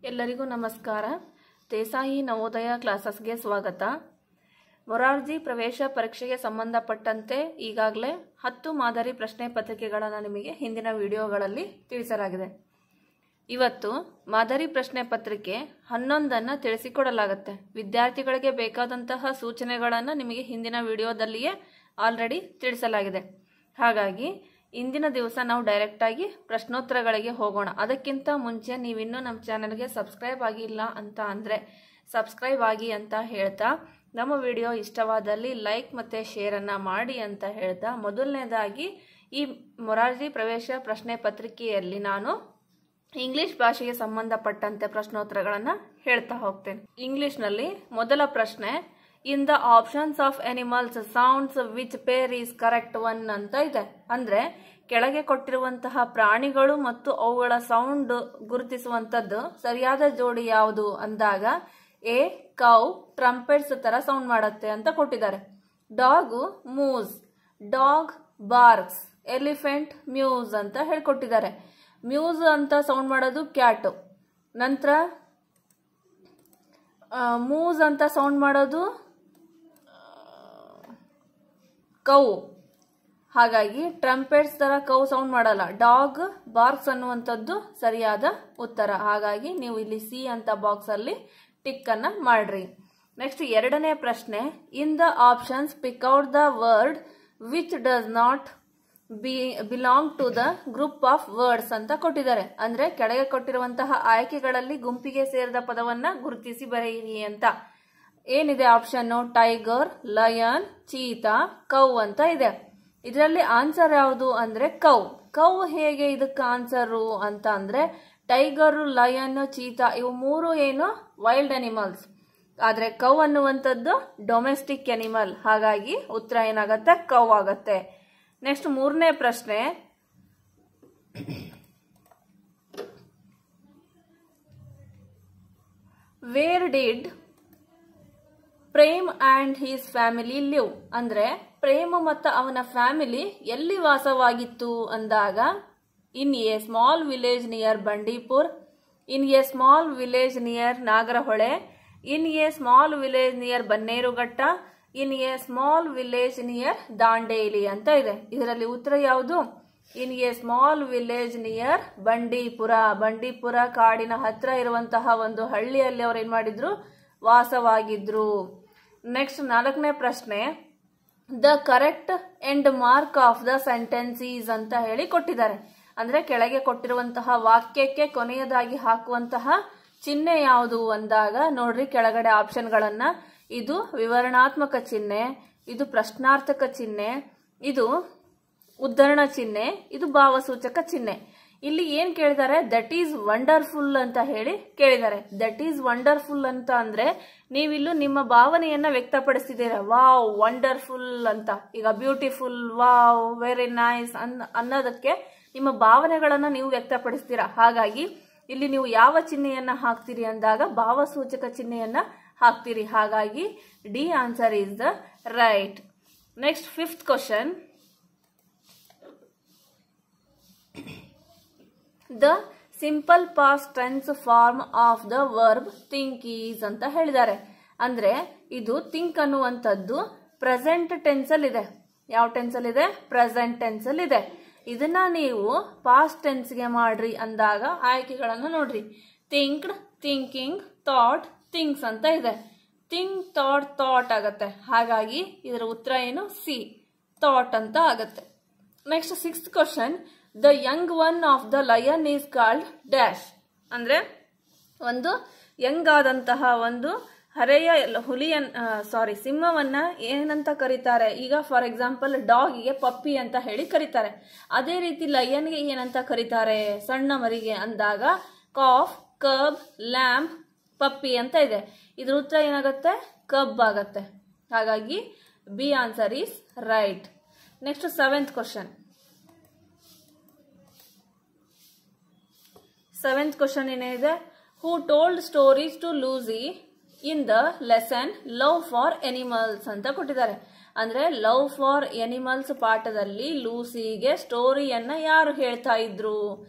ಎಲ್ಲರಿಗೂ ನಮಸ್ಕಾರ. ದೇಸಾಯಿ ನವೋದಯ ಕ್ಲಾಸಸ್ಗೆ ಸ್ವಾಗತ. ಮೊರಾರ್ಜಿ ಪ್ರವೇಶ ಪರೀಕ್ಷೆಗೆ ಸಂಬಂಧಪಟ್ಟಂತೆ ಈಗಾಗಲೇ 10 ಮಾದರಿ ಪ್ರಶ್ನೆ ಪತ್ರಿಕೆಗಳನ್ನು ನಿಮಗೆ ಹಿಂದಿನ ವಿಡಿಯೋಗಳಲ್ಲಿ ತಿಳಿಸಲಾಗಿದೆ. ಇವತ್ತು ಮಾದರಿ ಪ್ರಶ್ನೆ ಪತ್ರಿಕೆ 11 ತಿಳಿಸಿಕೊಡಲಾಗುತ್ತೆ. ವಿದ್ಯಾರ್ಥಿಗಳಿಗೆ ಬೇಕಾದಂತಹ ಸೂಚನೆಗಳನ್ನು ನಿಮಗೆ ಹಿಂದಿನ ವಿಡಿಯೋದಲ್ಲಿಯೇ ಆಲ್ರೆಡಿ ತಿಳಿಸಲಾಗಿದೆ. ಹಾಗಾಗಿ ಇಂದಿನ ದಿವಸ ನಾವು ಡೈರೆಕ್ಟ್ ಆಗಿ ಪ್ರಶ್ನೋತ್ತರಗಳಿಗೆ ಹೋಗೋಣ. ಅದಕ್ಕಿಂತ ಮುಂಚೆ ನೀವಿನ್ನೂ ನಮ್ಮ ಚಾನೆಲ್ಗೆ ಸಬ್ಸ್ಕ್ರೈಬ್ ಆಗಿಲ್ಲ ಅಂತ ಅಂದರೆ ಸಬ್ಸ್ಕ್ರೈಬ್ ಆಗಿ ಅಂತ ಹೇಳ್ತಾ, ನಮ್ಮ ವಿಡಿಯೋ ಇಷ್ಟವಾದಲ್ಲಿ ಲೈಕ್ ಮತ್ತು ಶೇರನ್ನು ಮಾಡಿ ಅಂತ ಹೇಳ್ತಾ, ಮೊದಲನೇದಾಗಿ ಈ ಮೊರಾರ್ಜಿ ಪ್ರವೇಶ ಪ್ರಶ್ನೆ ಪತ್ರಿಕೆಯಲ್ಲಿ ನಾನು ಇಂಗ್ಲಿಷ್ ಭಾಷೆಗೆ ಸಂಬಂಧಪಟ್ಟಂತೆ ಪ್ರಶ್ನೋತ್ತರಗಳನ್ನು ಹೇಳ್ತಾ ಹೋಗ್ತೇನೆ. ಇಂಗ್ಲಿಷ್ನಲ್ಲಿ ಮೊದಲ ಪ್ರಶ್ನೆ, in the options of animals sounds which pair is correct one ಅಂತ ಇದೆ. ಅಂದ್ರೆ ಕೆಳಗೆ ಕೊಟ್ಟಿರುವಂತಹ ಪ್ರಾಣಿಗಳು ಮತ್ತು ಅವುಗಳ ಸೌಂಡ್ ಗುರುತಿಸುವಂತದ್ದು ಸರಿಯಾದ ಜೋಡಿ ಯಾವುದು ಅಂದಾಗ ಎ ಕೌ ಟ್ರಂಪೆಟ್ಸ್ ತರ ಸೌಂಡ್ ಮಾಡುತ್ತೆ ಅಂತ ಕೊಟ್ಟಿದ್ದಾರೆ. Dog moos, dog barks, elephant mews ಅಂತ ಹೇಳ್ಕೊಟ್ಟಿದ್ದಾರೆ. ಮ್ಯೂಸ್ ಅಂತ ಸೌಂಡ್ ಮಾಡೋದು ಕ್ಯಾಟ್, ನಂತರ ಮೂಸ್ ಅಂತ ಸೌಂಡ್ ಮಾಡೋದು ಕೌ. ಹಾಗಾಗಿ ಟ್ರಂಪೆಟ್ಸ್ ತರ ಕೌ ಸೌಂಡ್ ಮಾಡಲ್ಲ. ಡಾಗ್ ಬಾರ್ಕ್ಸ್ ಅನ್ನುವಂಥದ್ದು ಸರಿಯಾದ ಉತ್ತರ. ಹಾಗಾಗಿ ನೀವು ಇಲ್ಲಿ ಸಿ ಅಂತ ಬಾಕ್ಸ್ ಅಲ್ಲಿ ಟಿಕ್ ಅನ್ನ ಮಾಡ್ರಿ. ನೆಕ್ಸ್ಟ್ ಎರಡನೇ ಪ್ರಶ್ನೆ, in the options pick out the word which does not belong to the group of words ಅಂತ ಕೊಟ್ಟಿದ್ದಾರೆ. ಅಂದ್ರೆ ಕೆಳಗೆ ಕೊಟ್ಟಿರುವಂತಹ ಆಯ್ಕೆಗಳಲ್ಲಿ ಗುಂಪಿಗೆ ಸೇರಿದ ಪದವನ್ನ ಗುರುತಿಸಿ ಬರೆಯಿರಿ ಅಂತ. ಏನಿದೆ option? Tiger, lion, cheetah, cow ಅಂತ ಇದೆ. ಇದರಲ್ಲಿ ಆನ್ಸರ್ ಯಾವುದು ಅಂದ್ರೆ ಕೌ. ಕೌ ಹೇಗೆ ಇದಕ್ಕೆ ಆನ್ಸರು ಅಂತ ಅಂದ್ರೆ ಟೈಗರ್, ಲಯನ್, ಚೀತಾ ಇವು ಮೂರು ಏನು ವೈಲ್ಡ್ ಅನಿಮಲ್ಸ್, ಆದ್ರೆ ಕೌ ಅನ್ನುವಂಥದ್ದು ಡೊಮೆಸ್ಟಿಕ್ ಅನಿಮಲ್. ಹಾಗಾಗಿ ಉತ್ತರ ಏನಾಗತ್ತೆ? ಕೌ ಆಗತ್ತೆ. ನೆಕ್ಸ್ಟ್ ಮೂರನೇ ಪ್ರಶ್ನೆ, where did Prem and his family live? ಅಂದ್ರೆ ಪ್ರೇಮ ಮತ್ತು ಅವನ ಫ್ಯಾಮಿಲಿ ಎಲ್ಲಿ ವಾಸವಾಗಿತ್ತು ಅಂದಾಗ in a small village near Bandipur, in a small village near Nagarahole, in a small village near Bannerghatta, in a small village near Dandeli ಅಂತ ಇದೆ. ಇದರಲ್ಲಿ ಉತ್ತರ ಯಾವುದು? In a small village near Bandipura. Bandipur ಕಾಡಿನ ಹತ್ರ ಇರುವಂತಹ ಒಂದು ಹಳ್ಳಿಯಲ್ಲಿ ಅವ್ರು ಏನ್ ಮಾಡಿದ್ರು? ವಾಸವಾಗಿದ್ರು. ನೆಕ್ಸ್ಟ್ ನಾಲ್ಕನೇ ಪ್ರಶ್ನೆ, the correct end mark of the ಸೆಂಟೆನ್ಸೀಸ್ ಅಂತ ಹೇಳಿ ಕೊಟ್ಟಿದ್ದಾರೆ. ಅಂದ್ರೆ ಕೆಳಗೆ ಕೊಟ್ಟಿರುವಂತಹ ವಾಕ್ಯಕ್ಕೆ ಕೊನೆಯದಾಗಿ ಹಾಕುವಂತಹ ಚಿಹ್ನೆ ಯಾವುದು ಅಂದಾಗ ನೋಡ್ರಿ ಕೆಳಗಡೆ ಆಪ್ಷನ್ಗಳನ್ನ. ಇದು ವಿವರಣಾತ್ಮಕ ಚಿಹ್ನೆ, ಇದು ಪ್ರಶ್ನಾರ್ಥಕ ಚಿಹ್ನೆ, ಇದು ಉದ್ಧರಣ ಚಿಹ್ನೆ, ಇದು ಭಾವಸೂಚಕ ಚಿಹ್ನೆ. ಇಲ್ಲಿ ಏನ್ ಕೇಳಿದ್ದಾರೆ? ದಟ್ ಈಸ್ ವಂಡರ್ಫುಲ್ ಅಂತ ಹೇಳಿ ಕೇಳಿದ್ದಾರೆ. ದಟ್ ಈಸ್ ವಂಡರ್ಫುಲ್ ಅಂತ ಅಂದ್ರೆ ನೀವಿಲ್ಲೂ ನಿಮ್ಮ ಭಾವನೆಯನ್ನ ವ್ಯಕ್ತಪಡಿಸಿದ್ದೀರಾ. ವಾವ್ ವಂಡರ್ಫುಲ್ ಅಂತ. ಈಗ ಬ್ಯೂಟಿಫುಲ್, ವಾವ್, ವೆರಿ ನೈಸ್ ಅನ್ನೋದಕ್ಕೆ ನಿಮ್ಮ ಭಾವನೆಗಳನ್ನ ನೀವು ವ್ಯಕ್ತಪಡಿಸ್ತೀರಾ. ಹಾಗಾಗಿ ಇಲ್ಲಿ ನೀವು ಯಾವ ಚಿಹ್ನೆಯನ್ನ ಹಾಕ್ತೀರಿ ಅಂದಾಗ ಭಾವಸೂಚಕ ಚಿಹ್ನೆಯನ್ನ ಹಾಕ್ತೀರಿ. ಹಾಗಾಗಿ D answer is the right. Next fifth question, the simple past tense form of the verb think is ಅಂತ ಹೇಳಿದ್ದಾರೆ. ಅಂದ್ರೆ ಇದು ಥಿಂಕ್ ಅನ್ನುವಂಥದ್ದು ಪ್ರೆಸೆಂಟ್ ಟೆನ್ಸ್ ಅಲ್ಲಿ ಇದೆ. ಯಾವ ಟೆನ್ಸ್ ಅಲ್ಲಿ ಇದೆ? ಪ್ರೆಸೆಂಟ್ ಟೆನ್ಸ್ ಅಲ್ಲಿ ಇದೆ. ಇದನ್ನ ನೀವು ಪಾಸ್ಟ್ ಟೆನ್ಸ್ ಗೆ ಮಾಡ್ರಿ ಅಂದಾಗ ಆಯ್ಕೆಗಳನ್ನು ನೋಡ್ರಿ. ಥಿಂಕ್ಡ್, ಥಿಂಕಿಂಗ್, ಥಾಟ್, ಥಿಂಕ್ಸ್ ಅಂತ ಇದೆ. ಥಿಂಕ್, ಥಾಟ್, ಥಾಟ್ ಆಗತ್ತೆ. ಹಾಗಾಗಿ ಇದರ ಉತ್ತರ ಏನು? ಸಿ, ಥಾಟ್ ಅಂತ ಆಗತ್ತೆ. Next sixth question, the Young one of the lion is called dash. ಅಂದ್ರೆ ಒಂದು ಯಂಗ್ ಆದಂತಹ ಒಂದು ಹರೆಯ ಸಿಂಹವನ್ನ ಏನಂತ ಕರೀತಾರೆ? ಈಗ ಫಾರ್ ಎಕ್ಸಾಂಪಲ್ ಡಾಗಿಗೆ ಪಪ್ಪಿ ಅಂತ ಹೇಳಿ ಕರೀತಾರೆ. ಅದೇ ರೀತಿ ಲಯನ್ಗೆ ಏನಂತ ಕರೀತಾರೆ? ಸಣ್ಣ ಮರಿಗೆ ಅಂದಾಗ ಕಾಫ್, ಕಬ್, ಲ್ಯಾಂಪ್, ಪಪ್ಪಿ ಅಂತ ಇದೆ. ಇದ್ರ ಉತ್ತರ ಏನಾಗುತ್ತೆ? ಕಬ್ ಆಗತ್ತೆ. ಹಾಗಾಗಿ B answer is right. Next seventh question. Seventh question ಏನಿದೆ? Who told stories to Lucy in the lesson love for animals ಅಂತ ಕೊಟ್ಟಿದ್ದಾರೆ. ಅಂದ್ರೆ ಲವ್ ಫಾರ್ ಎನಿಮಲ್ಸ್ ಪಾಠದಲ್ಲಿ ಲೂಸಿಗೆ ಸ್ಟೋರಿಯನ್ನ ಯಾರು ಹೇಳ್ತಾ ಇದ್ರು?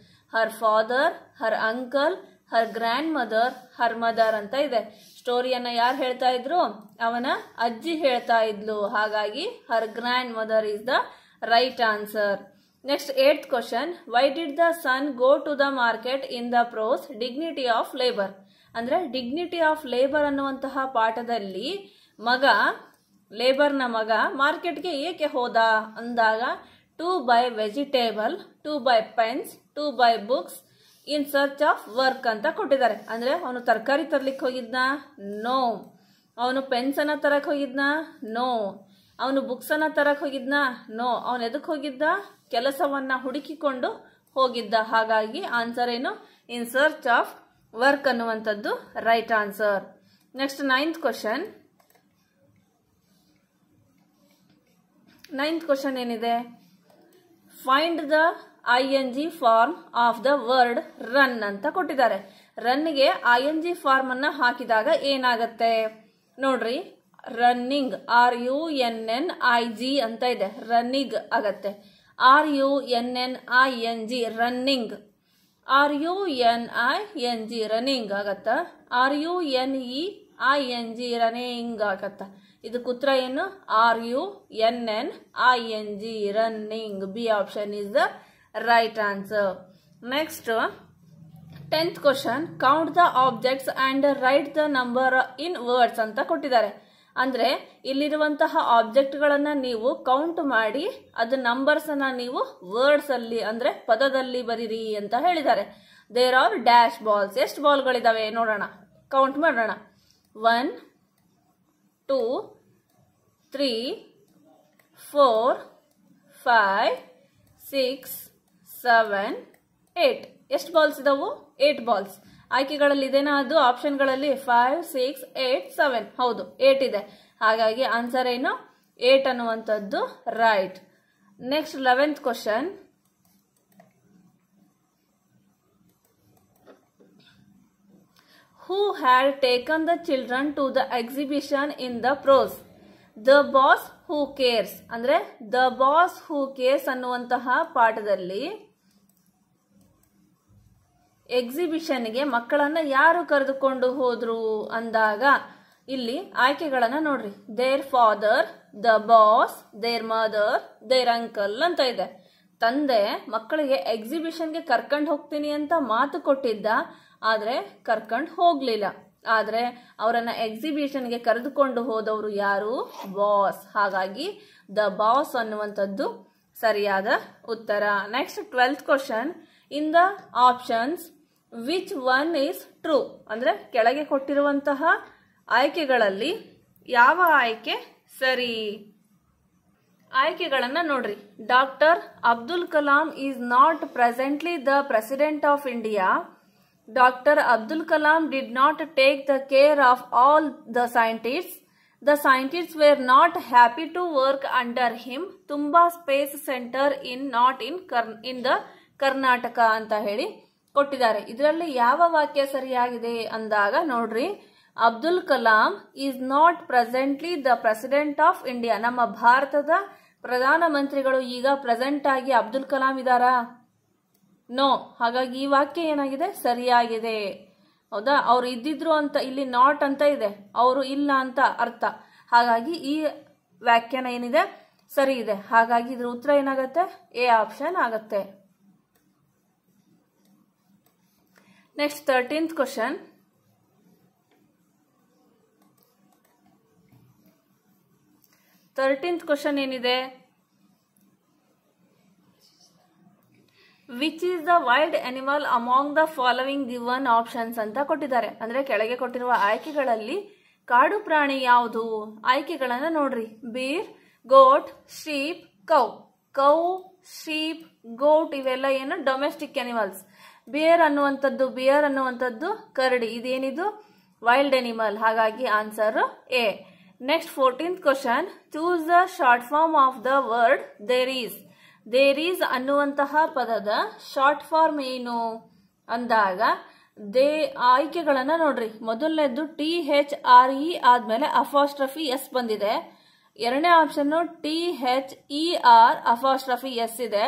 ಹರ್ ಫಾದರ್, ಹರ್ ಅಂಕಲ್, ಹರ್ ಗ್ರ್ಯಾಂಡ್ ಮದರ್, ಹರ್ ಮದರ್ ಅಂತ ಇದೆ. ಸ್ಟೋರಿಯನ್ನ ಯಾರು ಹೇಳ್ತಾ ಇದ್ರು? ಅವನ ಅಜ್ಜಿ ಹೇಳ್ತಾ ಇದ್ಲು. ಹಾಗಾಗಿ her grandmother is the right answer. Next 8th question, why did the son go to the market in the prose dignity of labour? ಅಂದ್ರೆ ಡಿಗ್ನಿಟಿ ಆಫ್ ಲೇಬರ್ ಅನ್ನುವಂತಹ ಪಾಠದಲ್ಲಿ ಲೇಬರ್ನ ಮಗ ಮಾರ್ಕೆಟ್ಗೆ ಏಕೆ ಹೋದ ಅಂದಾಗ to buy vegetable, to buy pens, to buy books, in search of work ಅಂತ ಕೊಟ್ಟಿದ್ದಾರೆ. ಅಂದ್ರೆ ಅವನು ತರಕಾರಿ ತರ್ಲಿಕ್ಕೆ ಹೋಗಿದ್ನಾ? ನೋ. ಅವನು ಪೆನ್ಸ್ ಅನ್ನ ತರಕ್ ಹೋಗಿದ್ನಾ? ನೋ. ಅವನು ಬುಕ್ಸ್ ಅನ್ನ ತರಕ್ ಹೋಗಿದ್ನಾ? ನೋ. ಅವನು ಎದಕ್ ಹೋಗಿದ್ದ? ಕೆಲಸವನ್ನ ಹುಡುಕಿಕೊಂಡು ಹೋಗಿದ್ದ. ಹಾಗಾಗಿ ಆನ್ಸರ್ ಏನು? ಇನ್ ಸರ್ಚ್ ಆಫ್ ವರ್ಕ್ ಅನ್ನುವಂಥದ್ದು right answer. Next 9th question. 9th question ಏನಿದೆ? Find the ING form of the word run ಅಂತ ಕೊಟ್ಟಿದ್ದಾರೆ. ರನ್ಗೆ ING ಫಾರ್ಮ್ ಅನ್ನ ಹಾಕಿದಾಗ ಏನಾಗತ್ತೆ ನೋಡ್ರಿ. ರನ್ನಿಂಗ್ RUNNIG ಅಂತ ಇದೆ, ರನ್ನಿಂಗ್ ಆಗತ್ತೆ. RUNNING ರನ್ನಿಂಗ್, RUNING ರನ್ನಿಂಗ್ ಆಗತ್ತ, RUNEING ರನ್ನಿಂಗ್ ಆಗತ್ತ. ಇದಕ್ಕೆ ಉತ್ತರ ಏನು? RUNNING running. B option is the right answer. Next 10th question, count the objects and write the number in words ಅಂತ ಕೊಟ್ಟಿದ್ದಾರೆ. ಅಂದ್ರೆ ಇಲ್ಲಿರುವಂತಹ ಆಬ್ಜೆಕ್ಟ್ ಗಳನ್ನ ನೀವು ಕೌಂಟ್ ಮಾಡಿ ಅದು ನಂಬರ್ಸ್ ಅನ್ನ ನೀವು ವರ್ಡ್ಸ್ ಅಲ್ಲಿ ಅಂದ್ರೆ ಪದದಲ್ಲಿ ಬರೀರಿ ಅಂತ ಹೇಳಿದ್ದಾರೆ. There are dash balls. ಎಷ್ಟು ಬಾಲ್ಗಳಿದಾವೆ ನೋಡೋಣ, ಕೌಂಟ್ ಮಾಡೋಣ. 1 2 3 4 5 6 7 8. ಎಷ್ಟು ಬಾಲ್ಸ್ ಇದಾವು? 8 ಬಾಲ್ಸ್. ಆಯ್ಕೆಗಳಲ್ಲಿ ಇದೇನಾ? ಅದು ಆಪ್ಷನ್ಗಳಲ್ಲಿ 5 6 8 7. ಹೌದು, 8 ಇದೆ. ಹಾಗಾಗಿ ಆನ್ಸರ್ ಏನು? 8 ಅನ್ನುವಂಥದ್ದು right. Next 11th question. Who had taken the children to the exhibition in the prose? The boss who cares. ಅಂದ್ರೆ the boss who cares ಅನ್ನುವಂತಹ ಪಾಠದಲ್ಲಿ ಎಕ್ಸಿಬಿಷನ್ಗೆ ಮಕ್ಕಳನ್ನ ಯಾರು ಕರೆದುಕೊಂಡು ಹೋದ್ರು ಅಂದಾಗ ಇಲ್ಲಿ ಆಯ್ಕೆಗಳನ್ನ ನೋಡ್ರಿ. Their father, the boss, their mother, their uncle ಅಂತ ಇದೆ. ತಂದೆ ಮಕ್ಕಳಿಗೆ ಎಕ್ಸಿಬಿಷನ್ಗೆ ಕರ್ಕೊಂಡು ಹೋಗ್ತೀನಿ ಅಂತ ಮಾತು ಕೊಟ್ಟಿದ್ದ, ಆದ್ರೆ ಕರ್ಕೊಂಡು ಹೋಗ್ಲಿಲ್ಲ. ಆದ್ರೆ ಅವರನ್ನ ಎಕ್ಸಿಬಿಷನ್ಗೆ ಕರೆದುಕೊಂಡು ಹೋದವರು ಯಾರು? ಬಾಸ್. ಹಾಗಾಗಿ ದ ಬಾಸ್ ಅನ್ನುವಂಥದ್ದು ಸರಿಯಾದ ಉತ್ತರ. Next 12th question. In the options which one is true? ಅಂದ್ರೆ ಕೆಳಗೆ ಕೊಟ್ಟಿರುವಂತಹ ಆಯ್ಕೆಗಳಲ್ಲಿ ಯಾವ ಆಯ್ಕೆ ಸರಿ? ಆಯ್ಕೆಗಳನ್ನ ನೋಡ್ರಿ. Doctor Abdul Kalam is not presently the president of India. Dr. Abdul Kalam did not take the care of all the scientists. The scientists were not happy to work under him. Tumba Space Center not in the Karnataka ಅಂತ ಹೇಳಿ ಕೊಟ್ಟಿದ್ದಾರೆ. ಇದರಲ್ಲಿ ಯಾವ ವಾಕ್ಯ ಸರಿಯಾಗಿದೆ ಅಂದಾಗ ನೋಡ್ರಿ. Abdul Kalam is not presently the president of India. ನಮ್ಮ ಭಾರತದ ಪ್ರಧಾನಮಂತ್ರಿಗಳು ಈಗ ಪ್ರೆಸೆಂಟ್ ಆಗಿ ಅಬ್ದುಲ್ ಕಲಾಂ ಇದಾರಾ? ನೋ. ಹಾಗಾಗಿ ಈ ವಾಕ್ಯ ಏನಾಗಿದೆ? ಸರಿಯಾಗಿದೆ. ಹೌದಾ? ಅವ್ರು ಇದ್ದಿದ್ರು ಅಂತ ಇಲ್ಲಿ ನಾಟ್ ಅಂತ ಇದೆ, ಅವರು ಇಲ್ಲ ಅಂತ ಅರ್ಥ. ಹಾಗಾಗಿ ಈ ವ್ಯಾಖ್ಯಾನ ಏನಿದೆ ಸರಿ ಇದೆ. ಹಾಗಾಗಿ ಇದ್ರ ಉತ್ತರ ಏನಾಗತ್ತೆ? ಎ ಆಪ್ಷನ್ ಆಗತ್ತೆ. Next 13th question. ಏನಿದೆ? Which is the wild animal among the following given options ಅಂತ ಕೊಟ್ಟಿದ್ದಾರೆ. ಅಂದ್ರೆ ಕೆಳಗೆ ಕೊಟ್ಟಿರುವ ಆಯ್ಕೆಗಳಲ್ಲಿ ಕಾಡು ಪ್ರಾಣಿ ಯಾವುದು? ಆಯ್ಕೆಗಳನ್ನ ನೋಡ್ರಿ. Bear, goat, sheep, cow. Cow, sheep, goat ಇವೆಲ್ಲ ಏನು? Domestic animals. ಬಿಯರ್ ಅನ್ನುವಂಥದ್ದು ಕರಡಿ. ಇದೇನಿದು? Wild animal. ಹಾಗಾಗಿ answer A. Next 14th question. Choose the short form of the word there is. There is ಅನ್ನುವಂತಹ ಪದದ ಶಾರ್ಟ್ ಫಾರ್ಮ್ ಏನು ಅಂದಾಗ ಆಯ್ಕೆಗಳನ್ನ ನೋಡ್ರಿ. ಮೊದಲನೇದ್ದು THRE ಆದ್ಮೇಲೆ ಅಪಾಸ್ಟ್ರಫಿ ಎಸ್ ಬಂದಿದೆ. ಎರಡನೇ ಆಪ್ಷನ್ THER ಅಪಾಸ್ಟ್ರಫಿ ಎಸ್ ಇದೆ.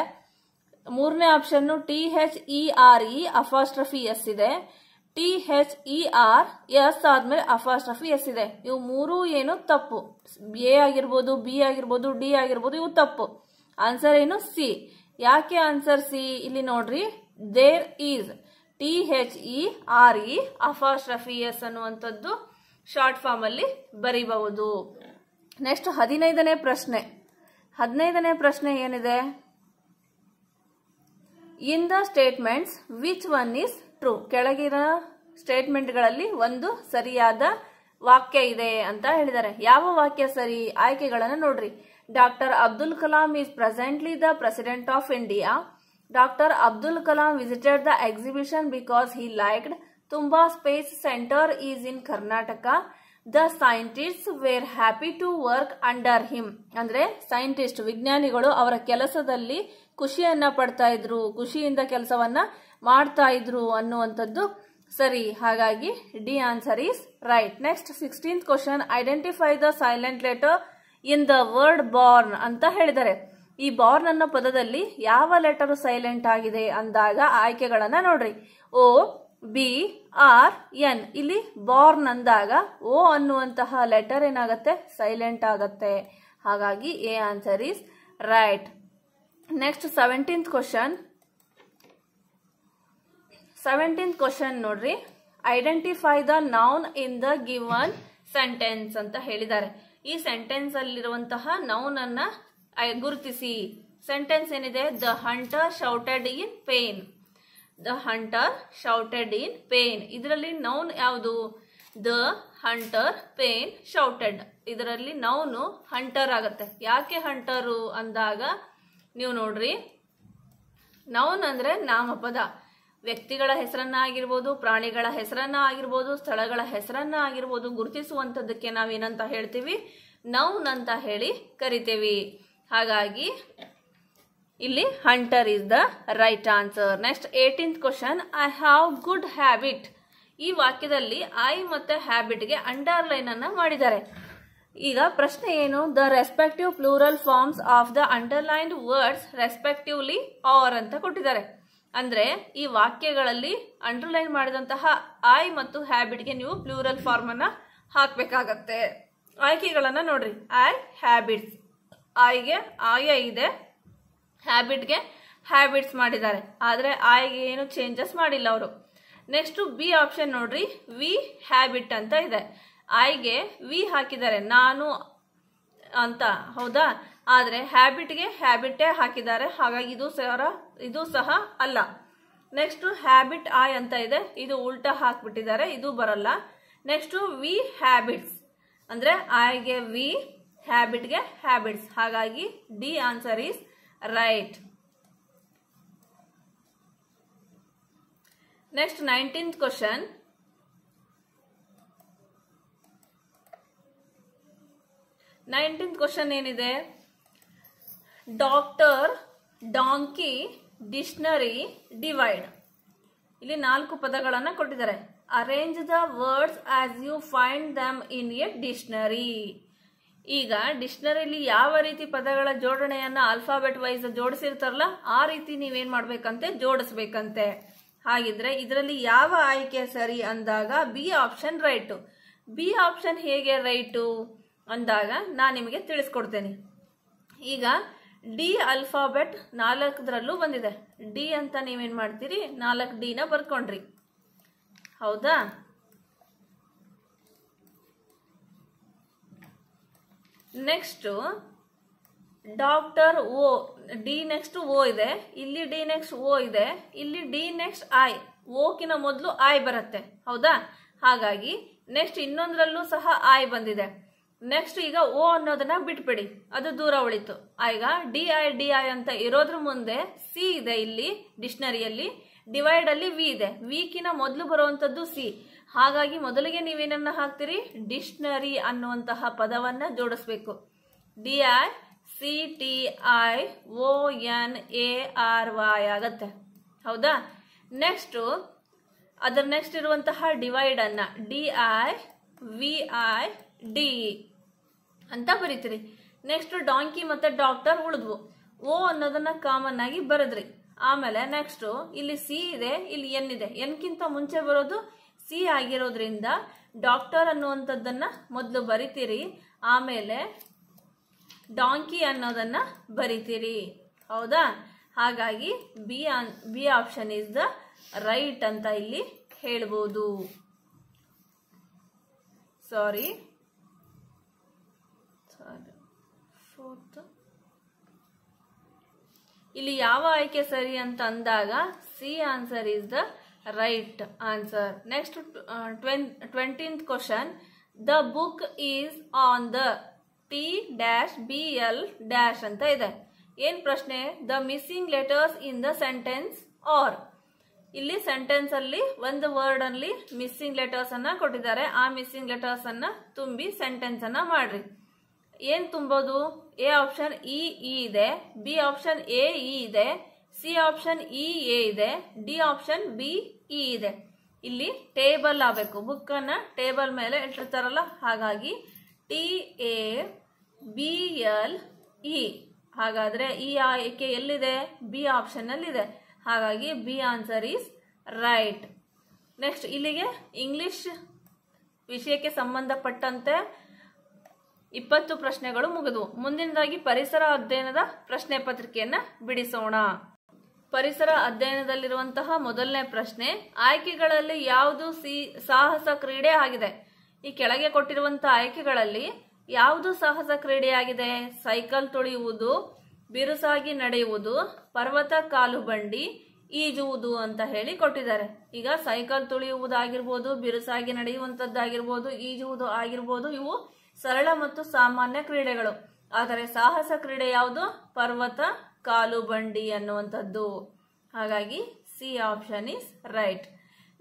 ಮೂರನೇ ಆಪ್ಷನ್ THERE ಅಪಾಸ್ಟ್ರಫಿ ಎಸ್ ಇದೆ. THER ಆದ್ಮೇಲೆ ಅಪಾಸ್ಟ್ರಫಿ ಎಸ್ ಇದೆ. ಇವು ಮೂರು ಏನು ತಪ್ಪು. ಎ ಆಗಿರ್ಬೋದು, ಬಿ ಆಗಿರ್ಬೋದು, ಡಿ ಆಗಿರ್ಬೋದು, ಇವು ತಪ್ಪು. ಆನ್ಸರ್ ಏನು? ಸಿ. ಯಾಕೆ ಆನ್ಸರ್ ಸಿ? ಇಲ್ಲಿ ನೋಡ್ರಿ, there is THERE apostrophe S ಅನ್ನುವಂಥದ್ದು ಶಾರ್ಟ್ ಫಾರ್ಮ್ ಅಲ್ಲಿ ಬರೀಬಹುದು. ನೆಕ್ಸ್ಟ್ 15ನೇ ಪ್ರಶ್ನೆ. 15ನೇ ಪ್ರಶ್ನೆ ಏನಿದೆ? In the statements which one is true? ಕೆಳಗಿನ ಸ್ಟೇಟ್ಮೆಂಟ್ಗಳಲ್ಲಿ ಒಂದು ಸರಿಯಾದ ವಾಕ್ಯ ಇದೆ ಅಂತ ಹೇಳಿದ್ದಾರೆ. ಯಾವ ವಾಕ್ಯ ಸರಿ? ಆಯ್ಕೆಗಳನ್ನು ನೋಡ್ರಿ. Doctor Abdul Kalam is presently the president of India. Doctor Abdul Kalam visited the exhibition because he liked. ತುಂಬಾ space centre is in Karnataka. The scientists were happy to work under him. ಅಂದ್ರೆ ಸೈಂಟಿಸ್ಟ್ ವಿಜ್ಞಾನಿಗಳು ಅವರ ಕೆಲಸದಲ್ಲಿ ಖುಷಿಯನ್ನ ಪಡ್ತಾ ಇದ್ರು, ಖುಷಿಯಿಂದ ಕೆಲಸವನ್ನ ಮಾಡ್ತಾ ಇದ್ರು ಅನ್ನುವಂಥದ್ದು ಸರಿ. ಹಾಗಾಗಿ D answer is right. Next 16th question. Identify the silent letter in the word Born ಅಂತ ಹೇಳಿದ್ದಾರೆ. ಈ ಬಾರ್ನ್ ಅನ್ನೋ ಪದದಲ್ಲಿ ಯಾವ ಲೆಟರ್ ಸೈಲೆಂಟ್ ಆಗಿದೆ ಅಂದಾಗ ಆಯ್ಕೆಗಳನ್ನ ನೋಡ್ರಿ. O, B, R, N. ಇಲ್ಲಿ ಬಾರ್ನ್ ಅಂದಾಗ ಓ ಅನ್ನುವಂತಹ ಲೆಟರ್ ಏನಾಗತ್ತೆ? ಸೈಲೆಂಟ್ ಆಗತ್ತೆ. ಹಾಗಾಗಿ A answer is right. Next 17th question. 17th question ನೋಡ್ರಿ. Identify the noun in the given sentence ಅಂತ ಹೇಳಿದ್ದಾರೆ. ಈ ಸೆಂಟೆನ್ಸ್ ಅಲ್ಲಿರುವಂತಹ ನೌನ್ ಅನ್ನ ಗುರುತಿಸಿ. ಸೆಂಟೆನ್ಸ್ ಏನಿದೆ? The hunter shouted in pain. The hunter shouted in pain. ಇದರಲ್ಲಿ ನೌನ್ ಯಾವುದು? The hunter pain shouted. ಇದರಲ್ಲಿ ನೌನು ಹಂಟರ್ ಆಗತ್ತೆ. ಯಾಕೆ ಹಂಟರು ಅಂದಾಗ ನೀವು ನೋಡ್ರಿ, ನೌನ್ ಅಂದ್ರೆ ನಾಮಪದ. ವ್ಯಕ್ತಿಗಳ ಹೆಸರನ್ನ ಆಗಿರ್ಬೋದು, ಪ್ರಾಣಿಗಳ ಹೆಸರನ್ನ ಆಗಿರ್ಬೋದು, ಸ್ಥಳಗಳ ಹೆಸರನ್ನ ಆಗಿರ್ಬೋದು ಗುರುತಿಸುವಂತದ್ದಕ್ಕೆ ನಾವೇನಂತ ಹೇಳ್ತೀವಿ? ನೌನ್ ಅಂತ ಹೇಳಿ ಕರಿತೇವಿ. ಹಾಗಾಗಿ ಇಲ್ಲಿ hunter is the right answer. Next 18th question. I have good habit. ಈ ವಾಕ್ಯದಲ್ಲಿ ಐ ಮತ್ತೆ ಹ್ಯಾಬಿಟ್ಗೆ ಅಂಡರ್ಲೈನ್ ಅನ್ನ ಮಾಡಿದ್ದಾರೆ. ಈಗ ಪ್ರಶ್ನೆ ಏನು? The respective plural forms of the underlined words respectively are ಅಂತ ಕೊಟ್ಟಿದ್ದಾರೆ. ಅಂದ್ರೆ ಈ ವಾಕ್ಯಗಳಲ್ಲಿ ಅಂಡರ್ಲೈನ್ ಮಾಡಿದಂತಹ ಐ ಮತ್ತು ಹ್ಯಾಬಿಟ್ಗೆ ನೀವು ಪ್ಲೂರಲ್ ಫಾರ್ಮ್ ಅನ್ನ ಹಾಕ್ಬೇಕಾಗತ್ತೆ. ಆಯ್ಕೆಗಳನ್ನ ನೋಡ್ರಿ. I, habits. ಐಗೆ ಆಯ ಇದೆ, ಹ್ಯಾಬಿಟ್ಗೆ ಹ್ಯಾಬಿಟ್ಸ್ ಮಾಡಿದ್ದಾರೆ. ಆದ್ರೆ ಐಗೆ ಏನು ಚೇಂಜಸ್ ಮಾಡಿಲ್ಲ ಅವರು. ನೆಕ್ಸ್ಟ್ ಬಿ ಆಪ್ಷನ್ ನೋಡ್ರಿ. ವಿ ಹ್ಯಾಬಿಟ್ ಅಂತ ಇದೆ. ಐಗೆ ವಿ ಹಾಕಿದ್ದಾರೆ, ನಾನು ಅಂತ. ಹೌದಾ? ಆದ್ರೆ ಹ್ಯಾಬಿಟ್ಗೆ ಹ್ಯಾಬಿಟೇ ಹಾಕಿದ್ದಾರೆ. ಹಾಗಾಗಿ ಇದು ಸಹ ಅಲ್ಲ. ನೆಕ್ಸ್ಟ್ ಹ್ಯಾಬಿಟ್ ಐ ಅಂತ ಇದೆ, ಇದು ಉಲ್ಟಾ ಹಾಕ್ಬಿಟ್ಟಿದ್ದಾರೆ, ಇದು ಬರಲ್ಲ. ನೆಕ್ಸ್ಟ್ ವಿ ಹ್ಯಾಬಿಟ್ಸ್ ಅಂದ್ರೆ ಐಗೆ ವಿ, ಹ್ಯಾಬಿಟ್ಗೆ ಹ್ಯಾಬಿಟ್ಸ್. ಹಾಗಾಗಿ D answer is right. Next 19th question. 19th question ಏನಿದೆ? Doctor, donkey, dictionary, divide. ಇಲ್ಲಿ 4 ಪದಗಳನ್ನ ಕೊಟ್ಟಿದ್ದಾರೆ. Arrange the words as you find them in a dictionary. ಈಗ ಡಿಕ್ಷನರಿಲಿ ಯಾವ ರೀತಿ ಪದಗಳ ಜೋಡಣೆಯನ್ನ ಆಲ್ಫಾಬೆಟ್ ವೈಸ್ ಜೋಡಿಸಿರ್ತಾರಲ್ಲ ಆ ರೀತಿ ನೀವೇನ್ ಮಾಡ್ಬೇಕಂತೆ? ಜೋಡಿಸ್ಬೇಕಂತೆ. ಹಾಗಿದ್ರೆ ಇದರಲ್ಲಿ ಯಾವ ಆಯ್ಕೆ ಸರಿ ಅಂದಾಗ B option right. B option ಹೇಗೆ ರೈಟು ಅಂದಾಗ ನಾನು ನಿಮಗೆ ತಿಳಿಸ್ಕೊಡ್ತೇನೆ. ಈಗ ಡಿ ಅಲ್ಫಾಬೆಟ್ 4 ಬಂದಿದೆ. ಡಿ ಅಂತ ನೀವೇನ್ ಮಾಡ್ತೀರಿ? 4 ಡಿನ ಬರ್ಕೊಂಡ್ರಿ. ಹೌದಾ? ನೆಕ್ಸ್ಟ್ ಡಾಕ್ಟರ್ ಓ, ಡಿ ನೆಕ್ಸ್ಟ್ ಓ ಇದೆ, ಇಲ್ಲಿ ಡಿ ನೆಕ್ಸ್ಟ್ ಓ ಇದೆ, ಇಲ್ಲಿ ಡಿ ನೆಕ್ಸ್ಟ್ ಐ. ಓಕಿನ ಮೊದಲು ಐ ಬರುತ್ತೆ. ಹೌದಾ? ಹಾಗಾಗಿ ನೆಕ್ಸ್ಟ್ ಇನ್ನೊಂದರಲ್ಲೂ ಸಹ ಐ ಬಂದಿದೆ. ನೆಕ್ಸ್ಟ್ ಈಗ ಓ ಅನ್ನೋದನ್ನ ಬಿಟ್ಬಿಡಿ, ಅದು ದೂರ ಉಳಿತು. ಈಗ ಡಿ ಐ ಅಂತ ಇರೋದ್ರ ಮುಂದೆ ಸಿ ಇದೆ. ಇಲ್ಲಿ ಡಿಕ್ಷನರಿಯಲ್ಲಿ ಡಿವೈಡ್ ಅಲ್ಲಿ ವಿ ಇದೆ. ವಿಕಿನ ಮೊದಲು ಬರುವಂತದ್ದು ಸಿ. ಹಾಗಾಗಿ ಮೊದಲಿಗೆ ನೀವೇನನ್ನ ಹಾಕ್ತೀರಿ? ಡಿಕ್ಷನರಿ ಅನ್ನುವಂತಹ ಪದವನ್ನ ಜೋಡಿಸ್ಬೇಕು. DICTIONARY ಆಗತ್ತೆ. ಹೌದಾ? ನೆಕ್ಸ್ಟ್ ಅದರ ನೆಕ್ಸ್ಟ್ ಇರುವಂತಹ ಡಿವೈಡ್ ಅನ್ನ DIVID ಅಂತ ಬರೀತೀರಿ. ನೆಕ್ಸ್ಟ್ ಡಾಂಕಿ ಮತ್ತೆ ಡಾಕ್ಟರ್ ಉಳಿದ್ವು. ಓ ಅನ್ನೋದನ್ನ ಕಾಮನ್ ಆಗಿ ಬರೆದ್ರಿ. ಆಮೇಲೆ ನೆಕ್ಸ್ಟ್ ಇಲ್ಲಿ ಸಿ ಇದೆ, ಇಲ್ಲಿ ಎನ್ ಇದೆ. ಎನ್ಕಿಂತ ಮುಂಚೆ ಬರೋದು ಸಿ ಆಗಿರೋದ್ರಿಂದ ಡಾಕ್ಟರ್ ಅನ್ನುವಂಥದ್ದನ್ನ ಮೊದಲು ಬರಿತೀರಿ, ಆಮೇಲೆ ಡಾಂಕಿ ಅನ್ನೋದನ್ನ ಬರಿತೀರಿ. ಹೌದಾ? ಹಾಗಾಗಿ B option is the right ಅಂತ ಇಲ್ಲಿ ಹೇಳ್ಬೋದು. ಸಾರಿ, ಇಲ್ಲಿ ಯಾವ ಆಯ್ಕೆ ಸರಿ ಅಂತ ಅಂದಾಗ C answer is the right answer. Next 20th question. The book is on the T-BL- ಅಂತ ಇದೆ. ಏನ್ ಪ್ರಶ್ನೆ? The missing letters in the sentence are. ಇಲ್ಲಿ ಸೆಂಟೆನ್ಸ್ ಅಲ್ಲಿ ಒಂದು ವರ್ಡ್ ಅಲ್ಲಿ ಮಿಸ್ಸಿಂಗ್ ಲೆಟರ್ಸ್ ಅನ್ನ ಕೊಟ್ಟಿದ್ದಾರೆ. ಆ ಮಿಸ್ಸಿಂಗ್ ಲೆಟರ್ಸ್ ಅನ್ನ ತುಂಬಿ ಸೆಂಟೆನ್ಸ್ ಅನ್ನ ಮಾಡ್ರಿ. ಏನ್ ತುಂಬೋದು? ಎ ಆಪ್ಷನ್ ಇ ಇದೆ, ಬಿ ಆಪ್ಷನ್ ಎ ಇದೆ, ಸಿ ಆಪ್ಷನ್ ಎ ಇದೆ, ಡಿ ಆಪ್ಷನ್ ಬಿ ಇದೆ. ಇಲ್ಲಿ ಟೇಬಲ್ ಆಗಬೇಕು. ಬುಕ್ ಅನ್ನ ಟೇಬಲ್ ಮೇಲೆ ಇಟ್ಟಿರ್ತಾರಲ್ಲ, ಹಾಗಾಗಿ TABLE. ಹಾಗಾದ್ರೆ ಈ ಆಯ್ಕೆ ಎಲ್ಲಿದೆ? ಬಿ ಆಪ್ಷನ್ ಅಲ್ಲಿ ಇದೆ. ಹಾಗಾಗಿ B answer is right. Next ಇಲ್ಲಿಗೆ ಇಂಗ್ಲಿಷ್ ವಿಷಯಕ್ಕೆ ಸಂಬಂಧಪಟ್ಟಂತೆ 20 ಪ್ರಶ್ನೆಗಳು ಮುಗಿದವು. ಮುಂದಿನದಾಗಿ ಪರಿಸರ ಅಧ್ಯಯನದ ಪ್ರಶ್ನೆ ಪತ್ರಿಕೆಯನ್ನ ಬಿಡಿಸೋಣ. ಪರಿಸರ ಅಧ್ಯಯನದಲ್ಲಿರುವಂತಹ ಮೊದಲನೇ ಪ್ರಶ್ನೆ, ಆಯ್ಕೆಗಳಲ್ಲಿ ಯಾವುದು ಸಾಹಸ ಕ್ರೀಡೆ ಆಗಿದೆ? ಈ ಕೆಳಗೆ ಕೊಟ್ಟಿರುವಂತಹ ಆಯ್ಕೆಗಳಲ್ಲಿ ಯಾವುದು ಸಾಹಸ ಕ್ರೀಡೆಯಾಗಿದೆ? ಸೈಕಲ್ ತುಳಿಯುವುದು, ಬಿರುಸಾಗಿ ನಡೆಯುವುದು, ಪರ್ವತ ಕಾಲು ಬಂಡಿ, ಈಜುವುದು ಅಂತ ಹೇಳಿ ಕೊಟ್ಟಿದ್ದಾರೆ. ಈಗ ಸೈಕಲ್ ತುಳಿಯುವುದಾಗಿರ್ಬೋದು, ಬಿರುಸಾಗಿ ನಡೆಯುವಂತದ್ದಾಗಿರ್ಬೋದು, ಈಜುವುದು ಆಗಿರ್ಬೋದು, ಇವು ಸರಳ ಮತ್ತು ಸಾಮಾನ್ಯ ಕ್ರೀಡೆಗಳು. ಆದರೆ ಸಾಹಸ ಕ್ರೀಡೆ ಯಾವುದು? ಪರ್ವತ ಕಾಲು ಬಂಡಿ ಅನ್ನುವಂಥದ್ದು. ಹಾಗಾಗಿ C option is right.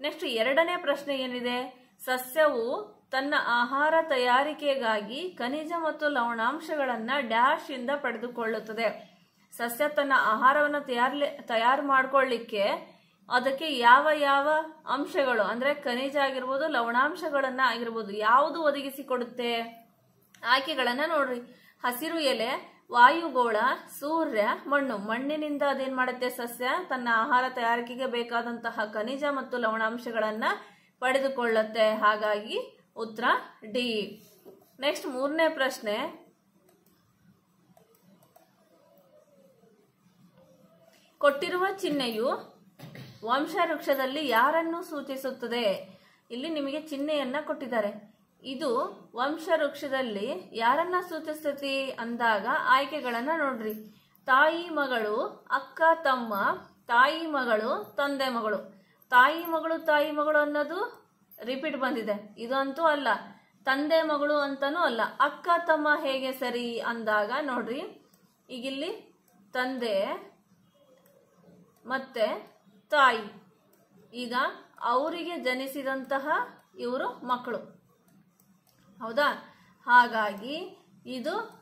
Next ಎರಡನೇ ಪ್ರಶ್ನೆ ಏನಿದೆ? ಸಸ್ಯವು ತನ್ನ ಆಹಾರ ತಯಾರಿಕೆಗಾಗಿ ಖನಿಜ ಮತ್ತು ಲವಣಾಂಶಗಳನ್ನ ಡ್ಯಾಶ್ ಇಂದ ಪಡೆದುಕೊಳ್ಳುತ್ತದೆ. ಸಸ್ಯ ತನ್ನ ಆಹಾರವನ್ನು ತಯಾರು ಮಾಡ್ಕೊಳ್ಳಿಕ್ಕೆ ಅದಕ್ಕೆ ಯಾವ ಯಾವ ಅಂಶಗಳು ಅಂದ್ರೆ ಖನಿಜ ಆಗಿರ್ಬೋದು, ಲವಣಾಂಶಗಳನ್ನ ಆಗಿರ್ಬೋದು, ಯಾವುದು ಒದಗಿಸಿಕೊಡುತ್ತೆ? ಆಯ್ಕೆಗಳನ್ನ ನೋಡ್ರಿ. ಹಸಿರು ಎಲೆ, ವಾಯುಗೋಳ, ಸೂರ್ಯ, ಮಣ್ಣು. ಮಣ್ಣಿನಿಂದ ಅದೇನ್ ಮಾಡುತ್ತೆ? ಸಸ್ಯ ತನ್ನ ಆಹಾರ ತಯಾರಿಕೆಗೆ ಬೇಕಾದಂತಹ ಖನಿಜ ಮತ್ತು ಲವಣಾಂಶಗಳನ್ನ ಪಡೆದುಕೊಳ್ಳುತ್ತೆ. ಹಾಗಾಗಿ ಉತ್ತರ ಡಿ. ನೆಕ್ಸ್ಟ್ ಮೂರನೇ ಪ್ರಶ್ನೆ, ಕೊಟ್ಟಿರುವ ಚಿಹ್ನೆಯು ವಂಶವೃಕ್ಷದಲ್ಲಿ ಯಾರನ್ನು ಸೂಚಿಸುತ್ತದೆ? ಇಲ್ಲಿ ನಿಮಗೆ ಚಿಹ್ನೆಯನ್ನ ಕೊಟ್ಟಿದ್ದಾರೆ. ಇದು ವಂಶವೃಕ್ಷದಲ್ಲಿ ಯಾರನ್ನ ಸೂಚಿಸ್ತತಿ ಅಂದಾಗ ಆಯ್ಕೆಗಳನ್ನ ನೋಡ್ರಿ. ತಾಯಿ ಮಗಳು, ಅಕ್ಕ ತಮ್ಮ, ತಾಯಿ ಮಗಳು, ತಂದೆ ಮಗಳು. ತಾಯಿ ಮಗಳು ಅನ್ನೋದು ರಿಪೀಟ್ ಬಂದಿದೆ, ಇದಂತೂ ಅಲ್ಲ. ತಂದೆ ಮಗಳು ಅಂತಾನೂ ಅಲ್ಲ. ಅಕ್ಕ ತಮ್ಮ ಹೇಗೆ ಸರಿ ಅಂದಾಗ ನೋಡ್ರಿ, ಈಗಿಲ್ಲಿ ತಂದೆ ಮತ್ತೆ ತಾಯಿ, ಈಗ ಅವರಿಗೆ ಜನಿಸಿದಂತಹ ಇವರು ಮಕ್ಕಳು. ಹೌದಾ? ಹಾಗಾಗಿ ಇದು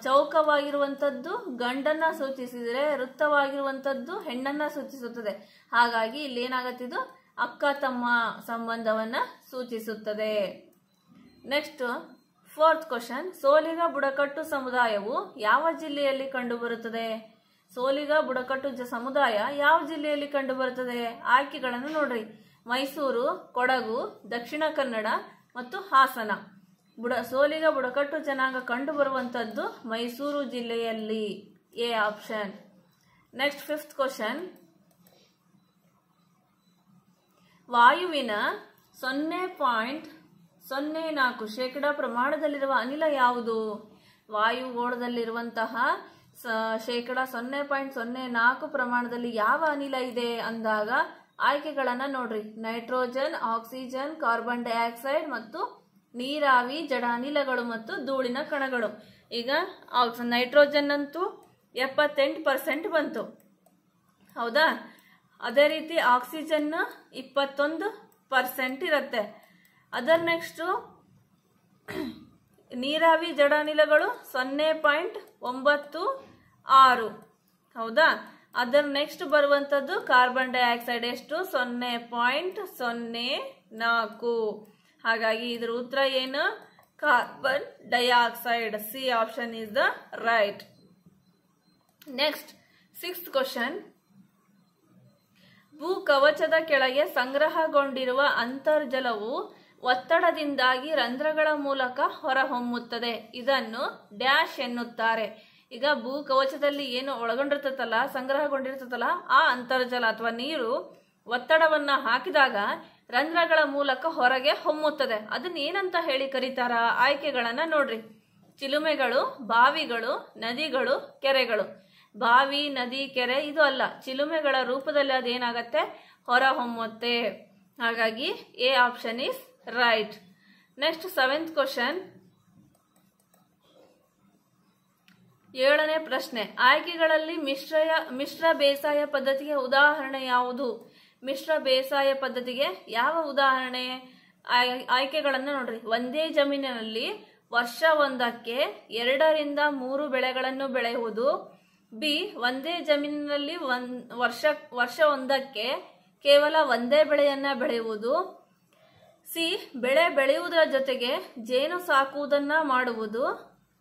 ಚೌಕವಾಗಿರುವಂತದ್ದು ಗಂಡನ್ನ ಸೂಚಿಸಿದರೆ, ವೃತ್ತವಾಗಿರುವಂತದ್ದು ಹೆಣ್ಣನ್ನ ಸೂಚಿಸುತ್ತದೆ. ಹಾಗಾಗಿ ಇಲ್ಲಿ ಏನಾಗತ್ತಿದು? ಅಕ್ಕ ತಮ್ಮ ಸಂಬಂಧವನ್ನ ಸೂಚಿಸುತ್ತದೆ. ನೆಕ್ಸ್ಟ್ 4th ಕ್ವಶನ್, ಸೋಲಿಗ ಬುಡಕಟ್ಟು ಸಮುದಾಯವು ಯಾವ ಜಿಲ್ಲೆಯಲ್ಲಿ ಕಂಡುಬರುತ್ತದೆ? ಸೋಲಿಗ ಬುಡಕಟ್ಟು ಸಮುದಾಯ ಯಾವ ಜಿಲ್ಲೆಯಲ್ಲಿ ಕಂಡುಬರುತ್ತದೆ? ಆಯ್ಕೆಗಳನ್ನು ನೋಡ್ರಿ. ಮೈಸೂರು, ಕೊಡಗು, ದಕ್ಷಿಣ ಕನ್ನಡ ಮತ್ತು ಹಾಸನ. ಸೋಲಿಗ ಬುಡಕಟ್ಟು ಜನಾಂಗ ಕಂಡುಬರುವಂತದ್ದು ಮೈಸೂರು ಜಿಲ್ಲೆಯಲ್ಲಿ. A option. Next 5th question, ವಾಯುವಿನ 0.04% ಪ್ರಮಾಣದಲ್ಲಿರುವ ಅನಿಲ ಯಾವುದು? ವಾಯುಗೋಳದಲ್ಲಿರುವಂತಹ ಶೇಕಡ 0.04 ಪ್ರಮಾಣದಲ್ಲಿ ಯಾವ ಅನಿಲ ಇದೆ ಅಂದಾಗ ಆಯ್ಕೆಗಳನ್ನ ನೋಡ್ರಿ. ನೈಟ್ರೋಜನ್, ಆಕ್ಸಿಜನ್, ಕಾರ್ಬನ್ ಡೈಆಕ್ಸೈಡ್ ಮತ್ತು ನೀರಾವಿ, ಜಡ ಅನಿಲಗಳು ಮತ್ತು ಧೂಳಿನ ಕಣಗಳು. ಈಗ ನೈಟ್ರೋಜನ್ ಅಂತೂ 78% ಬಂತು. ಹೌದಾ? ಅದೇ ರೀತಿ ಆಕ್ಸಿಜನ್ 21% ಇರುತ್ತೆ. ಅದರ ನೆಕ್ಸ್ಟ್ ನೀರಾವಿ, ಜಡ ಅನಿಲಗಳು 0.96. ಹೌದಾ? ಅದರ ನೆಕ್ಸ್ಟ್ ಬರುವಂತದ್ದು ಕಾರ್ಬನ್ ಡೈಆಕ್ಸೈಡ್ ಎಷ್ಟು? 0.04. ಹಾಗಾಗಿ ಇದರ ಉತ್ತರ ಏನು? Carbon dioxide. C option is the right. Next 6th question, ಭೂ ಕವಚದ ಕೆಳಗೆ ಸಂಗ್ರಹಗೊಂಡಿರುವ ಅಂತರ್ಜಲವು ಒತ್ತಡದಿಂದಾಗಿ ರಂಧ್ರಗಳ ಮೂಲಕ ಹೊರಹೊಮ್ಮುತ್ತದೆ. ಇದನ್ನು ಡ್ಯಾಶ್ ಎನ್ನುತ್ತಾರೆ. ಈಗ ಭೂ ಕವಚದಲ್ಲಿ ಏನು ಒಳಗೊಂಡಿರ್ತದಲ್ಲ, ಸಂಗ್ರಹಗೊಂಡಿರ್ತದಲ್ಲ, ಆ ಅಂತರ್ಜಲ ಅಥವಾ ನೀರು ಒತ್ತಡವನ್ನ ಹಾಕಿದಾಗ ರಂಧ್ರಗಳ ಮೂಲಕ ಹೊರಗೆ ಹೊಮ್ಮುತ್ತದೆ. ಅದನ್ನ ಏನಂತ ಹೇಳಿ ಕರೀತಾರ? ಆಯ್ಕೆಗಳನ್ನ ನೋಡ್ರಿ. ಚಿಲುಮೆಗಳು, ಬಾವಿಗಳು, ನದಿಗಳು, ಕೆರೆಗಳು. ಬಾವಿ, ನದಿ, ಕೆರೆ ಇದು ಅಲ್ಲ, ಚಿಲುಮೆಗಳ ರೂಪದಲ್ಲಿ ಅದೇನಾಗತ್ತೆ? ಹೊರ ಹೊಮ್ಮುತ್ತೆ. ಹಾಗಾಗಿ A option is right. Next 7th question, 7ನೇ ಪ್ರಶ್ನೆ. ಆಯ್ಕೆಗಳಲ್ಲಿ ಮಿಶ್ರ ಬೇಸಾಯ ಪದ್ಧತಿಗೆ ಉದಾಹರಣೆ ಯಾವುದು? ಮಿಶ್ರ ಬೇಸಾಯ ಪದ್ಧತಿಗೆ ಯಾವ ಉದಾಹರಣೆ? ಆಯ್ಕೆಗಳನ್ನು ನೋಡ್ರಿ. ಒಂದೇ ಜಮೀನಿನಲ್ಲಿ ವರ್ಷ ಒಂದಕ್ಕೆ 2 ರಿಂದ 3 ಬೆಳೆಗಳನ್ನು ಬೆಳೆಯುವುದು. ಬಿ, ಒಂದೇ ಜಮೀನಿನಲ್ಲಿ ವರ್ಷ ಒಂದಕ್ಕೆ ಕೇವಲ ಒಂದೇ ಬೆಳೆಯನ್ನ ಬೆಳೆಯುವುದು. ಸಿ, ಬೆಳೆ ಬೆಳೆಯುವುದರ ಜೊತೆಗೆ ಜೇನು ಸಾಕುವುದನ್ನ ಮಾಡುವುದು.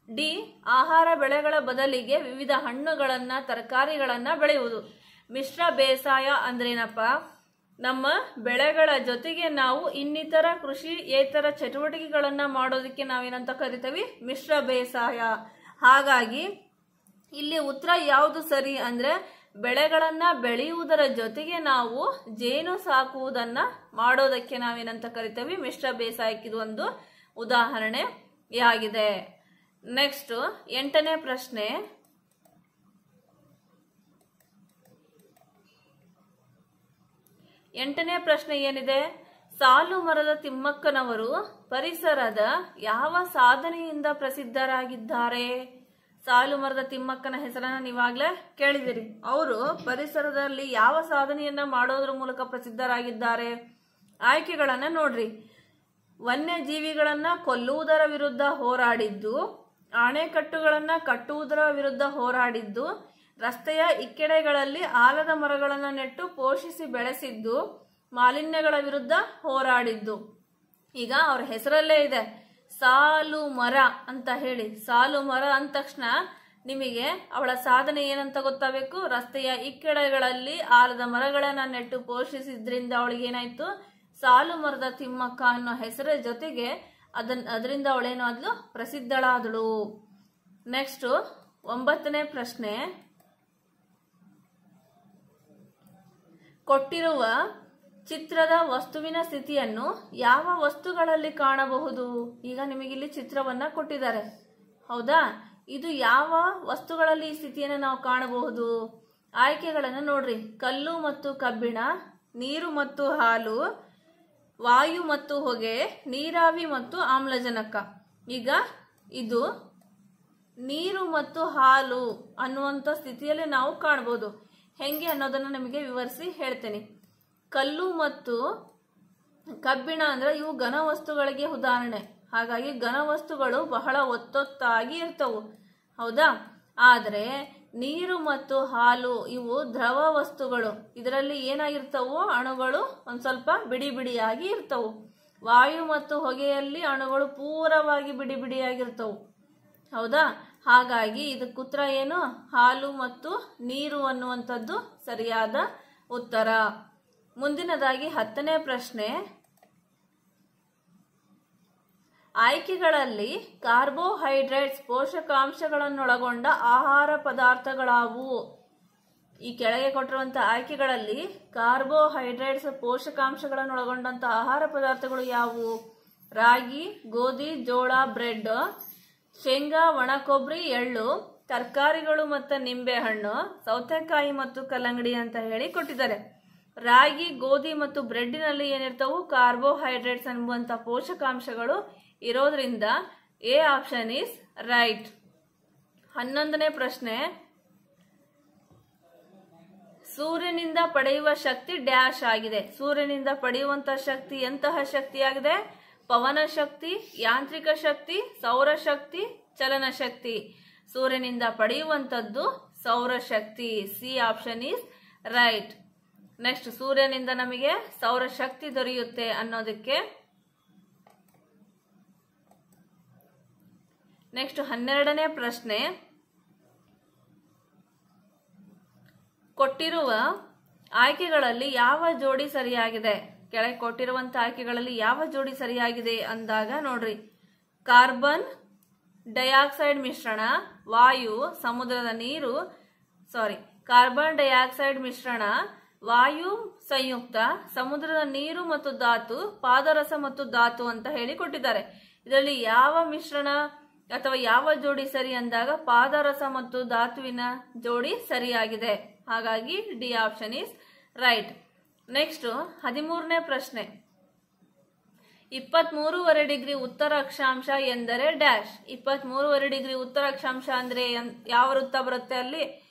ಡಿ, ಆಹಾರ ಬೆಳೆಗಳ ಬದಲಿಗೆ ವಿವಿಧ ಹಣ್ಣುಗಳನ್ನ, ತರಕಾರಿಗಳನ್ನ ಬೆಳೆಯುವುದು. ಮಿಶ್ರ ಬೇಸಾಯ ಅಂದ್ರೇನಪ್ಪ? ನಮ್ಮ ಬೆಳೆಗಳ ಜೊತೆಗೆ ನಾವು ಇನ್ನಿತರ ಕೃಷಿಯೇತರ ಚಟುವಟಿಕೆಗಳನ್ನ ಮಾಡೋದಕ್ಕೆ ನಾವೇನಂತ ಕರಿತೀವಿ? ಮಿಶ್ರ ಬೇಸಾಯ. ಹಾಗಾಗಿ ಇಲ್ಲಿ ಉತ್ತರ ಯಾವುದು ಸರಿ ಅಂದ್ರೆ, ಬೆಳೆಗಳನ್ನ ಬೆಳೆಯುವುದರ ಜೊತೆಗೆ ನಾವು ಜೇನು ಸಾಕುವುದನ್ನ ಮಾಡೋದಕ್ಕೆ ನಾವೇನಂತ ಕರಿತೀವಿ? ಮಿಶ್ರ ಬೇಸಾಯಕ್ಕೆ ಇದು ಒಂದು ಉದಾಹರಣೆಯಾಗಿದೆ. ನೆಕ್ಸ್ಟ್ 8ನೇ ಪ್ರಶ್ನೆ. ಎಂಟನೇ ಪ್ರಶ್ನೆ ಏನಿದೆ? ಸಾಲು ಮರದ ತಿಮ್ಮಕ್ಕನವರು ಪರಿಸರದ ಯಾವ ಸಾಧನೆಯಿಂದ ಪ್ರಸಿದ್ಧರಾಗಿದ್ದಾರೆ? ಸಾಲು ಮರದ ತಿಮ್ಮಕ್ಕನ ಹೆಸರನ್ನ ನೀವಾಗ್ಲೇ ಕೇಳಿದಿರಿ. ಅವರು ಪರಿಸರದಲ್ಲಿ ಯಾವ ಸಾಧನೆಯನ್ನ ಮಾಡೋದ್ರ ಮೂಲಕ ಪ್ರಸಿದ್ಧರಾಗಿದ್ದಾರೆ? ಆಯ್ಕೆಗಳನ್ನ ನೋಡ್ರಿ. ವನ್ಯಜೀವಿಗಳನ್ನ ಕೊಲ್ಲುವುದರ ವಿರುದ್ಧ ಹೋರಾಡಿದ್ದು, ಅಣೆಕಟ್ಟುಗಳನ್ನ ಕಟ್ಟುವುದರ ವಿರುದ್ಧ ಹೋರಾಡಿದ್ದು, ರಸ್ತೆಯ ಇಕ್ಕೆಡೆಗಳಲ್ಲಿ ಆಲದ ಮರಗಳನ್ನು ನೆಟ್ಟು ಪೋಷಿಸಿ ಬೆಳೆಸಿದ್ದು, ಮಾಲಿನ್ಯಗಳ ವಿರುದ್ಧ ಹೋರಾಡಿದ್ದು. ಈಗ ಅವ್ರ ಹೆಸರಲ್ಲೇ ಇದೆ ಸಾಲು ಮರ ಅಂತ ಹೇಳಿ. ಸಾಲು ಮರ ಅಂದ ತಕ್ಷಣ ನಿಮಗೆ ಅವಳ ಸಾಧನೆ ಏನಂತ ಗೊತ್ತಾಗಬೇಕು. ರಸ್ತೆಯ ಇಕ್ಕೆಡೆಗಳಲ್ಲಿ ಆಲದ ಮರಗಳನ್ನ ನೆಟ್ಟು ಪೋಷಿಸಿದ್ರಿಂದ ಅವಳಿಗೆ ಏನಾಯ್ತು? ಸಾಲು ಮರದ ತಿಮ್ಮಕ್ಕ ಅನ್ನೋ ಹೆಸರ ಜೊತೆಗೆ ಅದರಿಂದ ಅವಳೇನಾದ್ಲು? ಪ್ರಸಿದ್ಧಳಾದಳು. ನೆಕ್ಸ್ಟ್ 9ನೇ ಪ್ರಶ್ನೆ. ಕೊಟ್ಟಿರುವ ಚಿತ್ರದ ವಸ್ತುವಿನ ಸ್ಥಿತಿಯನ್ನು ಯಾವ ವಸ್ತುಗಳಲ್ಲಿ ಕಾಣಬಹುದು? ಈಗ ನಿಮಗಿಲ್ಲಿ ಚಿತ್ರವನ್ನ ಕೊಟ್ಟಿದ್ದಾರೆ, ಹೌದಾ? ಇದು ಯಾವ ವಸ್ತುಗಳಲ್ಲಿ ಈ ಸ್ಥಿತಿಯನ್ನು ನಾವು ಕಾಣಬಹುದು? ಆಯ್ಕೆಗಳನ್ನು ನೋಡ್ರಿ. ಕಲ್ಲು ಮತ್ತು ಕಬ್ಬಿಣ, ನೀರು ಮತ್ತು ಹಾಲು, ವಾಯು ಮತ್ತು ಹೊಗೆ, ನೀರಾವಿ ಮತ್ತು ಆಮ್ಲಜನಕ. ಈಗ ಇದು ನೀರು ಮತ್ತು ಹಾಲು ಅನ್ನುವಂಥ ಸ್ಥಿತಿಯಲ್ಲಿ ನಾವು ಕಾಣಬಹುದು. ಹೆಂಗೆ ಅನ್ನೋದನ್ನ ನಿಮಗೆ ವಿವರಿಸಿ ಹೇಳ್ತೇನೆ. ಕಲ್ಲು ಮತ್ತು ಕಬ್ಬಿಣ ಅಂದ್ರೆ ಇವು ಘನವಸ್ತುಗಳಿಗೆ ಉದಾಹರಣೆ. ಹಾಗಾಗಿ ಘನವಸ್ತುಗಳು ಬಹಳ ಒತ್ತೊತ್ತಾಗಿ ಇರ್ತವು, ಹೌದಾ? ಆದರೆ ನೀರು ಮತ್ತು ಹಾಲು ಇವು ದ್ರವ ವಸ್ತುಗಳು. ಇದರಲ್ಲಿ ಏನಾಗಿರ್ತವು? ಅಣುಗಳು ಒಂದ್ ಸ್ವಲ್ಪ ಬಿಡಿ ಬಿಡಿಯಾಗಿ ಇರ್ತವು. ವಾಯು ಮತ್ತು ಹೊಗೆಯಲ್ಲಿ ಅಣುಗಳು ಪೂರವಾಗಿ ಬಿಡಿ ಬಿಡಿಯಾಗಿರ್ತವು, ಹೌದಾ? ಹಾಗಾಗಿ ಇದಕ್ಕೆ ಉತ್ತರ ಏನು? ಹಾಲು ಮತ್ತು ನೀರು ಅನ್ನುವಂಥದ್ದು ಸರಿಯಾದ ಉತ್ತರ. ಮುಂದಿನದಾಗಿ 10ನೇ ಪ್ರಶ್ನೆ. ಆಯ್ಕೆಗಳಲ್ಲಿ ಕಾರ್ಬೋಹೈಡ್ರೇಟ್ಸ್ ಪೋಷಕಾಂಶಗಳನ್ನೊಳಗೊಂಡ ಆಹಾರ ಪದಾರ್ಥಗಳಾವುವು? ಈ ಕೆಳಗೆ ಕೊಟ್ಟಿರುವಂತಹ ಆಯ್ಕೆಗಳಲ್ಲಿ ಕಾರ್ಬೋಹೈಡ್ರೇಟ್ಸ್ ಪೋಷಕಾಂಶಗಳನ್ನೊಳಗೊಂಡಂತ ಆಹಾರ ಪದಾರ್ಥಗಳು ಯಾವುವು? ರಾಗಿ, ಗೋಧಿ, ಜೋಳ, ಬ್ರೆಡ್, ಶೇಂಗಾ, ಒಣಕೊಬ್ಬರಿ, ಎಳ್ಳು, ತರಕಾರಿಗಳು ಮತ್ತು ನಿಂಬೆಹಣ್ಣು, ಸೌತೆಕಾಯಿ ಮತ್ತು ಕಲ್ಲಂಗಡಿ ಅಂತ ಹೇಳಿ ಕೊಟ್ಟಿದ್ದಾರೆ. ರಾಗಿ, ಗೋಧಿ ಮತ್ತು ಬ್ರೆಡ್ಡಿನಲ್ಲಿ ಏನಿರ್ತವು? ಕಾರ್ಬೋಹೈಡ್ರೇಟ್ಸ್ ಅನ್ನುವಂಥ ಪೋಷಕಾಂಶಗಳು ಇರೋದ್ರಿಂದ ಎ ಆಪ್ಷನ್ ಈಸ್ ರೈಟ್. 11ನೇ ಪ್ರಶ್ನೆ. ಸೂರ್ಯನಿಂದ ಪಡೆಯುವ ಶಕ್ತಿ ಡ್ಯಾಶ್ ಆಗಿದೆ. ಸೂರ್ಯನಿಂದ ಪಡೆಯುವಂತಹ ಶಕ್ತಿ ಎಂತಹ ಶಕ್ತಿಯಾಗಿದೆ? ಪವನ ಶಕ್ತಿ, ಯಾಂತ್ರಿಕ ಶಕ್ತಿ, ಸೌರಶಕ್ತಿ, ಚಲನಶಕ್ತಿ. ಸೂರ್ಯನಿಂದ ಪಡೆಯುವಂಥದ್ದು ಸೌರಶಕ್ತಿ. C option is right. Next, ಸೂರ್ಯನಿಂದ ನಮಗೆ ಸೌರಶಕ್ತಿ ದೊರೆಯುತ್ತೆ ಅನ್ನೋದಕ್ಕೆ. ನೆಕ್ಸ್ಟ್ 12ನೇ ಪ್ರಶ್ನೆ. ಕೊಟ್ಟಿರುವ ಆಯ್ಕೆಗಳಲ್ಲಿ ಯಾವ ಜೋಡಿ ಸರಿಯಾಗಿದೆ? ಕೆಳಗೆ ಕೊಟ್ಟಿರುವಂತಹ ಆಯ್ಕೆಗಳಲ್ಲಿ ಯಾವ ಜೋಡಿ ಸರಿಯಾಗಿದೆ ಅಂದಾಗ ನೋಡ್ರಿ, ಕಾರ್ಬನ್ ಡೈಆಕ್ಸೈಡ್ ಮಿಶ್ರಣ, ವಾಯು, ಸಮುದ್ರದ ನೀರು, ಕಾರ್ಬನ್ ಡೈಆಕ್ಸೈಡ್ ಮಿಶ್ರಣ, ವಾಯು ಸಂಯುಕ್ತ, ಸಮುದ್ರದ ನೀರು ಮತ್ತು ಧಾತು, ಪಾದರಸ ಮತ್ತು ಧಾತು ಅಂತ ಹೇಳಿ ಕೊಟ್ಟಿದ್ದಾರೆ. ಇದರಲ್ಲಿ ಯಾವ ಮಿಶ್ರಣ ಅಥವಾ ಯಾವ ಜೋಡಿ ಸರಿ ಅಂದಾಗ ಪಾದರಸ ಮತ್ತು ಧಾತುವಿನ ಜೋಡಿ ಸರಿಯಾಗಿದೆ. ಹಾಗಾಗಿ D option is right. Next 13ನೇ ಪ್ರಶ್ನೆ, 23.5 ಡಿಗ್ರಿ ಉತ್ತರ ಅಕ್ಷಾಂಶ ಎಂದರೆ ಡ್ಯಾಶ್. 23.5 ಡಿಗ್ರಿ ಉತ್ತರ ಅಕ್ಷಾಂಶ ಅಂದ್ರೆ ಯಾವ ವೃತ್ತ ಬರುತ್ತೆ? ಅಲ್ಲಿ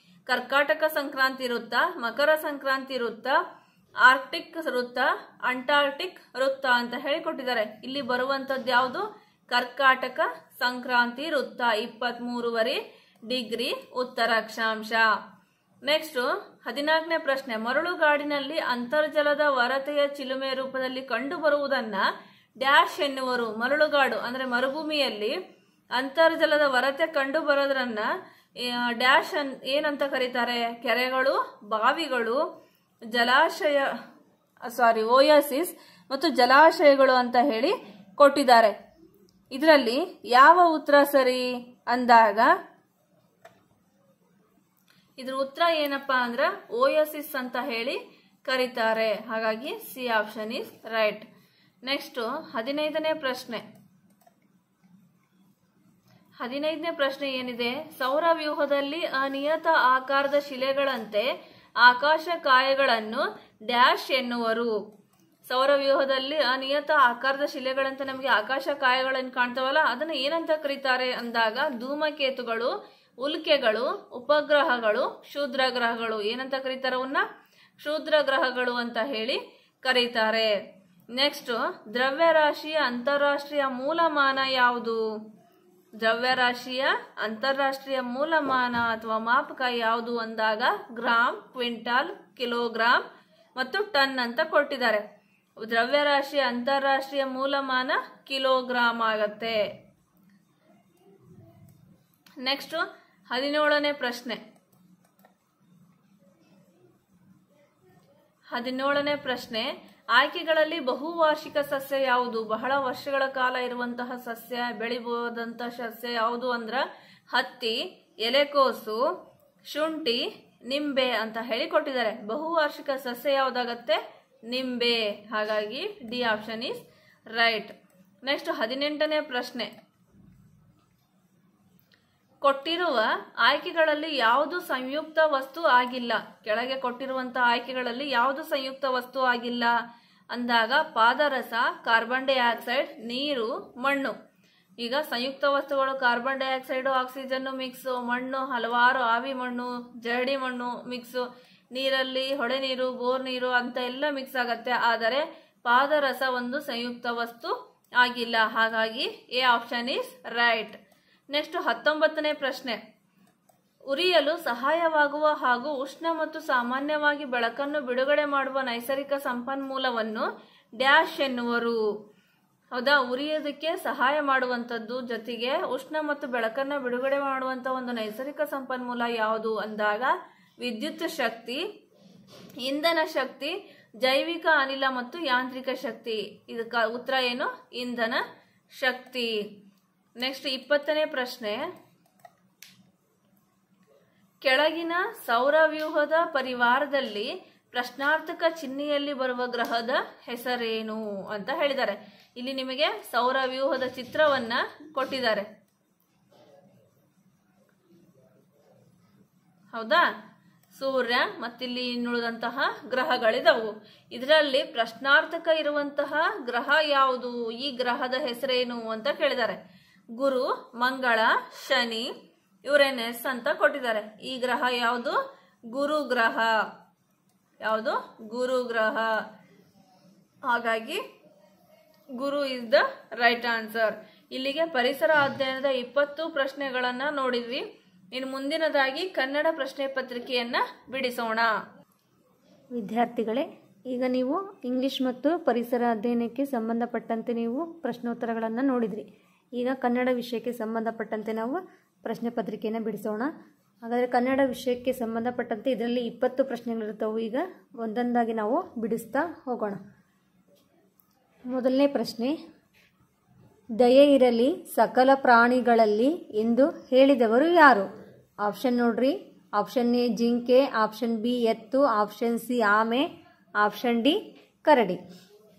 ಕರ್ಕಾಟಕ ಸಂಕ್ರಾಂತಿ ವೃತ್ತ, ಮಕರ ಸಂಕ್ರಾಂತಿ ವೃತ್ತ, ಆರ್ಕ್ಟಿಕ್ ವೃತ್ತ, ಅಂಟಾರ್ಟಿಕ್ ವೃತ್ತ ಅಂತ ಹೇಳಿ ಕೊಟ್ಟಿದ್ದಾರೆ. ಇಲ್ಲಿ ಬರುವಂತದ್ದು ಯಾವುದು? ಕರ್ಕಾಟಕ ಸಂಕ್ರಾಂತಿ ವೃತ್ತ, 23.5 ಡಿಗ್ರಿ ಉತ್ತರ ಅಕ್ಷಾಂಶ. ನೆಕ್ಸ್ಟ್ 14ನೇ ಪ್ರಶ್ನೆ, ಮರಳುಗಾಡಿನಲ್ಲಿ ಅಂತರ್ಜಲದ ಹೊರತೆಯ ಚಿಲುಮೆ ರೂಪದಲ್ಲಿ ಕಂಡು ಬರುವುದನ್ನ ಡ್ಯಾಶ್ ಎನ್ನುವರು. ಮರಳುಗಾಡು ಅಂದ್ರೆ ಮರುಭೂಮಿಯಲ್ಲಿ ಅಂತರ್ಜಲದ ಹೊರತೆ ಕಂಡು ಬರೋದ್ರನ್ನ ಡ್ಯಾಶ್ ಏನಂತ ಕರೀತಾರೆ? ಕೆರೆಗಳು, ಬಾವಿಗಳು, ಜಲಾಶಯ ಓಯಾಸಿಸ್ ಮತ್ತು ಜಲಾಶಯಗಳು ಅಂತ ಹೇಳಿ ಕೊಟ್ಟಿದ್ದಾರೆ. ಇದರಲ್ಲಿ ಯಾವ ಉತ್ತರ ಸರಿ ಅಂದಾಗ ಇದ್ರ ಉತ್ತರ ಏನಪ್ಪಾ ಅಂದ್ರ ಓಯಾಸಿಸ್ ಅಂತ ಹೇಳಿ ಕರೀತಾರೆ. ಹಾಗಾಗಿ C option is right. Next 15ನೇ ಪ್ರಶ್ನೆ. 15ನೇ ಪ್ರಶ್ನೆ ಏನಿದೆ? ಸೌರವ್ಯೂಹದಲ್ಲಿ ಅನಿಯತ ಆಕಾರದ ಶಿಲೆಗಳಂತೆ ಆಕಾಶಕಾಯಗಳನ್ನು ಡ್ಯಾಶ್ ಎನ್ನುವರು. ಸೌರವ್ಯೂಹದಲ್ಲಿ ಅನಿಯತ ಆಕಾರದ ಶಿಲೆಗಳಂತೆ ನಮಗೆ ಆಕಾಶಕಾಯಗಳನ್ನು ಕಾಣ್ತಾವಲ್ಲ, ಅದನ್ನ ಏನಂತ ಕರೀತಾರೆ ಅಂದಾಗ ಧೂಮಕೇತುಗಳು, ಉಲ್ಕೆಗಳು, ಉಪಗ್ರಹಗಳು, ಕ್ಷುದ್ರ ಗ್ರಹಗಳು. ಏನಂತ ಕರೀತಾರೆ ಅವನ್ನ? ಕ್ಷುದ್ರ ಗ್ರಹಗಳು ಅಂತ ಹೇಳಿ ಕರೀತಾರೆ. ನೆಕ್ಸ್ಟ್, ದ್ರವ್ಯರಾಶಿಯ ಅಂತಾರಾಷ್ಟ್ರೀಯ ಮೂಲಮಾನ ಯಾವುದು? ದ್ರವ್ಯರಾಶಿಯ ಅಂತಾರಾಷ್ಟ್ರೀಯ ಮೂಲಮಾನ ಅಥವಾ ಮಾಪಕ ಯಾವುದು ಅಂದಾಗ ಗ್ರಾಮ್, ಕ್ವಿಂಟಾಲ್, ಕಿಲೋಗ್ರಾಮ್ ಮತ್ತು ಟನ್ ಅಂತ ಕೊಟ್ಟಿದ್ದಾರೆ. ದ್ರವ್ಯರಾಶಿಯ ಅಂತಾರಾಷ್ಟ್ರೀಯ ಮೂಲಮಾನ ಕಿಲೋಗ್ರಾಮ್ ಆಗತ್ತೆ. ನೆಕ್ಸ್ಟ್ 17ನೇ ಪ್ರಶ್ನೆ. 17ನೇ ಪ್ರಶ್ನೆ, ಆಯ್ಕೆಗಳಲ್ಲಿ ಬಹುವಾರ್ಷಿಕ ಸಸ್ಯ ಯಾವುದು? ಬಹಳ ವರ್ಷಗಳ ಕಾಲ ಇರುವಂತಹ ಸಸ್ಯ, ಬೆಳಿಬಹುದಂತಹ ಸಸ್ಯ ಯಾವುದು ಅಂದ್ರ ಹತ್ತಿ, ಎಲೆಕೋಸು, ಶುಂಠಿ, ನಿಂಬೆ ಅಂತ ಹೇಳಿ ಕೊಟ್ಟಿದ್ದಾರೆ. ಬಹುವಾರ್ಷಿಕ ಸಸ್ಯ ಯಾವ್ದಾಗತ್ತೆ? ನಿಂಬೆ. ಹಾಗಾಗಿ D option is right. Next 18ನೇ ಪ್ರಶ್ನೆ, ಕೊಟ್ಟಿರುವ ಆಯ್ಕೆಗಳಲ್ಲಿ ಯಾವುದು ಸಂಯುಕ್ತ ವಸ್ತು ಆಗಿಲ್ಲ? ಕೆಳಗೆ ಕೊಟ್ಟಿರುವಂತಹ ಆಯ್ಕೆಗಳಲ್ಲಿ ಯಾವುದು ಸಂಯುಕ್ತ ವಸ್ತು ಆಗಿಲ್ಲ ಅಂದಾಗ ಪಾದರಸ, ಕಾರ್ಬನ್ ಡೈಆಕ್ಸೈಡ್, ನೀರು, ಮಣ್ಣು. ಈಗ ಸಂಯುಕ್ತ ವಸ್ತುಗಳು ಕಾರ್ಬನ್ ಡೈಆಕ್ಸೈಡ್, ಆಕ್ಸಿಜನ್ ಮಿಕ್ಸ್, ಮಣ್ಣು ಹಲವಾರು ಆವಿ ಮಣ್ಣು, ಜರಡಿ ಮಣ್ಣು ಮಿಕ್ಸ್, ನೀರಲ್ಲಿ ಹೊಳೆ ನೀರು, ಬೋರ್ ನೀರು ಅಂತ ಎಲ್ಲ ಮಿಕ್ಸ್ ಆಗತ್ತೆ. ಆದರೆ ಪಾದರಸ ಒಂದು ಸಂಯುಕ್ತ ವಸ್ತು ಆಗಿಲ್ಲ. ಹಾಗಾಗಿ A option is right. Next 19ನೇ ಪ್ರಶ್ನೆ, ಉರಿಯಲು ಸಹಾಯವಾಗುವ ಹಾಗೂ ಉಷ್ಣ ಮತ್ತು ಸಾಮಾನ್ಯವಾಗಿ ಬೆಳಕನ್ನು ಬಿಡುಗಡೆ ಮಾಡುವ ನೈಸರ್ಗಿಕ ಸಂಪನ್ಮೂಲವನ್ನು ಡ್ಯಾಶ್ ಎನ್ನುವರು. ಹೌದಾ? ಉರಿಯೋದಕ್ಕೆ ಸಹಾಯ ಮಾಡುವಂಥದ್ದು ಜೊತೆಗೆ ಉಷ್ಣ ಮತ್ತು ಬೆಳಕನ್ನು ಬಿಡುಗಡೆ ಮಾಡುವಂತ ಒಂದು ನೈಸರ್ಗಿಕ ಸಂಪನ್ಮೂಲ ಯಾವುದು ಅಂದಾಗ ವಿದ್ಯುತ್ ಶಕ್ತಿ, ಇಂಧನ ಶಕ್ತಿ, ಜೈವಿಕ ಅನಿಲ ಮತ್ತು ಯಾಂತ್ರಿಕ ಶಕ್ತಿ. ಇದಕ್ಕೆ ಉತ್ತರ ಏನು? ಇಂಧನ ಶಕ್ತಿ. ನೆಕ್ಸ್ಟ್ 20ನೇ ಪ್ರಶ್ನೆ, ಕೆಳಗಿನ ಸೌರವ್ಯೂಹದ ಪರಿವಾರದಲ್ಲಿ ಪ್ರಶ್ನಾರ್ಥಕ ಚಿಹ್ನೆಯಲ್ಲಿ ಬರುವ ಗ್ರಹದ ಹೆಸರೇನು ಅಂತ ಹೇಳಿದ್ದಾರೆ. ಇಲ್ಲಿ ನಿಮಗೆ ಸೌರವ್ಯೂಹದ ಚಿತ್ರವನ್ನ ಕೊಟ್ಟಿದ್ದಾರೆ. ಹೌದಾ? ಸೂರ್ಯ ಮತ್ತಿಲ್ಲಿ ಇನ್ನುಳಿದಂತಹ ಗ್ರಹಗಳಿದವು. ಇದರಲ್ಲಿ ಪ್ರಶ್ನಾರ್ಥಕ ಇರುವಂತಹ ಗ್ರಹ ಯಾವುದು? ಈ ಗ್ರಹದ ಹೆಸರೇನು ಅಂತ ಕೇಳಿದ್ದಾರೆ. ಗುರು, ಮಂಗಳ, ಶನಿ, ಯುರೇನಸ್ ಅಂತ ಕೊಟ್ಟಿದ್ದಾರೆ. ಈ ಗ್ರಹ ಯಾವುದು? ಗುರು ಗ್ರಹ. ಯಾವುದು? ಗುರು ಗ್ರಹ. ಹಾಗಾಗಿ ಗುರು ಇಸ್ ದ ರೈಟ್ ಆನ್ಸರ್. ಇಲ್ಲಿಗೆ ಪರಿಸರ ಅಧ್ಯಯನದ 20 ಪ್ರಶ್ನೆಗಳನ್ನ ನೋಡಿದ್ವಿ. ಇನ್ನು ಮುಂದಿನದಾಗಿ ಕನ್ನಡ ಪ್ರಶ್ನೆ ಪತ್ರಿಕೆಯನ್ನ ಬಿಡಿಸೋಣ. ವಿದ್ಯಾರ್ಥಿಗಳೇ, ಈಗ ನೀವು ಇಂಗ್ಲಿಷ್ ಮತ್ತು ಪರಿಸರ ಅಧ್ಯಯನಕ್ಕೆ ಸಂಬಂಧಪಟ್ಟಂತೆ ನೀವು ಪ್ರಶ್ನೋತ್ತರಗಳನ್ನು ನೋಡಿದ್ರಿ. ಈಗ ಕನ್ನಡ ವಿಷಯಕ್ಕೆ ಸಂಬಂಧಪಟ್ಟಂತೆ ನಾವು ಪ್ರಶ್ನೆ ಪತ್ರಿಕೆಯನ್ನು ಬಿಡಿಸೋಣ. ಹಾಗಾದರೆ ಕನ್ನಡ ವಿಷಯಕ್ಕೆ ಸಂಬಂಧಪಟ್ಟಂತೆ ಇದರಲ್ಲಿ 20 ಪ್ರಶ್ನೆಗಳಿರ್ತವೆ. ಈಗ ಒಂದೊಂದಾಗಿ ನಾವು ಬಿಡಿಸ್ತಾ ಹೋಗೋಣ. ಮೊದಲನೇ ಪ್ರಶ್ನೆ, ದಯೆ ಇರಲಿ ಸಕಲ ಪ್ರಾಣಿಗಳಲ್ಲಿ ಎಂದು ಹೇಳಿದವರು ಯಾರು? ಆಪ್ಷನ್ ನೋಡ್ರಿ. ಆಪ್ಷನ್ ಎ ಜಿಂಕೆ, ಆಪ್ಷನ್ ಬಿ ಎತ್ತು, ಆಪ್ಷನ್ ಸಿ ಆಮೆ, ಆಪ್ಷನ್ ಡಿ ಕರಡಿ.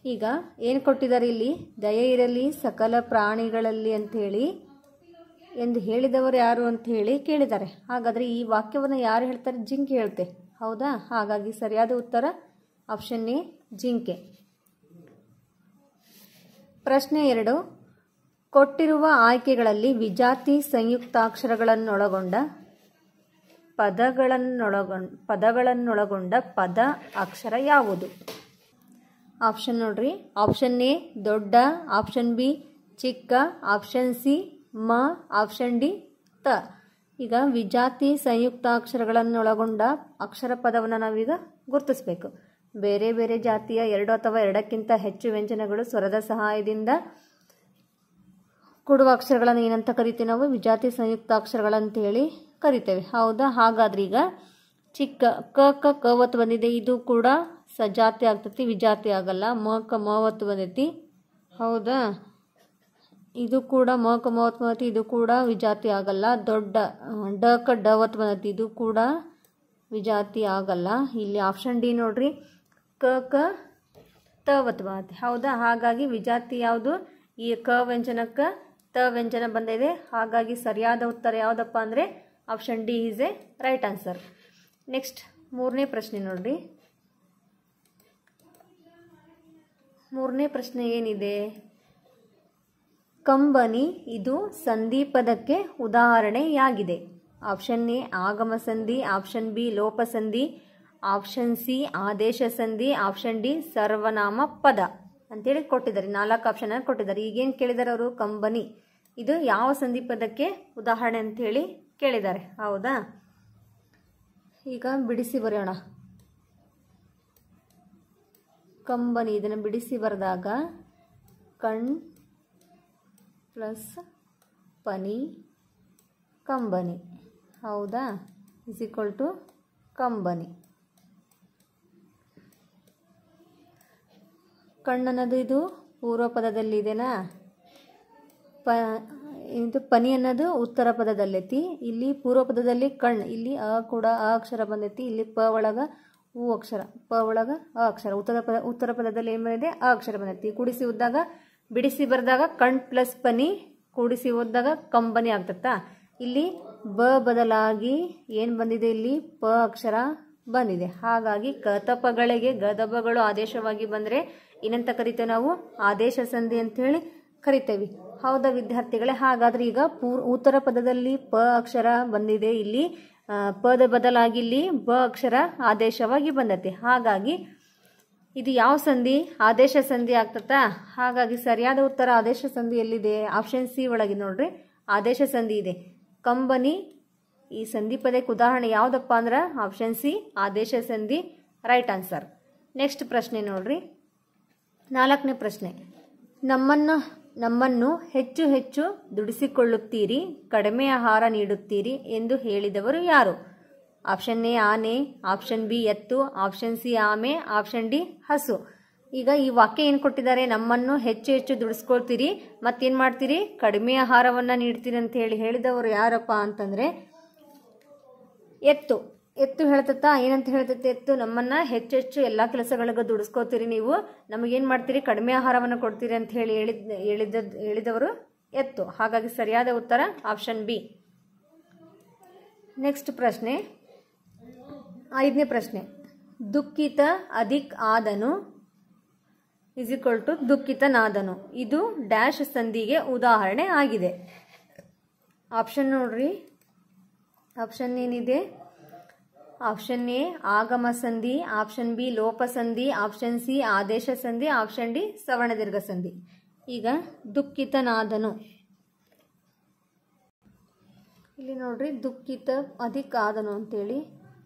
ಈಗ ಏನು ಕೊಟ್ಟಿದ್ದಾರೆ ಇಲ್ಲಿ? ದಯೆ ಇರಲಿ ಸಕಲ ಪ್ರಾಣಿಗಳಲ್ಲಿ ಅಂಥೇಳಿ ಎಂದು ಹೇಳಿದವರು ಯಾರು ಅಂತ ಹೇಳಿ ಕೇಳಿದ್ದಾರೆ. ಹಾಗಾದರೆ ಈ ವಾಕ್ಯವನ್ನು ಯಾರು ಹೇಳ್ತಾರೆ? ಜಿಂಕೆ ಹೇಳುತ್ತೆ, ಹೌದಾ? ಹಾಗಾಗಿ ಸರಿಯಾದ ಉತ್ತರ ಆಪ್ಷನ್ ಎ ಜಿಂಕೆ. ಪ್ರಶ್ನೆ 2, ಕೊಟ್ಟಿರುವ ಆಯ್ಕೆಗಳಲ್ಲಿ ವಿಜಾತಿ ಸಂಯುಕ್ತಾಕ್ಷರಗಳನ್ನೊಳಗೊಂಡ ಪದಗಳನ್ನೊಳಗೊಂಡ ಪದ ಅಕ್ಷರ ಯಾವುದು? ಆಪ್ಷನ್ ನೋಡ್ರಿ. ಆಪ್ಷನ್ ಎ ದೊಡ್ಡ, ಆಪ್ಷನ್ ಬಿ ಚಿಕ್ಕ, ಆಪ್ಷನ್ ಸಿ ಮ, ಆಪ್ಷನ್ ಡಿ ತ. ಈಗ ವಿಜಾತಿ ಸಂಯುಕ್ತಾಕ್ಷರಗಳನ್ನೊಳಗೊಂಡ ಅಕ್ಷರ ಪದವನ್ನು ನಾವೀಗ ಗುರುತಿಸಬೇಕು. ಬೇರೆ ಬೇರೆ ಜಾತಿಯ 2 ಅಥವಾ 2ಕ್ಕಿಂತ ಹೆಚ್ಚು ವ್ಯಂಜನಗಳು ಸ್ವರದ ಸಹಾಯದಿಂದ ಕೂಡುವ ಅಕ್ಷರಗಳನ್ನು ಏನಂತ ಕರಿತೀವಿ? ನಾವು ವಿಜಾತಿ ಸಂಯುಕ್ತಾಕ್ಷರಗಳಂತೇಳಿ ಕರಿತೇವೆ, ಹೌದಾ? ಹಾಗಾದ್ರೆ ಈಗ ಚಿಕ್ಕ ಕ ಒತ್ತು ಬಂದಿದೆ, ಇದು ಕೂಡ ಸಜಾತಿ ಆಗ್ತೈತಿ, ವಿಜಾತಿ ಆಗಲ್ಲ. ಮ ಒತ್ತು ಬಂದೈತಿ, ಹೌದಾ? ಇದು ಕೂಡ ಮ ಒತ್ತು ಬಂದೈತಿ, ಇದು ಕೂಡ ವಿಜಾತಿ ಆಗಲ್ಲ. ದೊಡ್ಡ ಡ ಒತ್ತು ಬಂದೈತಿ, ಇದು ಕೂಡ ವಿಜಾತಿ ಆಗಲ್ಲ. ಇಲ್ಲಿ ಆಪ್ಷನ್ ಡಿ ನೋಡ್ರಿ, ಕ ತ ಒತ್ತು ಬಂದೈತಿ, ಹೌದಾ? ಹಾಗಾಗಿ ವಿಜಾತಿ ಯಾವುದು? ಈ ಕ ವ್ಯಂಜನಕ್ಕೆ ತ ವ್ಯಂಜನ ಬಂದಿದೆ. ಹಾಗಾಗಿ ಸರಿಯಾದ ಉತ್ತರ ಯಾವುದಪ್ಪ ಅಂದರೆ option D is A right answer. Next 3ನೇ ಪ್ರಶ್ನೆ ನೋಡ್ರಿ. 3ನೇ ಪ್ರಶ್ನೆ ಏನಿದೆ? ಕಂಬನಿ ಇದು ಸಂಧಿ ಪದಕ್ಕೆ ಉದಾಹರಣೆಯಾಗಿದೆ. ಆಪ್ಷನ್ ಎ ಆಗಮ ಸಂಧಿ, ಆಪ್ಷನ್ ಬಿ ಲೋಪ ಸಂಧಿ, ಆಪ್ಷನ್ ಸಿ ಆದೇಶ ಸಂಧಿ, ಆಪ್ಷನ್ ಡಿ ಸರ್ವನಾಮ ಪದ ಅಂತೇಳಿ ಕೊಟ್ಟಿದ್ದಾರೆ. 4 ಆಪ್ಷನ್ ಕೊಟ್ಟಿದ್ದಾರೆ. ಈಗೇನು ಕೇಳಿದ್ದಾರೆ ಅವರು? ಕಂಬನಿ ಇದು ಯಾವ ಸಂಧಿ ಪದಕ್ಕೆ ಉದಾಹರಣೆ ಅಂತೇಳಿ ಕೇಳಿದ್ದಾರೆ, ಹೌದಾ? ಈಗ ಬಿಡಿಸಿ ಬರೆಯೋಣ. ಕಂಬನಿ ಇದನ್ನು ಬಿಡಿಸಿ ಬರೆದಾಗ ಕಣ್ ಪ್ಲಸ್ ಪನಿ ಕಂಬನಿ, ಹೌದಾ? ಇಸ್ ಈಕ್ವಲ್ ಟು ಕಂಬನಿ. ಕಣ್ಣನ್ನೋದು ಇದು ಪೂರ್ವ ಪದದಲ್ಲಿ ಇದೆನಾ? ಇದು ಪನಿ ಅನ್ನೋದು ಉತ್ತರ ಪದದಲ್ಲೈತಿ. ಇಲ್ಲಿ ಪೂರ್ವ ಪದದಲ್ಲಿ ಕಣ್, ಇಲ್ಲಿ ಕೂಡ ಅ ಅಕ್ಷರ ಬಂದೈತಿ. ಇಲ್ಲಿ ಪ ಒಳಗ ಉ ಅಕ್ಷರ, ಪ ಒಳಗ ಅ ಅಕ್ಷರ. ಉತ್ತರ ಪದದಲ್ಲಿ ಏನು ಬಂದಿದೆ? ಅ ಅಕ್ಷರ ಬಂದೈತಿ. ಕೂಡಿಸಿ ಓದಿದಾಗ, ಬಿಡಿಸಿ ಬರೆದಾಗ ಕಣ್ ಪ್ಲಸ್ ಪನಿ, ಕೂಡಿಸಿ ಓದಿದಾಗ ಕಂಬನಿ ಆಗ್ತತ್ತಾ. ಇಲ್ಲಿ ಬ ಬದಲಾಗಿ ಏನು ಬಂದಿದೆ? ಇಲ್ಲಿ ಪ ಅಕ್ಷರ ಬಂದಿದೆ. ಹಾಗಾಗಿ ಕತಪಗಳಿಗೆ ಗದಬಗಳು ಆದೇಶವಾಗಿ ಬಂದರೆ ಏನಂತ ಕರಿತೇವೆ ನಾವು? ಆದೇಶ ಸಂಧಿ ಅಂತೇಳಿ ಕರಿತೇವೆ, ಹೌದಾ ವಿದ್ಯಾರ್ಥಿಗಳೇ? ಹಾಗಾದ್ರೆ ಈಗ ಉತ್ತರ ಪದದಲ್ಲಿ ಪ ಅಕ್ಷರ ಬಂದಿದೆ, ಇಲ್ಲಿ ಪದ ಬದಲಾಗಿ ಇಲ್ಲಿ ಬ ಅಕ್ಷರ ಆದೇಶವಾಗಿ ಬಂದೈತಿ. ಹಾಗಾಗಿ ಇದು ಯಾವ ಸಂಧಿ? ಆದೇಶ ಸಂಧಿ ಆಗ್ತತಾ. ಹಾಗಾಗಿ ಸರಿಯಾದ ಉತ್ತರ ಆದೇಶ ಸಂಧಿ ಎಲ್ಲಿದೆ? ಆಪ್ಷನ್ ಸಿ ಒಳಗೆ ನೋಡ್ರಿ, ಆದೇಶ ಸಂಧಿ ಇದೆ. ಕಂಬನಿ ಈ ಸಂಧಿ ಪದಕ್ಕೆ ಉದಾಹರಣೆ ಯಾವುದಪ್ಪ ಅಂದ್ರೆ ಆಪ್ಷನ್ ಸಿ ಆದೇಶ ಸಂಧಿ ರೈಟ್ ಆನ್ಸರ್. ನೆಕ್ಸ್ಟ್ ಪ್ರಶ್ನೆ ನೋಡ್ರಿ, 4ನೇ ಪ್ರಶ್ನೆ. ನಮ್ಮನ್ನು ಹೆಚ್ಚು ಹೆಚ್ಚು ದುಡಿಸಿಕೊಳ್ಳುತ್ತೀರಿ, ಕಡಿಮೆ ಆಹಾರ ನೀಡುತ್ತೀರಿ ಎಂದು ಹೇಳಿದವರು ಯಾರು? ಆಪ್ಷನ್ ಎ ಆನೆ, ಆಪ್ಷನ್ ಬಿ ಎತ್ತು, ಆಪ್ಷನ್ ಸಿ ಆಮೆ, ಆಪ್ಷನ್ ಡಿ ಹಸು. ಈಗ ಈ ವಾಕ್ಯ ಏನು ಕೊಟ್ಟಿದ್ದಾರೆ? ನಮ್ಮನ್ನು ಹೆಚ್ಚು ಹೆಚ್ಚು ದುಡಿಸ್ಕೊಳ್ತೀರಿ, ಮತ್ತೇನು ಮಾಡ್ತೀರಿ? ಕಡಿಮೆ ಆಹಾರವನ್ನು ನೀಡ್ತೀರಿ ಅಂತ ಹೇಳಿದವರು ಯಾರಪ್ಪ ಅಂತಂದರೆ ಎತ್ತು. ಎತ್ತು ಹೇಳ್ತತ್ತ, ಏನಂತ ಹೇಳ್ತೈತೆ ಎತ್ತು? ನಮ್ಮನ್ನು ಹೆಚ್ಚೆಚ್ಚು ಎಲ್ಲ ಕೆಲಸಗಳಿಗೂ ದುಡಿಸ್ಕೋತೀರಿ, ನೀವು ನಮಗೇನು ಮಾಡ್ತೀರಿ? ಕಡಿಮೆ ಆಹಾರವನ್ನು ಕೊಡ್ತೀರಿ ಅಂತ ಹೇಳಿದವರು ಎತ್ತು. ಹಾಗಾಗಿ ಸರಿಯಾದ ಉತ್ತರ ಆಪ್ಷನ್ ಬಿ. ನೆಕ್ಸ್ಟ್ ಪ್ರಶ್ನೆ, 5ನೇ ಪ್ರಶ್ನೆ. ದುಃಖಿತ ಅಧಿಕ್ ಆದನು ಇಸ್ ಈಕ್ವಲ್ ಟು ದುಃಖಿತನಾದನು. ಇದು ಡ್ಯಾಶ್ ಸಂಧಿಗೆ ಉದಾಹರಣೆ ಆಗಿದೆ. ಆಪ್ಷನ್ ನೋಡ್ರಿ, ಆಪ್ಷನ್ ಏನಿದೆ? ಆಪ್ಷನ್ ಎ ಆಗಮ ಸಂಧಿ, ಆಪ್ಷನ್ ಬಿ ಲೋಪ ಸಂಧಿ, ಆಪ್ಷನ್ ಸಿ ಆದೇಶ ಸಂಧಿ, ಆಪ್ಷನ್ ಡಿ ಸವರ್ಣ ದೀರ್ಘ ಸಂಧಿ. ಈಗ ದುಃಖಿತನಾದನು, ಇಲ್ಲಿ ನೋಡ್ರಿ, ದುಃಖಿತ ಅಧಿಕ ಆದನು ಅಂತೇಳಿ,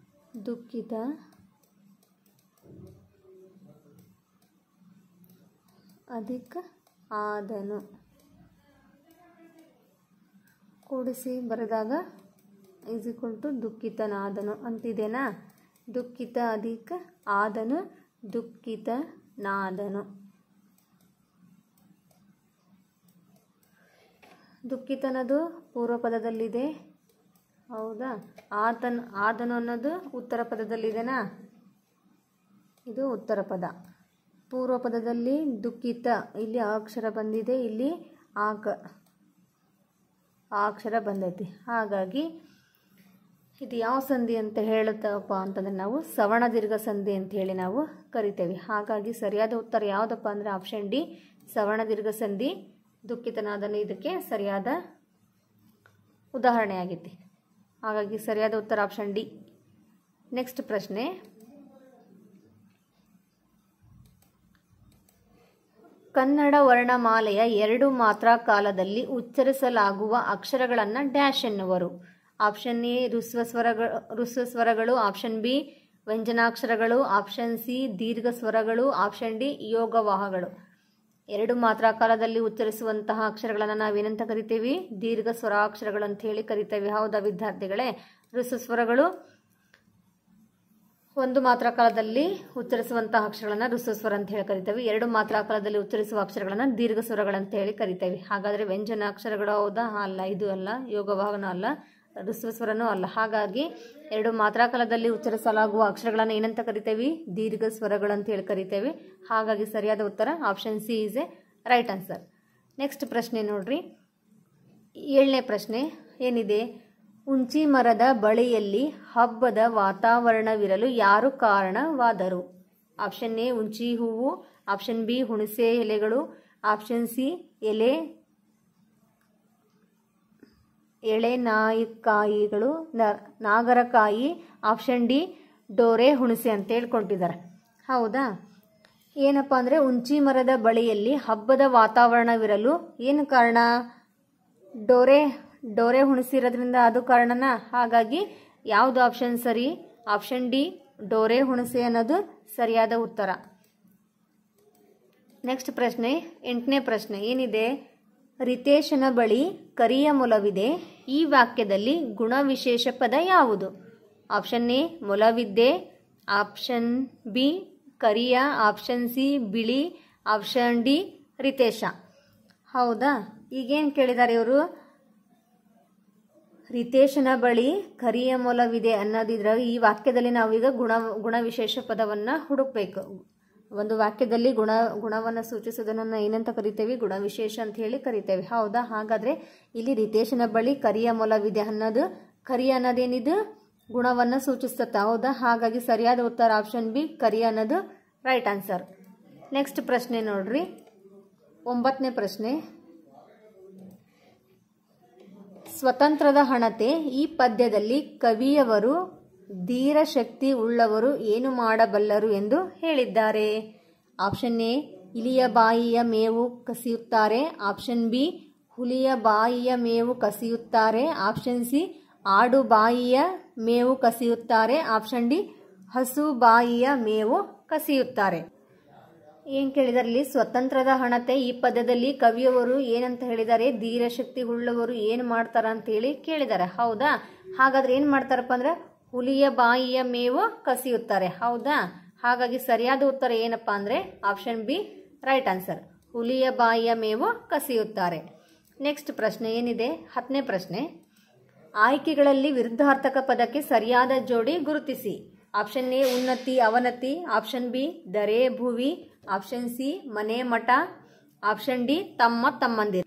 ದುಃಖಿತ ಅಧಿಕ ಆದನು ಕೂಡಿಸಿ ಬರೆದಾಗ ಈಸ್ ಈಕ್ವಲ್ ಟು ದುಃಖಿತನಾದನು ಅಂತಿದೆನಾ. ದುಃಖಿತ ಅಧಿಕ ಆದನು, ದುಃಖಿತನಾದನು. ದುಃಖಿತನದು ಪೂರ್ವ ಪದದಲ್ಲಿದೆ, ಹೌದಾ. ಆದನು ಅನ್ನೋದು ಉತ್ತರ ಪದದಲ್ಲಿದೆನಾ, ಇದು ಉತ್ತರ ಪದ. ಪೂರ್ವ ಪದದಲ್ಲಿ ದುಃಖಿತ, ಇಲ್ಲಿ ಆ ಅಕ್ಷರ ಬಂದಿದೆ, ಇಲ್ಲಿ ಆ ಅಕ್ಷರ ಬಂದೈತಿ. ಹಾಗಾಗಿ ಇದು ಯಾವ ಸಂಧಿ ಅಂತ ಹೇಳುತ್ತಪ್ಪ ಅಂತಂದರೆ ನಾವು ಸವರ್ಣ ದೀರ್ಘ ಸಂಧಿ ಅಂತ ಹೇಳಿ ನಾವು ಕರಿತೇವೆ. ಹಾಗಾಗಿ ಸರಿಯಾದ ಉತ್ತರ ಯಾವುದಪ್ಪ ಅಂದರೆ ಆಪ್ಷನ್ ಡಿ, ಸವರ್ಣ ದೀರ್ಘ ಸಂಧಿ. ದುಃಖಿತನಾದನು ಇದಕ್ಕೆ ಸರಿಯಾದ ಉದಾಹರಣೆ ಆಗೈತಿ. ಹಾಗಾಗಿ ಸರಿಯಾದ ಉತ್ತರ ಆಪ್ಷನ್ ಡಿ. ನೆಕ್ಸ್ಟ್ ಪ್ರಶ್ನೆ, ಕನ್ನಡ ವರ್ಣಮಾಲೆಯ 2 ಮಾತ್ರಾ ಕಾಲದಲ್ಲಿ ಉಚ್ಚರಿಸಲಾಗುವ ಅಕ್ಷರಗಳನ್ನು ಡ್ಯಾಶ್ ಎನ್ನುವರು. ಆಪ್ಷನ್ ಎ ಋಸ್ವ ಸ್ವರಗಳು, ಆಪ್ಷನ್ ಬಿ ವ್ಯಂಜನಾಕ್ಷರಗಳು, ಆಪ್ಷನ್ ಸಿ ದೀರ್ಘ ಸ್ವರಗಳು, ಆಪ್ಷನ್ ಡಿ ಯೋಗವಾಹಗಳು. 2 ಮಾತ್ರಾ ಕಾಲದಲ್ಲಿ ಉಚ್ಚರಿಸುವಂತಹ ಅಕ್ಷರಗಳನ್ನು ನಾವೇನಂತ ಕರಿತೇವೆ? ದೀರ್ಘ ಸ್ವರಾಕ್ಷರಗಳು ಅಂತ ಹೇಳಿ ಕರಿತೇವೆ. ಹೌದಾ ವಿದ್ಯಾರ್ಥಿಗಳೇ? ಋಸ್ವ ಸ್ವರಗಳು 1 ಮಾತ್ರಾ ಕಾಲದಲ್ಲಿ ಉಚ್ಚರಿಸುವಂತಹ ಅಕ್ಷರಗಳನ್ನು ಋಸ್ವ ಸ್ವರ ಅಂತ ಹೇಳಿ ಕರಿತೇವೆ. 2 ಮಾತ್ರಾ ಕಾಲದಲ್ಲಿ ಉಚ್ಚರಿಸುವ ಅಕ್ಷರಗಳನ್ನು ದೀರ್ಘ ಸ್ವರಗಳಂತ ಹೇಳಿ ಕರಿತೇವೆ. ಹಾಗಾದರೆ ವ್ಯಂಜನಾಕ್ಷರಗಳು ಹೌದಾ? ಅಲ್ಲ, ಇದು ಅಲ್ಲ. ಯೋಗವಾಹನೂ ಅಲ್ಲ, ಋಸ್ವ ಸ್ವರನೂ ಅಲ್ಲ. ಹಾಗಾಗಿ 2 ಮಾತ್ರಾ ಕಾಲದಲ್ಲಿ ಉಚ್ಚರಿಸಲಾಗುವ ಅಕ್ಷರಗಳನ್ನು ಏನಂತ ಕರಿತೇವೆ? ದೀರ್ಘ ಸ್ವರಗಳಂತ ಹೇಳಿ ಕರಿತೇವೆ. ಹಾಗಾಗಿ ಸರಿಯಾದ ಉತ್ತರ option C is A right answer. Next ಪ್ರಶ್ನೆ ನೋಡ್ರಿ, 7ನೇ ಪ್ರಶ್ನೆ ಏನಿದೆ? ಹುಂಚಿ ಮರದ ಬಳಿಯಲ್ಲಿ ಹಬ್ಬದ ವಾತಾವರಣವಿರಲು ಯಾರು ಕಾರಣವಾದರು? ಆಪ್ಷನ್ ಎ ಹುಂಚಿ ಹೂವು, ಆಪ್ಷನ್ ಬಿ ಹುಣಸೆ ಎಲೆಗಳು, ಆಪ್ಷನ್ ಸಿ ಎಳೆನಾಯಿಕಾಯಿಗಳು ನಾಗರಕಾಯಿ, ಆಪ್ಷನ್ ಡಿ ಡೋರೆ ಹುಣಸೆ ಅಂತ ಹೇಳ್ಕೊಂಡಿದ್ದಾರೆ. ಹೌದಾ? ಏನಪ್ಪ ಅಂದರೆ ಹುಂಚಿ ಮರದ ಬಳಿಯಲ್ಲಿ ಹಬ್ಬದ ವಾತಾವರಣವಿರಲು ಏನು ಕಾರಣ? ಡೋರೆ ಹುಣಸಿರೋದ್ರಿಂದ ಅದು ಕಾರಣನಾ? ಹಾಗಾಗಿ ಯಾವುದು ಆಪ್ಷನ್ ಸರಿ? ಆಪ್ಷನ್ ಡಿ ಡೋರೆ ಹುಣಸೆ ಅನ್ನೋದು ಸರಿಯಾದ ಉತ್ತರ. ನೆಕ್ಸ್ಟ್ ಪ್ರಶ್ನೆ, 8ನೇ ಪ್ರಶ್ನೆ ಏನಿದೆ? ರಿತೇಶನ ಬಳಿ ಕರಿಯ ಮೊಲವಿದೆ. ಈ ವಾಕ್ಯದಲ್ಲಿ ಗುಣವಿಶೇಷ ಪದ ಯಾವುದು? ಆಪ್ಷನ್ ಎ ಮೊಲವಿದ್ದೆ, ಆಪ್ಷನ್ ಬಿ ಕರಿಯ, ಆಪ್ಷನ್ ಸಿ ಬಿಳಿ, ಆಪ್ಷನ್ ಡಿ ರಿತೇಶ. ಹೌದಾ? ಈಗೇನು ಕೇಳಿದ್ದಾರೆ ಇವರು? ರಿತೇಶನ ಬಳಿ ಕರಿಯ ಮೊಲವಿದೆ ಅನ್ನೋದಿದ್ರಾಗ ಈ ವಾಕ್ಯದಲ್ಲಿ ನಾವೀಗ ಗುಣವಿಶೇಷ ಪದವನ್ನು ಹುಡುಕಬೇಕು. ಒಂದು ವಾಕ್ಯದಲ್ಲಿ ಗುಣವನ್ನು ಸೂಚಿಸೋದನ್ನು ಏನಂತ ಕರಿತೇವೆ? ಗುಣವಿಶೇಷ ಅಂತ ಹೇಳಿ ಕರಿತೇವೆ. ಹೌದಾ? ಹಾಗಾದರೆ ಇಲ್ಲಿ ರಿತೇಶನ ಬಳಿ ಕರಿಯ ಮೊಲವಿದೆ ಅನ್ನೋದು, ಕರಿಯ ಅನ್ನೋದೇನಿದು ಗುಣವನ್ನು ಸೂಚಿಸುತ್ತೆ. ಹೌದಾ? ಹಾಗಾಗಿ ಸರಿಯಾದ ಉತ್ತರ ಆಪ್ಷನ್ ಬಿ ಕರಿಯ ಅನ್ನೋದು ರೈಟ್ ಆನ್ಸರ್. ನೆಕ್ಸ್ಟ್ ಪ್ರಶ್ನೆ ನೋಡ್ರಿ, 9ನೇ ಪ್ರಶ್ನೆ. ಸ್ವತಂತ್ರದ ಹಣತೆ ಈ ಪದ್ಯದಲ್ಲಿ ಕವಿಯವರು ಧೀರ ಶಕ್ತಿ ಉಳ್ಳವರು ಏನು ಮಾಡಬಲ್ಲರು ಎಂದು ಹೇಳಿದ್ದಾರೆ? ಆಪ್ಷನ್ ಎ ಇಲಿಯ ಬಾಯಿಯ ಮೇವು ಕಸಿಯುತ್ತಾರೆ, ಆಪ್ಷನ್ ಬಿ ಹುಲಿಯ ಬಾಯಿಯ ಮೇವು ಕಸಿಯುತ್ತಾರೆ, ಆಪ್ಷನ್ ಸಿ ಆಡು ಬಾಯಿಯ ಮೇವು ಕಸಿಯುತ್ತಾರೆ, ಆಪ್ಷನ್ ಡಿ ಹಸು ಬಾಯಿಯ ಮೇವು ಕಸಿಯುತ್ತಾರೆ. ಏನು ಕೇಳಿದಾರೆ ಇಲ್ಲಿ? ಸ್ವತಂತ್ರದ ಹಣತೆ ಈ ಪದ್ಯದಲ್ಲಿ ಕವಿಯವರು ಏನಂತ ಹೇಳಿದ್ದಾರೆ? ಧೀರ ಶಕ್ತಿ ಉಳ್ಳವರು ಏನು ಮಾಡ್ತಾರ ಅಂತೇಳಿ ಕೇಳಿದ್ದಾರೆ. ಹೌದಾ? ಹಾಗಾದ್ರೆ ಏನು ಮಾಡ್ತಾರಪ್ಪ ಅಂದ್ರೆ ಹುಲಿಯ ಬಾಯಿಯ ಮೇವು ಕಸಿಯುತ್ತಾರೆ. ಹೌದಾ? ಹಾಗಾಗಿ ಸರಿಯಾದ ಉತ್ತರ ಏನಪ್ಪಾ ಅಂದ್ರೆ ಆಪ್ಷನ್ ಬಿ ರೈಟ್ ಆನ್ಸರ್, ಹುಲಿಯ ಬಾಯಿಯ ಮೇವು ಕಸಿಯುತ್ತಾರೆ. ನೆಕ್ಸ್ಟ್ ಪ್ರಶ್ನೆ ಏನಿದೆ? 10ನೇ ಪ್ರಶ್ನೆ. ಆಯ್ಕೆಗಳಲ್ಲಿ ವಿರುದ್ಧಾರ್ಥಕ ಪದಕ್ಕೆ ಸರಿಯಾದ ಜೋಡಿ ಗುರುತಿಸಿ. ಆಪ್ಷನ್ ಎ ಉನ್ನತಿ ಅವನತಿ, ಆಪ್ಷನ್ ಬಿ ದರೆ ಭುವಿ, ಆಪ್ಷನ್ ಸಿ ಮನೆ ಮಠ, ಆಪ್ಷನ್ ಡಿ ತಮ್ಮ ತಮ್ಮಂದಿರು.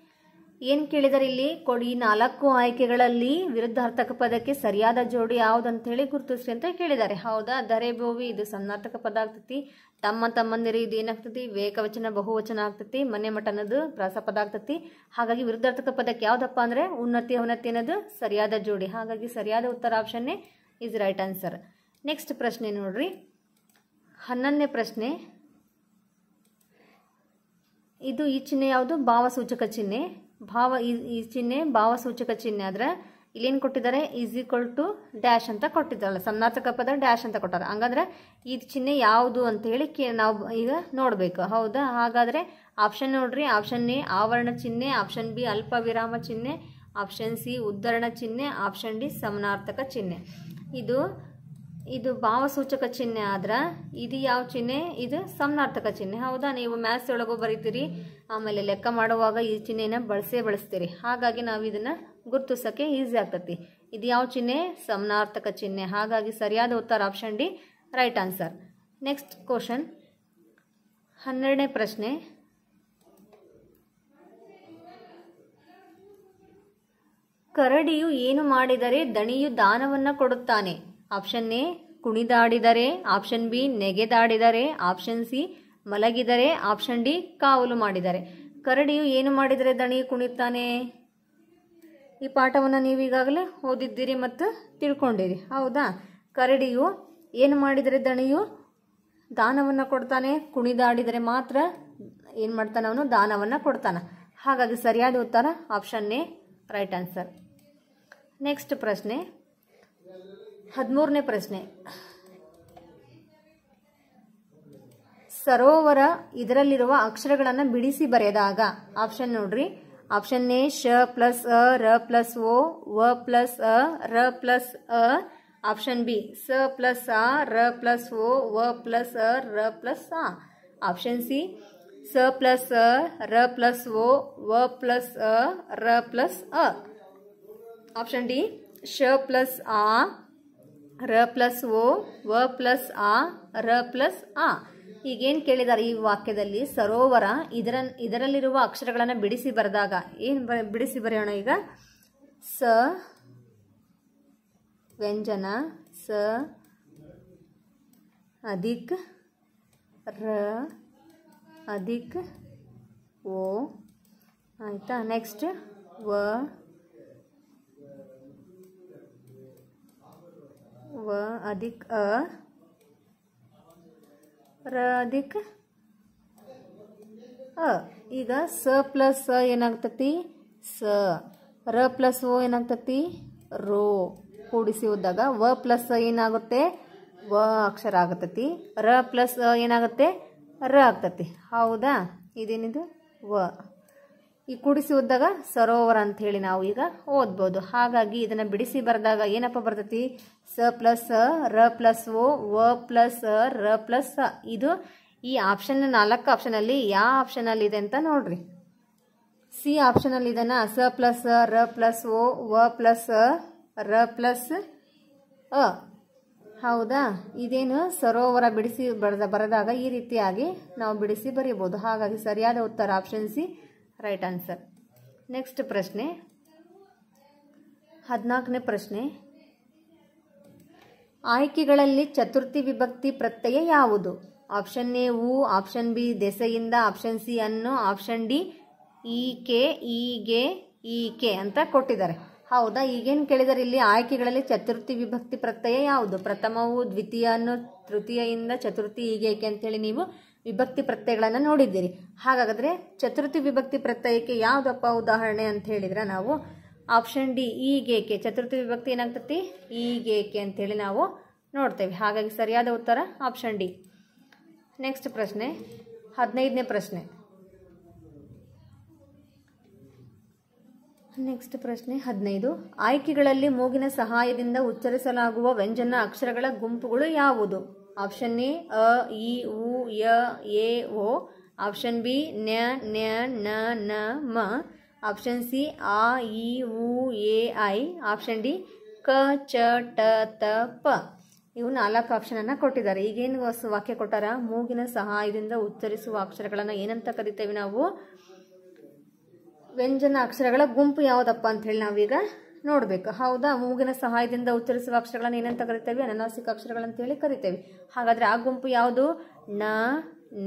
ಏನು ಕೇಳಿದಾರೆ ಇಲ್ಲಿ? ಕೊಡಿ 4 ಆಯ್ಕೆಗಳಲ್ಲಿ ವಿರುದ್ಧಾರ್ಥಕ ಪದಕ್ಕೆ ಸರಿಯಾದ ಜೋಡಿ ಯಾವ್ದಂತ ಹೇಳಿ ಗುರುತಿಸಿ ಅಂತ ಕೇಳಿದ್ದಾರೆ. ಹೌದಾ? ದರೆ ಭುವಿ ಇದು ಸನ್ನಾರ್ಥಕ ಪದ ಆಗ್ತತಿ, ತಮ್ಮ ತಮ್ಮಂದಿರು ಇದು ಏನಾಗ್ತತಿ? ಏಕವಚನ ಬಹುವಚನ ಆಗ್ತತಿ, ಮನೆ ಮಠ ಅನ್ನೋದು ಪ್ರಾಸಪದ ಆಗ್ತತಿ. ಹಾಗಾಗಿ ವಿರುದ್ಧಾರ್ಥಕ ಪದಕ್ಕೆ ಯಾವ್ದಪ್ಪ ಅಂದ್ರೆ ಉನ್ನತಿ ಅವನತಿ ಅನ್ನೋದು ಸರಿಯಾದ ಜೋಡಿ. ಹಾಗಾಗಿ ಸರಿಯಾದ ಉತ್ತರ option A is right answer. Next ಪ್ರಶ್ನೆ ನೋಡ್ರಿ, 11ನೇ ಪ್ರಶ್ನೆ. ಇದು ಈ ಚಿಹ್ನೆ ಯಾವುದು? ಭಾವಸೂಚಕ ಚಿಹ್ನೆ. ಈ ಚಿಹ್ನೆ ಭಾವಸೂಚಕ ಚಿಹ್ನೆ ಆದ್ರೆ ಇಲ್ಲೇನು ಕೊಟ್ಟಿದ್ದಾರೆ? ಈಸ್ ಈಕ್ವಲ್ ಟು ಡ್ಯಾಶ್ ಅಂತ ಕೊಟ್ಟಿದ್ದಾರಲ್ಲ, ಸನ್ನಾರ್ಥಕ ಪದ ಡ್ಯಾಶ್ ಅಂತ ಕೊಟ್ಟಾರ. ಹಂಗಂದ್ರೆ ಈ ಚಿಹ್ನೆ ಯಾವುದು ಅಂತ ಹೇಳಿ ನಾವು ಈಗ ನೋಡಬೇಕು. ಹೌದಾ? ಹಾಗಾದ್ರೆ ಆಪ್ಷನ್ ನೋಡ್ರಿ, ಆಪ್ಷನ್ ಎ ಆವರಣ ಚಿಹ್ನೆ, ಆಪ್ಷನ್ ಬಿ ಅಲ್ಪ ವಿರಾಮ ಚಿಹ್ನೆ, ಆಪ್ಷನ್ ಸಿ ಉದ್ಧರಣ ಚಿಹ್ನೆ, ಆಪ್ಷನ್ ಡಿ ಸಮನಾರ್ಥಕ ಚಿಹ್ನೆ. ಇದು ಭಾವಸೂಚಕ ಚಿಹ್ನೆ ಆದ್ರೆ ಇದು ಯಾವ ಚಿಹ್ನೆ? ಇದು ಸಮನಾರ್ಥಕ ಚಿಹ್ನೆ. ಹೌದಾ? ನೀವು ಮ್ಯಾಥ್ಸ್ ಒಳಗೂ ಬರೀತೀರಿ, ಆಮೇಲೆ ಲೆಕ್ಕ ಮಾಡುವಾಗ ಈ ಚಿಹ್ನೆನ ಬಳಸ್ತೀರಿ. ಹಾಗಾಗಿ ನಾವು ಇದನ್ನು ಗುರುತಿಸೋಕ್ಕೆ ಈಸಿ ಆಗ್ತತಿ. ಇದು ಯಾವ ಚಿಹ್ನೆ? ಸಮನಾರ್ಥಕ ಚಿಹ್ನೆ. ಹಾಗಾಗಿ ಸರಿಯಾದ ಉತ್ತರ option D right answer. Next question 12ನೇ ಪ್ರಶ್ನೆ. ಕರಡಿಯು ಏನು ಮಾಡಿದರೆ ದಣಿಯು ದಾನವನ್ನು ಕೊಡುತ್ತಾನೆ? ಆಪ್ಷನ್ ಎ ಕುಣಿದಾಡಿದರೆ, ಆಪ್ಷನ್ ಬಿ ನೆಗೆದಾಡಿದರೆ, ಆಪ್ಷನ್ ಸಿ ಮಲಗಿದರೆ, ಆಪ್ಷನ್ ಡಿ ಕಾವಲು ಮಾಡಿದರೆ. ಕರಡಿಯು ಏನು ಮಾಡಿದರೆ ದಣಿಯು ಕುಣಿತಾನೆ? ಈ ಪಾಠವನ್ನು ನೀವು ಈಗಾಗಲೇ ಓದಿದ್ದೀರಿ ಮತ್ತು ತಿಳ್ಕೊಂಡಿರಿ. ಹೌದಾ? ಕರಡಿಯು ಏನು ಮಾಡಿದರೆ ದಣಿಯು ದಾನವನ್ನು ಕೊಡ್ತಾನೆ, ಕುಣಿದಾಡಿದರೆ ಮಾತ್ರ ಏನು ಮಾಡ್ತಾನೆ? ಅವನು ದಾನವನ್ನು ಕೊಡ್ತಾನೆ. ಹಾಗಾಗಿ ಸರಿಯಾದ ಉತ್ತರ option A right answer. Next ಪ್ರಶ್ನೆ 13ನೇ ಪ್ರಶ್ನೆ. ಸರೋವರ ಇದರಲ್ಲಿರುವ ಅಕ್ಷರಗಳನ್ನು ಬಿಡಿಸಿ ಬರೆದಾಗ ಆಪ್ಷನ್ ನೋಡ್ರಿ. ಆಪ್ಷನ್ ಎ ಶ ಪ್ಲಸ್ ಅ ರ ಪ್ಲಸ್ ಓ ವ ಪ್ಲಸ್ ಅ ರ ಪ್ಲಸ್ ಅ. ಆಪ್ಷನ್ ಬಿ ಸ ಪ್ಲಸ್ ಆ ರ ಪ್ಲಸ್ ಓ ವ ಪ್ಲಸ್ ಅ ರ ಪ್ಲಸ್ ಆ. ಆಪ್ಷನ್ ಸಿ ಸ ಪ್ಲಸ್ ಅ ರ ಪ್ಲಸ್ ಓ ವ ಪ್ಲಸ್ ಅ ರ ಪ್ಲಸ್ ಅ. ಆಪ್ಷನ್ ಡಿ ಶ ಪ್ಲಸ್ ಆ ರ ಪ್ಲಸ್ ಓ ವ ಪ್ಲಸ್ ಆ ರ ಪ್ಲಸ್ ಆ. ಈಗೇನು ಕೇಳಿದ್ದಾರೆ ಈ ವಾಕ್ಯದಲ್ಲಿ? ಸರೋವರ ಇದರಲ್ಲಿರುವ ಅಕ್ಷರಗಳನ್ನು ಬಿಡಿಸಿ ಬರೆದಾಗ ಏನು ಬಿಡಿಸಿ ಬರೆಯೋಣ? ಈಗ ಸ ವ್ಯಂಜನ ಸ ಅಧಿಕ್ ರ ಅಧಿಕ್ ಓ ಆಯಿತಾ. ನೆಕ್ಸ್ಟ್ ವ ಅಧಿಕ್ ಅ ರ ಅಧಿಕ್ ಅ. ಈಗ ಸ ಪ್ಲಸ್ ಅ ಏನಾಗ್ತತಿ? ಸ. ರ ಪ್ಲಸ್ ಓ ಏನಾಗ್ತತಿ? ರೋ. ಕೂಡಿಸಿ ಓದಿದಾಗ ವ ಪ್ಲಸ್ ಅ ಏನಾಗುತ್ತೆ? ವ ಅಕ್ಷರ ಆಗತತಿ. ರ ಪ್ಲಸ್ ಅ ಏನಾಗುತ್ತೆ? ರ ಆಗ್ತತಿ. ಹೌದಾ? ಇದೇನಿದು? ವ. ಈ ಕೂಡಿಸಿ ಓದಿದಾಗ ಸರೋವರ ಅಂತ ಹೇಳಿ ನಾವು ಈಗ ಓದ್ಬೋದು. ಹಾಗಾಗಿ ಇದನ್ನು ಬಿಡಿಸಿ ಬರೆದಾಗ ಏನಪ್ಪ ಬರ್ತತಿ? ಸ ಪ್ಲಸ್ ಅ ರ ಪ್ಲಸ್ ಓ ವ ಪ್ಲಸ್ ಅ ರ ಪ್ಲಸ್ ಅ. ಇದು ಈ ಆಪ್ಷನ್ 4 ಆಪ್ಷನಲ್ಲಿ ಯಾವ ಆಪ್ಷನಲ್ಲಿ ಇದೆ ಅಂತ ನೋಡ್ರಿ. ಸಿ ಆಪ್ಷನಲ್ಲಿ ಇದನ್ನ ಸ ಪ್ಲಸ್ ಅ ರ ಪ್ಲಸ್ ಓ ವ ಪ್ಲಸ್ ಅ ರ ಪ್ಲಸ್ ಅ. ಹೌದಾ? ಇದೇನು ಸರೋವರ ಬಿಡಿಸಿ ಬರೆದಾಗ ಈ ರೀತಿಯಾಗಿ ನಾವು ಬಿಡಿಸಿ ಬರೀಬೋದು. ಹಾಗಾಗಿ ಸರಿಯಾದ ಉತ್ತರ option C right answer. Next ಪ್ರಶ್ನೆ 14ನೇ ಪ್ರಶ್ನೆ. ಆಯ್ಕೆಗಳಲ್ಲಿ ಚತುರ್ಥಿ ವಿಭಕ್ತಿ ಪ್ರತ್ಯಯ ಯಾವುದು? ಆಪ್ಷನ್ ಎ ಉ, ಆಪ್ಷನ್ ಬಿ ದೆಸೆಯಿಂದ, ಆಪ್ಷನ್ ಸಿ ಅನ್ನು, ಆಪ್ಷನ್ ಡಿ ಈಕೆ ಈಗೆ ಈಕೆ ಅಂತ ಕೊಟ್ಟಿದ್ದಾರೆ. ಹೌದಾ? ಈಗೇನು ಕೇಳಿದರೆ ಇಲ್ಲಿ ಆಯ್ಕೆಗಳಲ್ಲಿ ಚತುರ್ಥಿ ವಿಭಕ್ತಿ ಪ್ರತ್ಯಯ ಯಾವುದು? ಪ್ರಥಮವು, ದ್ವಿತೀಯ ಅನ್ನು, ತೃತೀಯಿಂದ, ಚತುರ್ಥಿ ಈಗೇಕೆ ಅಂತೇಳಿ ನೀವು ವಿಭಕ್ತಿ ಪ್ರತ್ಯಯಗಳನ್ನು ನೋಡಿದ್ದೀರಿ. ಹಾಗಾದರೆ ಚತುರ್ಥಿ ವಿಭಕ್ತಿ ಪ್ರತ್ಯಯಕ್ಕೆ ಯಾವುದಪ್ಪ ಉದಾಹರಣೆ ಅಂತ ಹೇಳಿದ್ರೆ ನಾವು ಆಪ್ಷನ್ ಡಿ ಈಗೇಕೆ. ಚತುರ್ಥಿ ವಿಭಕ್ತಿ ಏನಾಗ್ತತಿ? ಈಗೇಕೆ ಅಂತೇಳಿ ನಾವು ನೋಡ್ತೇವೆ. ಹಾಗಾಗಿ ಸರಿಯಾದ ಉತ್ತರ ಆಪ್ಷನ್ ಡಿ. ನೆಕ್ಸ್ಟ್ ಪ್ರಶ್ನೆ 15ನೇ ಪ್ರಶ್ನೆ. ನೆಕ್ಸ್ಟ್ ಪ್ರಶ್ನೆ 15. ಆಯ್ಕೆಗಳಲ್ಲಿ ಮೂಗಿನ ಸಹಾಯದಿಂದ ಉಚ್ಚರಿಸಲಾಗುವ ವ್ಯಂಜನ ಅಕ್ಷರಗಳ ಗುಂಪುಗಳು ಯಾವುದು? ಆಪ್ಷನ್ ಎ ಅ ಇ ಉ ಯ ಎ ಓ. ಆಪ್ಷನ್ ಬಿ ನ್ಯ ನ್ಯ ನ ನ ಮ. ಆಪ್ಷನ್ ಸಿ ಆ ಇ ಉ ಎ ಐ. ಆಪ್ಷನ್ ಡಿ ಕ ಚ ಟ ತ ಪ. ಇವು 4 ಆಪ್ಷನನ್ನು ಕೊಟ್ಟಿದ್ದಾರೆ. ಈಗೇನು ವಾಕ್ಯ ಕೊಟ್ಟಾರ? ಮೂಗಿನ ಸಹಾಯದಿಂದ ಉಚ್ಚರಿಸುವ ಅಕ್ಷರಗಳನ್ನು ಏನಂತ ಕರಿತೇವೆ ನಾವು? ವ್ಯಂಜನ ಅಕ್ಷರಗಳ ಗುಂಪು ಯಾವುದಪ್ಪ ಅಂತ ಹೇಳಿ ನಾವೀಗ ನೋಡಬೇಕು. ಹೌದಾ? ಮೂಗಿನ ಸಹಾಯದಿಂದ ಉಚ್ಚರಿಸುವ ಅಕ್ಷರಗಳನ್ನು ಏನಂತ ಕರಿತೇವೆ? ಅನುನಾಸಿಕ ಅಕ್ಷರಗಳಂತೇಳಿ ಕರಿತೇವೆ. ಹಾಗಾದರೆ ಆ ಗುಂಪು ಯಾವುದು? ನ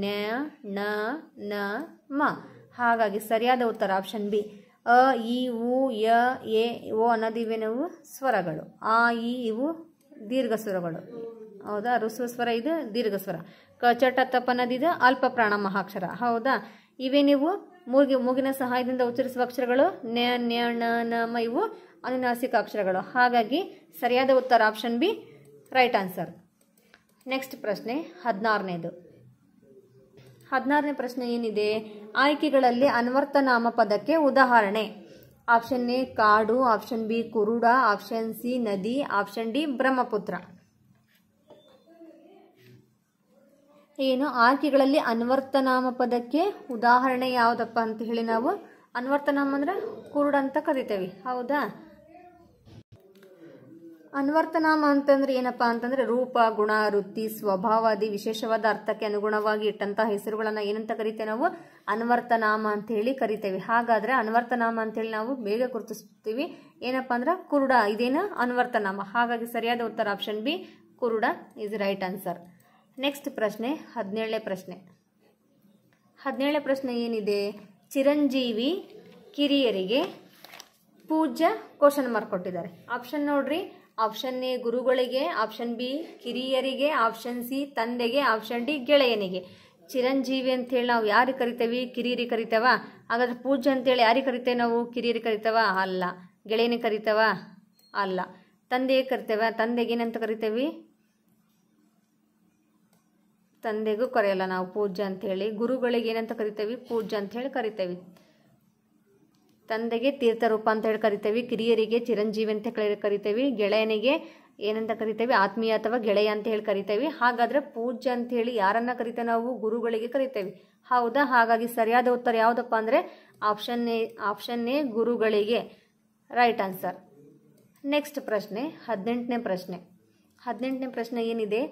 ನ್ಯ ನ ನ ಮ. ಹಾಗಾಗಿ ಸರಿಯಾದ ಉತ್ತರ ಆಪ್ಷನ್ ಬಿ ಅ ಇ ಉ ಯ ಎ ಓ ಅನ್ನೋದು ಇವೇನವು ಸ್ವರಗಳು. ಆ ಇ ಇವು ದೀರ್ಘ ಸ್ವರಗಳು. ಹೌದಾ? ಋಸ್ವ ಸ್ವರ ಇದು ದೀರ್ಘ ಸ್ವರ. ಕ ಚ ಟ ತ ಪ ಅನ್ನೋದಿದು ಅಲ್ಪ ಪ್ರಾಣ ಮಹಾಕ್ಷರ. ಹೌದಾ? ಇವೇ ನೀವು ಮೂಗಿನ ಸಹಾಯದಿಂದ ಉಚ್ಚರಿಸುವ ಅಕ್ಷರಗಳು ನ್ಯ ನ್ಯ ಣ ನ ಮ. ಇವು ಅನುನಾಸಿಕ ಅಕ್ಷರಗಳು. ಹಾಗಾಗಿ ಸರಿಯಾದ ಉತ್ತರ option B right answer. Next ಪ್ರಶ್ನೆ 16ನೇದು. 16ನೇ ಪ್ರಶ್ನೆ ಏನಿದೆ? ಆಯ್ಕೆಗಳಲ್ಲಿ ಅನ್ವರ್ಥ ನಾಮಪದಕ್ಕೆ ಉದಾಹರಣೆ. ಆಪ್ಷನ್ ಎ ಕಾಡು, ಆಪ್ಷನ್ ಬಿ ಕುರುಡ, ಆಪ್ಷನ್ ಸಿ ನದಿ, ಆಪ್ಷನ್ ಡಿ ಬ್ರಹ್ಮಪುತ್ರ. ಏನು ಆಯ್ಕೆಗಳಲ್ಲಿ ಅನ್ವರ್ಥನಾಮ ಪದಕ್ಕೆ ಉದಾಹರಣೆ ಯಾವುದಪ್ಪ ಅಂತ ಹೇಳಿ ನಾವು ಅನ್ವರ್ಥನಾಮ ಅಂದ್ರೆ ಕುರುಡ ಅಂತ ಕರಿತೇವೆ. ಹೌದಾ? ಅನ್ವರ್ಥನಾಮ ಅಂತಂದ್ರೆ ಏನಪ್ಪಾ ಅಂತಂದ್ರೆ ರೂಪ, ಗುಣ, ವೃತ್ತಿ, ಸ್ವಭಾವಾದಿ ವಿಶೇಷವಾದ ಅರ್ಥಕ್ಕೆ ಅನುಗುಣವಾಗಿ ಇಟ್ಟಂತಹ ಹೆಸರುಗಳನ್ನ ಏನಂತ ಕರಿತೇವೆ ನಾವು? ಅನ್ವರ್ಥನಾಮ ಅಂತ ಹೇಳಿ ಕರಿತೇವೆ. ಹಾಗಾದ್ರೆ ಅನ್ವರ್ಥನಾಮ ಅಂತ ಹೇಳಿ ನಾವು ಬೇಗ ಗುರುತಿಸ್ತೀವಿ. ಏನಪ್ಪಾ ಅಂದ್ರೆ ಕುರುಡ, ಇದೇನು ಅನ್ವರ್ಥನಾಮ. ಹಾಗಾಗಿ ಸರಿಯಾದ ಉತ್ತರ ಆಪ್ಷನ್ ಬಿ ಕುರುಡ ಇಸ್ ರೈಟ್ ಆನ್ಸರ್. ನೆಕ್ಸ್ಟ್ ಪ್ರಶ್ನೆ 17ನೇ ಪ್ರಶ್ನೆ. 17ನೇ ಪ್ರಶ್ನೆ ಏನಿದೆ? ಚಿರಂಜೀವಿ ಕಿರಿಯರಿಗೆ ಪೂಜ್ಯ ಕ್ವಶನ್ ಮಾರ್ಕ್ ಕೊಟ್ಟಿದ್ದಾರೆ. ಆಪ್ಷನ್ ನೋಡ್ರಿ. ಆಪ್ಷನ್ ಎ ಗುರುಗಳಿಗೆ, ಆಪ್ಷನ್ ಬಿ ಕಿರಿಯರಿಗೆ, ಆಪ್ಷನ್ ಸಿ ತಂದೆಗೆ, ಆಪ್ಷನ್ ಡಿ ಗೆಳೆಯನಿಗೆ. ಚಿರಂಜೀವಿ ಅಂತೇಳಿ ನಾವು ಯಾರಿಗೆ ಕರಿತೇವೆ? ಕಿರಿಯರಿಗೆ ಕರಿತೇವ. ಹಾಗಾದ್ರೆ ಪೂಜ್ಯ ಅಂತೇಳಿ ಯಾರಿಗೆ ಕರಿತೇವೆ ನಾವು? ಕಿರಿಯರಿಗೆ ಕರಿತೇವ? ಅಲ್ಲ. ಗೆಳೆಯನಿಗೆ ಕರಿತೇವ? ಅಲ್ಲ. ತಂದೆಗೆ ಕರಿತೇವ? ತಂದೆಗೆ ಏನಂತ ಕರಿತೇವೆ? ತಂದೆಗೂ ಕರೆಯಲ್ಲ ನಾವು ಪೂಜ್ಯ ಅಂತೇಳಿ. ಗುರುಗಳಿಗೆ ಏನಂತ ಕರಿತೇವೆ? ಪೂಜ್ಯ ಅಂತ ಹೇಳಿ ಕರಿತೇವೆ. ತಂದೆಗೆ ತೀರ್ಥರೂಪ ಅಂತ ಹೇಳಿ ಕರಿತೇವೆ. ಕಿರಿಯರಿಗೆ ಚಿರಂಜೀವಿ ಅಂತ ಕರಿತೇವೆ. ಗೆಳೆಯನಿಗೆ ಏನಂತ ಕರಿತೇವೆ? ಆತ್ಮೀಯ ಅಥವಾ ಗೆಳೆಯ ಅಂತ ಹೇಳಿ ಕರಿತೇವೆ. ಹಾಗಾದ್ರೆ ಪೂಜ್ಯ ಅಂತ ಹೇಳಿ ಯಾರನ್ನ ಕರಿತೇವೆ ನಾವು? ಗುರುಗಳಿಗೆ ಕರಿತೇವೆ. ಹೌದಾ? ಹಾಗಾಗಿ ಸರಿಯಾದ ಉತ್ತರ ಯಾವುದಪ್ಪ ಅಂದ್ರೆ ಆಪ್ಷನ್ ಎ ಗುರುಗಳಿಗೆ ರೈಟ್ ಆನ್ಸರ್. ನೆಕ್ಸ್ಟ್ ಪ್ರಶ್ನೆ 18ನೇ ಪ್ರಶ್ನೆ. 18ನೇ ಪ್ರಶ್ನೆ ಏನಿದೆ?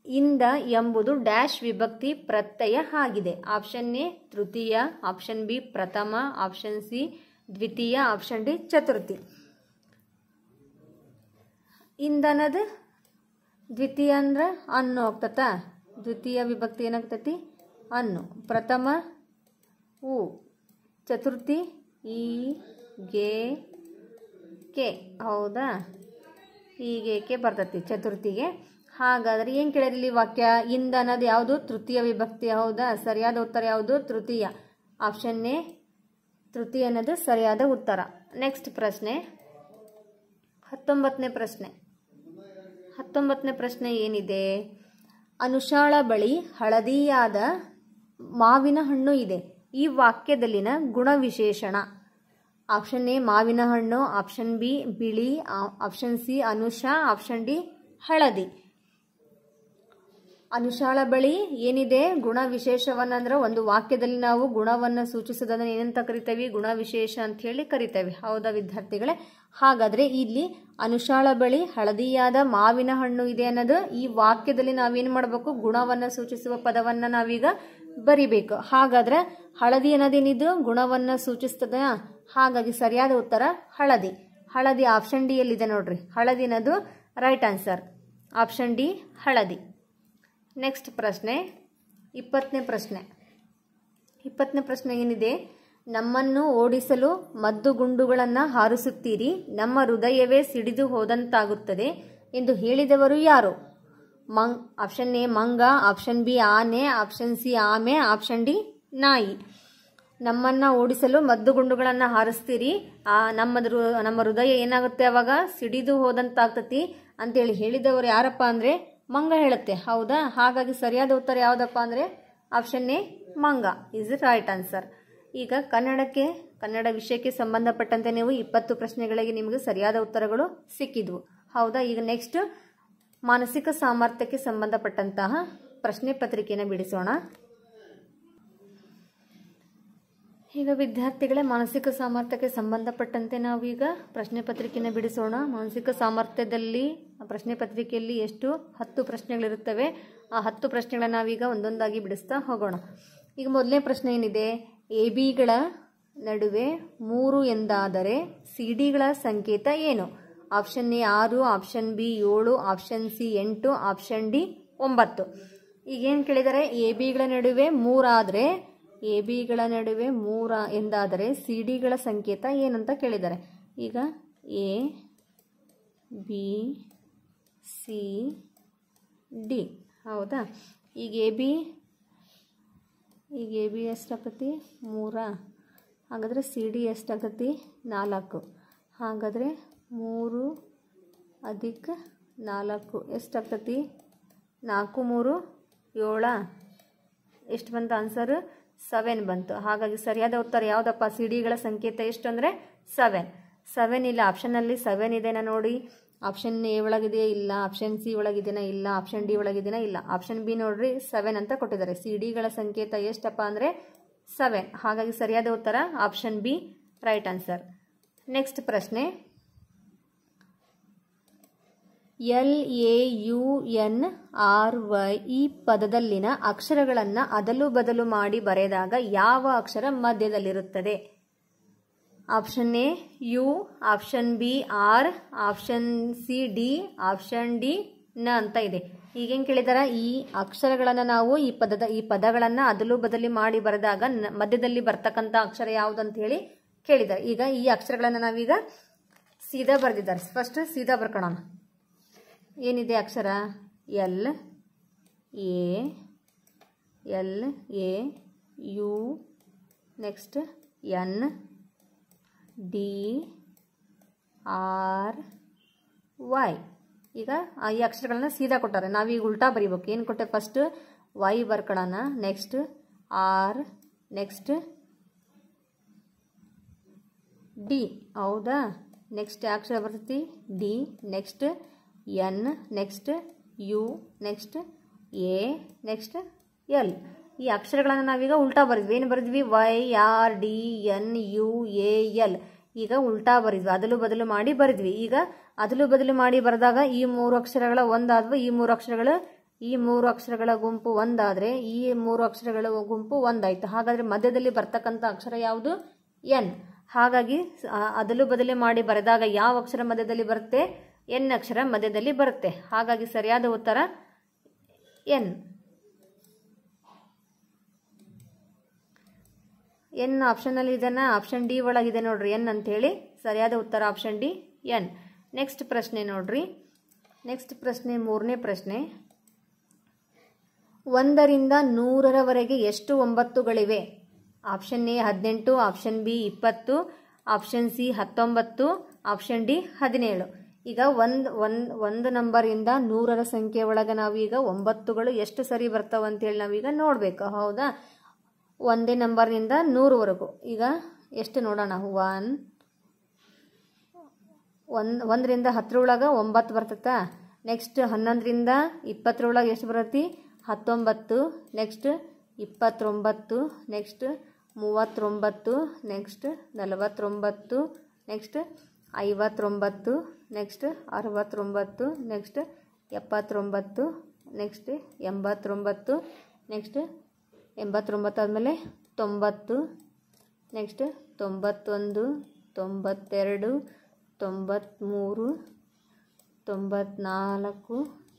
ಇಂದ ಎಂಬುದು ಡ್ಯಾಶ್ ವಿಭಕ್ತಿ ಪ್ರತ್ಯಯ ಆಗಿದೆ. ಆಪ್ಷನ್ ಎ ತೃತೀಯ, ಆಪ್ಷನ್ ಬಿ ಪ್ರಥಮ, ಆಪ್ಷನ್ ಸಿ ದ್ವಿತೀಯ, ಆಪ್ಷನ್ ಡಿ ಚತುರ್ಥಿ. ಇಂದನದು ದ್ವಿತೀಯ ಅಂದ್ರೆ ಅನ್ನು ಹೋಗ್ತತ. ದ್ವಿತೀಯ ವಿಭಕ್ತಿ ಏನಾಗ್ತತಿ? ಅನ್ನು. ಪ್ರಥಮ ಉ, ಚತುರ್ಥಿ ಈ ಗೆ ಕೆ. ಹೌದಾ? ಹೀಗೆ ಕೆ ಬರ್ತತಿ ಚತುರ್ಥಿಗೆ. ಹಾಗಾದ್ರೆ ಏನು ಕೇಳಿರಲಿ ವಾಕ್ಯ? ಇಂದ ಅನ್ನೋದು ಯಾವುದು? ತೃತೀಯ ವಿಭಕ್ತಿ. ಹೌದಾ? ಸರಿಯಾದ ಉತ್ತರ ಯಾವುದು? ತೃತೀಯ. ಆಪ್ಷನ್ ಎ ತೃತೀಯ ಅನ್ನೋದು ಸರಿಯಾದ ಉತ್ತರ. ನೆಕ್ಸ್ಟ್ ಪ್ರಶ್ನೆ 19ನೇ ಪ್ರಶ್ನೆ. 19ನೇ ಪ್ರಶ್ನೆ ಏನಿದೆ? ಅನುಷಾಳ ಬಳಿ ಹಳದಿಯಾದ ಮಾವಿನ ಹಣ್ಣು ಇದೆ. ಈ ವಾಕ್ಯದಲ್ಲಿನ ಗುಣವಿಶೇಷಣ. ಆಪ್ಷನ್ ಎ ಮಾವಿನ ಹಣ್ಣು, ಆಪ್ಷನ್ ಬಿ ಬಿಳಿ, option C Anusha, option D ಹಳದಿ. ಅನುಷಾಳ ಬಳಿ ಏನಿದೆ? ಗುಣ ವಿಶೇಷವನ್ನಂದ್ರೆ ಒಂದು ವಾಕ್ಯದಲ್ಲಿ ನಾವು ಗುಣವನ್ನು ಸೂಚಿಸೋದನ್ನ ಏನಂತ ಕರಿತೇವೆ? ಗುಣವಿಶೇಷ ಅಂತ ಹೇಳಿ ಕರಿತೇವೆ. ಹೌದಾ ವಿದ್ಯಾರ್ಥಿಗಳೇ? ಹಾಗಾದ್ರೆ ಇಲ್ಲಿ ಅನುಷಾಳ ಬಳಿ ಹಳದಿಯಾದ ಮಾವಿನ ಹಣ್ಣು ಇದೆ ಅನ್ನೋದು ಈ ವಾಕ್ಯದಲ್ಲಿ ನಾವೇನು ಮಾಡಬೇಕು? ಗುಣವನ್ನು ಸೂಚಿಸುವ ಪದವನ್ನ ನಾವೀಗ ಬರಿಬೇಕು. ಹಾಗಾದ್ರೆ ಹಳದಿ ಅನ್ನೋದೇನಿದು? ಗುಣವನ್ನು ಸೂಚಿಸ್ತದ. ಹಾಗಾಗಿ ಸರಿಯಾದ ಉತ್ತರ ಹಳದಿ. ಹಳದಿ ಆಪ್ಷನ್ ಡಿ ಯಲ್ಲಿದೆ ನೋಡ್ರಿ. ಹಳದಿ ಅನ್ನೋದು ರೈಟ್ ಆನ್ಸರ್. ಆಪ್ಷನ್ ಡಿ ಹಳದಿ. ನೆಕ್ಸ್ಟ್ ಪ್ರಶ್ನೆ 20ನೇ ಪ್ರಶ್ನೆ. 20ನೇ ಪ್ರಶ್ನೆ ಏನಿದೆ? ನಮ್ಮನ್ನು ಓಡಿಸಲು ಮದ್ದುಗುಂಡುಗಳನ್ನು ಹಾರಿಸುತ್ತೀರಿ, ನಮ್ಮ ಹೃದಯವೇ ಸಿಡಿದು ಹೋದಂತಾಗುತ್ತದೆ ಎಂದು ಹೇಳಿದವರು ಯಾರು? ಆಪ್ಷನ್ ಎ ಮಂಗ, ಆಪ್ಷನ್ ಬಿ ಆನೆ, ಆಪ್ಷನ್ ಸಿ ಆಮೆ, ಆಪ್ಷನ್ ಡಿ ನಾಯಿ. ನಮ್ಮನ್ನ ಓಡಿಸಲು ಮದ್ದುಗುಂಡುಗಳನ್ನು ಹಾರಿಸ್ತೀರಿ, ನಮ್ಮ ಹೃದಯ ಏನಾಗುತ್ತೆ ಅವಾಗ? ಸಿಡಿದು ಹೋದಂತಾಗ್ತತಿ ಅಂತೇಳಿ ಹೇಳಿದವರು ಯಾರಪ್ಪ ಅಂದ್ರೆ ಮಂಗ ಹೇಳುತ್ತೆ. ಹೌದಾ? ಹಾಗಾಗಿ ಸರಿಯಾದ ಉತ್ತರ ಯಾವುದಪ್ಪ ಅಂದ್ರೆ ಆಪ್ಷನ್ ಎ ಮಂಗ ಇಸ್ ರೈಟ್ ಆನ್ಸರ್. ಈಗ ಕನ್ನಡ ವಿಷಯಕ್ಕೆ ಸಂಬಂಧಪಟ್ಟಂತೆ ನೀವು 20 ಪ್ರಶ್ನೆಗಳಿಗೆ ನಿಮಗೆ ಸರಿಯಾದ ಉತ್ತರಗಳು ಸಿಕ್ಕಿದ್ವು. ಹೌದಾ? ಈಗ ನೆಕ್ಸ್ಟ್ ಮಾನಸಿಕ ಸಾಮರ್ಥ್ಯಕ್ಕೆ ಸಂಬಂಧಪಟ್ಟಂತಹ ಪ್ರಶ್ನೆ ಪತ್ರಿಕೆಯನ್ನು ಬಿಡಿಸೋಣ. ಈಗ ವಿದ್ಯಾರ್ಥಿಗಳೇ ಮಾನಸಿಕ ಸಾಮರ್ಥ್ಯಕ್ಕೆ ಸಂಬಂಧಪಟ್ಟಂತೆ ನಾವೀಗ ಪ್ರಶ್ನೆ ಪತ್ರಿಕೆಯನ್ನು ಬಿಡಿಸೋಣ. ಮಾನಸಿಕ ಸಾಮರ್ಥ್ಯದಲ್ಲಿ ಪ್ರಶ್ನೆ ಪತ್ರಿಕೆಯಲ್ಲಿ ಎಷ್ಟು 10 ಪ್ರಶ್ನೆಗಳಿರುತ್ತವೆ. ಆ 10 ಪ್ರಶ್ನೆಗಳನ್ನ ನಾವೀಗ ಒಂದೊಂದಾಗಿ ಬಿಡಿಸ್ತಾ ಹೋಗೋಣ. ಈಗ ಮೊದಲನೇ ಪ್ರಶ್ನೆ ಏನಿದೆ? ಎ ಬಿಗಳ ನಡುವೆ 3 ಎಂದಾದರೆ ಸಿ ಡಿಗಳ ಸಂಕೇತ ಏನು? Option A 6, option B 7, option C 8, option D 9. ಈಗೇನು ಕೇಳಿದರೆ? ಎ ಬಿಗಳ ನಡುವೆ 3 ಆದರೆ ಎಂದಾದರೆ ಸಿ ಡಿಗಳ ಸಂಕೇತ ಏನಂತ ಕೇಳಿದ್ದಾರೆ. ಈಗ ಎ ಬಿ ಸಿ ಡಿ. ಹೌದಾ? ಈಗ ಎ ಬಿ ಎಷ್ಟಾಗ್ತತಿ? 3. ಹಾಗಾದರೆ ಸಿ ಡಿ ಎಷ್ಟಾಗ್ತತಿ? 4. ಹಾಗಾದರೆ 3 + 4 ಎಷ್ಟಾಗ್ತತಿ? 4 3 7. ಎಷ್ಟು ಬಂತ ಆನ್ಸರ್? 7 ಬಂತು. ಹಾಗಾಗಿ ಸರಿಯಾದ ಉತ್ತರ ಯಾವುದಪ್ಪ? ಸಿ ಡಿಗಳ ಸಂಕೇತ ಎಷ್ಟು ಅಂದರೆ 7. 7 ಇಲ್ಲ, ಆಪ್ಷನಲ್ಲಿ 7 ಇದೆನಾ ನೋಡಿ. ಆಪ್ಷನ್ ಎ ಒಳಗಿದೆಯಾ? ಇಲ್ಲ. ಆಪ್ಷನ್ ಸಿ ಒಳಗಿದೆನಾ? ಇಲ್ಲ. ಆಪ್ಷನ್ ಡಿ ಒಳಗಿದೆನಾ? ಇಲ್ಲ. ಆಪ್ಷನ್ ಬಿ ನೋಡ್ರಿ 7 ಅಂತ ಕೊಟ್ಟಿದ್ದಾರೆ. ಸಿ ಡಿಗಳ ಸಂಕೇತ ಎಷ್ಟಪ್ಪ ಅಂದರೆ 7. ಹಾಗಾಗಿ ಸರಿಯಾದ ಉತ್ತರ option B right answer. Next ಪ್ರಶ್ನೆ, LAUNRY ಈ ಪದದಲ್ಲಿನ ಅಕ್ಷರಗಳನ್ನು ಅದಲು ಬದಲು ಮಾಡಿ ಬರೆದಾಗ ಯಾವ ಅಕ್ಷರ ಮಧ್ಯದಲ್ಲಿರುತ್ತದೆ? Option A U, option B R, option C D, option D ನ ಅಂತ ಇದೆ. ಈಗೇನು ಕೇಳಿದಾರ? ಈ ಅಕ್ಷರಗಳನ್ನು ನಾವು ಈ ಪದಗಳನ್ನು ಅದಲು ಬದಲಿ ಮಾಡಿ ಬರೆದಾಗ ಮಧ್ಯದಲ್ಲಿ ಬರ್ತಕ್ಕಂಥ ಅಕ್ಷರ ಯಾವುದು ಅಂತ ಹೇಳಿ ಕೇಳಿದ್ದಾರೆ. ಈಗ ಈ ಅಕ್ಷರಗಳನ್ನು ನಾವೀಗ ಸೀದಾ ಬರೆದಿದ್ದಾರೆ. ಫಸ್ಟ್ ಸೀದಾ ಬರ್ಕೊಳ್ಳೋಣ. ಏನಿದೆ ಅಕ್ಷರ? L A U, next N D R Y. ಈಗ ಈ ಅಕ್ಷರಗಳನ್ನ ಸೀದಾ ಕೊಟ್ಟಾರೆ, ನಾವೀಗ ಉಲ್ಟಾ ಬರೀಬೇಕು. ಏನು ಕೊಟ್ಟೆ? ಫಸ್ಟ್ ವೈ ಬರ್ಕೊಳ್ಳೋಣ, ನೆಕ್ಸ್ಟ್ ಆರ್, ನೆಕ್ಸ್ಟ್ ಡಿ. ಹೌದಾ? ನೆಕ್ಸ್ಟ್ ಅಕ್ಷರ ಬರ್ತೈತಿ D, next N, next U, next A, next L. ಈ ಅಕ್ಷರಗಳನ್ನು ನಾವೀಗ ಉಲ್ಟಾ ಬರೆದ್ವಿ. ಏನು ಬರೆದ್ವಿ? Y R D N U A L. ಈಗ ಉಲ್ಟಾ ಬರೆದ್ವಿ, ಅದಲು ಬದಲು ಮಾಡಿ ಬರೆದ್ವಿ. ಈಗ ಅದಲು ಬದಲು ಮಾಡಿ ಬರೆದಾಗ ಈ ಮೂರು ಅಕ್ಷರಗಳ ಒಂದಾದ್ವು. ಈ ಮೂರು ಅಕ್ಷರಗಳ ಗುಂಪು ಒಂದಾದರೆ ಈ ಮೂರು ಅಕ್ಷರಗಳ ಗುಂಪು ಒಂದಾಯ್ತು. ಹಾಗಾದರೆ ಮಧ್ಯದಲ್ಲಿ ಬರ್ತಕ್ಕಂಥ ಅಕ್ಷರ ಯಾವುದು? ಎನ್. ಹಾಗಾಗಿ ಅದಲು ಬದಲು ಮಾಡಿ ಬರೆದಾಗ ಯಾವ ಅಕ್ಷರ ಮಧ್ಯದಲ್ಲಿ ಬರುತ್ತೆ? ಎನ್ ಅಕ್ಷರ ಮಧ್ಯದಲ್ಲಿ ಬರುತ್ತೆ. ಹಾಗಾಗಿ ಸರಿಯಾದ ಉತ್ತರ ಎನ್. ಎನ್ ಆಪ್ಷನಲ್ಲಿ ಇದನ್ನ ಆಪ್ಷನ್ ಡಿ ಒಳಗಿದೆ ನೋಡ್ರಿ, ಎನ್ ಅಂತೇಳಿ. ಸರಿಯಾದ ಉತ್ತರ ಆಪ್ಷನ್ ಡಿ ಎನ್. ನೆಕ್ಸ್ಟ್ ಪ್ರಶ್ನೆ ನೋಡ್ರಿ. ನೆಕ್ಸ್ಟ್ ಪ್ರಶ್ನೆ, ಮೂರನೇ ಪ್ರಶ್ನೆ. 1ರಿಂದ 100ರವರೆಗೆ ಎಷ್ಟು 9ಗಳಿವೆ? Option A 18, option B 20, option C 19, option D 17. ಈಗ ಒಂದು ನಂಬರಿಂದ 100ರ ಸಂಖ್ಯೆ ಒಳಗೆ ನಾವೀಗ 9ಗಳು ಎಷ್ಟು ಸರಿ ಬರ್ತಾವ ಅಂತೇಳಿ ನಾವೀಗ ನೋಡಬೇಕು. ಹೌದಾ? ಒಂದೇ ನಂಬರ್ನಿಂದ 100ವರೆಗೂ ಈಗ ಎಷ್ಟು ನೋಡೋಣ. 1ರಿಂದ 10ರೊಳಗೆ 9 ಬರ್ತೈತಾ? ನೆಕ್ಸ್ಟ್ 11ರಿಂದ 20ರೊಳಗೆ ಎಷ್ಟು ಬರ್ತೈತಿ? 19. Next 29, next 39, next 49, next 59, next 69, next 79, next 89, next 89 ಆದಮೇಲೆ 90, ನೆಕ್ಸ್ಟ್ 91, 92, 93, 94, 95,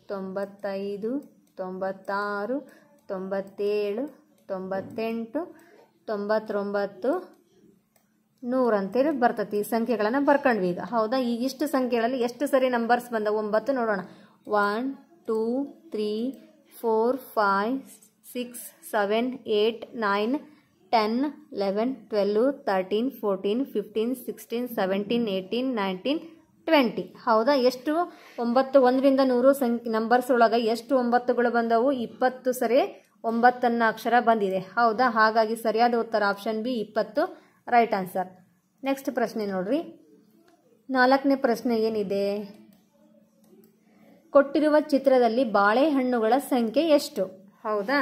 96, 97, 98, 99, 100 ಅಂತೇಳಿ ಬರ್ತೈತಿ. ಈ ಸಂಖ್ಯೆಗಳನ್ನು ಬರ್ಕೊಂಡ್ವಿ ಈಗ. ಹೌದಾ? ಈಗ ಇಷ್ಟು ಸಂಖ್ಯೆಗಳಲ್ಲಿ ಎಷ್ಟು ಸರಿ ನಂಬರ್ಸ್ ಬಂದವು? 9 ನೋಡೋಣ. 1 2 3 4 5 6 7 8 9 10 11 12 13 14 15 16 17 18 19 20. ಹೌದಾ? ಎಷ್ಟು 9? 1ರಿಂದ 100 ನಂಬರ್ಸ್ ಒಳಗೆ ಎಷ್ಟು 9ಗಳು ಬಂದವು? 20 ಸರಿ 9 ಅಕ್ಷರ ಬಂದಿದೆ. ಹೌದಾ? ಹಾಗಾಗಿ ಸರಿಯಾದ ಉತ್ತರ option B 20 right answer. Next ಪ್ರಶ್ನೆ ನೋಡ್ರಿ. 4ನೇ ಪ್ರಶ್ನೆ ಏನಿದೆ? ಕೊಟ್ಟಿರುವ ಚಿತ್ರದಲ್ಲಿ ಬಾಳೆಹಣ್ಣುಗಳ ಸಂಖ್ಯೆ ಎಷ್ಟು? ಹೌದಾ?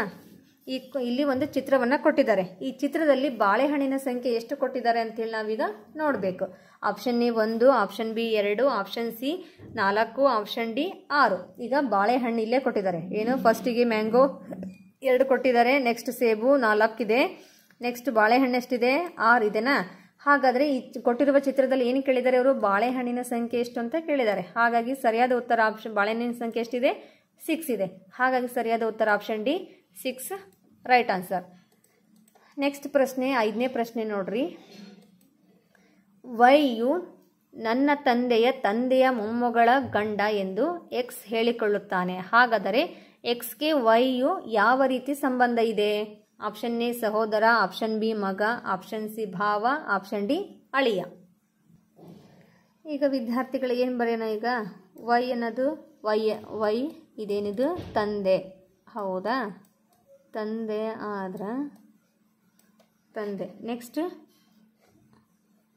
ಇಲ್ಲಿ ಒಂದು ಚಿತ್ರವನ್ನು ಕೊಟ್ಟಿದ್ದಾರೆ. ಈ ಚಿತ್ರದಲ್ಲಿ ಬಾಳೆಹಣ್ಣಿನ ಸಂಖ್ಯೆ ಎಷ್ಟು ಕೊಟ್ಟಿದ್ದಾರೆ ಅಂತೇಳಿ ನಾವೀಗ ನೋಡಬೇಕು. Option A 1, option B 2, option C 4, option D 6. ಈಗ ಬಾಳೆಹಣ್ಣು ಇಲ್ಲೇ ಕೊಟ್ಟಿದ್ದಾರೆ. ಏನು? ಫಸ್ಟಿಗೆ ಮ್ಯಾಂಗೋ 2 ಕೊಟ್ಟಿದ್ದಾರೆ, ನೆಕ್ಸ್ಟ್ ಸೇಬು 4 ಇದೆ, ನೆಕ್ಸ್ಟ್ ಬಾಳೆಹಣ್ಣು ಎಷ್ಟಿದೆ? 6 ಇದೆನಾ? ಹಾಗಾದರೆ ಈ ಕೊಟ್ಟಿರುವ ಚಿತ್ರದಲ್ಲಿ ಏನು ಕೇಳಿದ್ದಾರೆ ಅವರು? ಬಾಳೆಹಣ್ಣಿನ ಸಂಖ್ಯೆ ಎಷ್ಟು ಅಂತ ಕೇಳಿದ್ದಾರೆ. ಹಾಗಾಗಿ ಸರಿಯಾದ ಉತ್ತರ ಆಪ್ಷನ್ ಬಾಳೆಹಣ್ಣಿನ ಸಂಖ್ಯೆ ಎಷ್ಟಿದೆ? 6 ಇದೆ. ಹಾಗಾಗಿ ಸರಿಯಾದ ಉತ್ತರ option D 6 right answer. Next ಪ್ರಶ್ನೆ, 5ನೇ ಪ್ರಶ್ನೆ ನೋಡ್ರಿ. ವೈಯು ನನ್ನ ತಂದೆಯ ಮೊಮ್ಮಗಳ ಗಂಡ ಎಂದು ಎಕ್ಸ್ ಹೇಳಿಕೊಳ್ಳುತ್ತಾನೆ. ಹಾಗಾದರೆ ಎಕ್ಸ್ಗೆ ವೈಯು ಯಾವ ರೀತಿ ಸಂಬಂಧ ಇದೆ? ಆಪ್ಷನ್ ಎ ಸಹೋದರ, ಆಪ್ಷನ್ ಬಿ ಮಗ, ಆಪ್ಷನ್ ಸಿ ಭಾವ, ಆಪ್ಷನ್ ಡಿ ಅಳಿಯ. ಈಗ ವಿದ್ಯಾರ್ಥಿಗಳು ಏನು ಬರೆಯೋಣ? ಈಗ ವೈ ಅನ್ನೋದು ವೈ ಇದೇನಿದು? ತಂದೆ. ಹೌದಾ? ತಂದೆ ಆದ್ರೆ ತಂದೆ. ನೆಕ್ಸ್ಟ್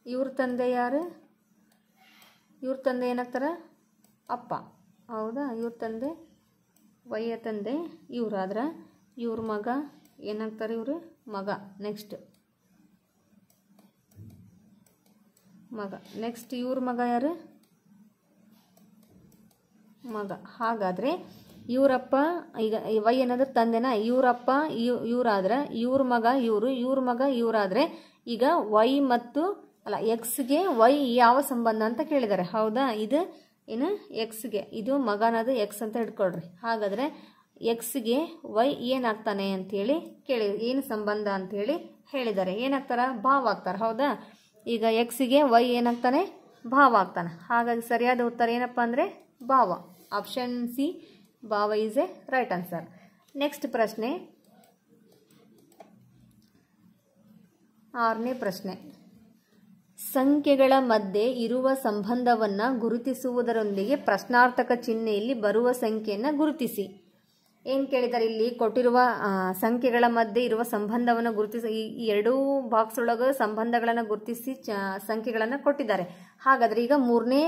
ಇವ್ರ ತಂದೆ ಯಾರು? ಇವ್ರ ತಂದೆ ಏನಾಗ್ತಾರೆ? ಅಪ್ಪ. ಹೌದಾ? ಇವ್ರ ತಂದೆ ವೈಯ ತಂದೆ ಇವರಾದ್ರೆ ಇವ್ರ ಮಗ ಏನಾಗ್ತಾರೆ? ಇವರು ಮಗ. ನೆಕ್ಸ್ಟ್ ಮಗ. ನೆಕ್ಸ್ಟ್ ಇವ್ರ ಮಗ ಯಾರು? ಮಗ. ಹಾಗಾದರೆ ಇವರಪ್ಪ, ಈಗ ವೈ ಏನಾದ್ರೆ ತಂದೆನ, ಇವರಪ್ಪ ಇವರಾದ್ರೆ ಇವ್ರ ಮಗ ಇವರು, ಇವ್ರ ಮಗ ಇವರಾದರೆ ಈಗ ವೈ ಮತ್ತು ಅಲ್ಲ ಎಕ್ಸ್ಗೆ ವೈ ಯಾವ ಸಂಬಂಧ ಅಂತ ಕೇಳಿದ್ದಾರೆ. ಹೌದಾ? ಇದು ಏನು ಎಕ್ಸ್ಗೆ, ಇದು ಮಗನದು ಎಕ್ಸ್ ಅಂತ ಹಿಡ್ಕೊಳ್ರಿ. ಹಾಗಾದರೆ ಎಕ್ಸ್ಗೆ ವೈ ಏನಾಗ್ತಾನೆ ಅಂಥೇಳಿ ಏನು ಸಂಬಂಧ ಅಂಥೇಳಿ ಹೇಳಿದ್ದಾರೆ. ಏನಾಗ್ತಾರೆ? ಭಾವ ಆಗ್ತಾರೆ. ಹೌದಾ? ಈಗ ಎಕ್ಸ್ಗೆ ವೈ ಏನಾಗ್ತಾನೆ? ಭಾವ ಆಗ್ತಾನೆ. ಹಾಗಾಗಿ ಸರಿಯಾದ ಉತ್ತರ ಏನಪ್ಪ ಅಂದರೆ ಭಾವ. ಆಪ್ಷನ್ ಸಿ, ಭಾವ is A right answer. Next ಪ್ರಶ್ನೆ, 6ನೇ ಪ್ರಶ್ನೆ. ಸಂಖ್ಯೆಗಳ ಮಧ್ಯೆ ಇರುವ ಸಂಬಂಧವನ್ನು ಗುರುತಿಸುವುದರೊಂದಿಗೆ ಪ್ರಶ್ನಾರ್ಥಕ ಚಿಹ್ನೆಯಲ್ಲಿ ಬರುವ ಸಂಖ್ಯೆಯನ್ನು ಗುರುತಿಸಿ. ಏನು ಕೇಳಿದ್ದಾರೆ ಇಲ್ಲಿ? ಕೊಟ್ಟಿರುವ ಸಂಖ್ಯೆಗಳ ಮಧ್ಯೆ ಇರುವ ಸಂಬಂಧವನ್ನು ಗುರುತಿಸಿ, ಈ ಎರಡೂ ಬಾಕ್ಸ್ ಒಳಗೆ ಸಂಬಂಧಗಳನ್ನು ಗುರುತಿಸಿ ಸಂಖ್ಯೆಗಳನ್ನು ಕೊಟ್ಟಿದ್ದಾರೆ. ಹಾಗಾದರೆ ಈಗ 3ನೇ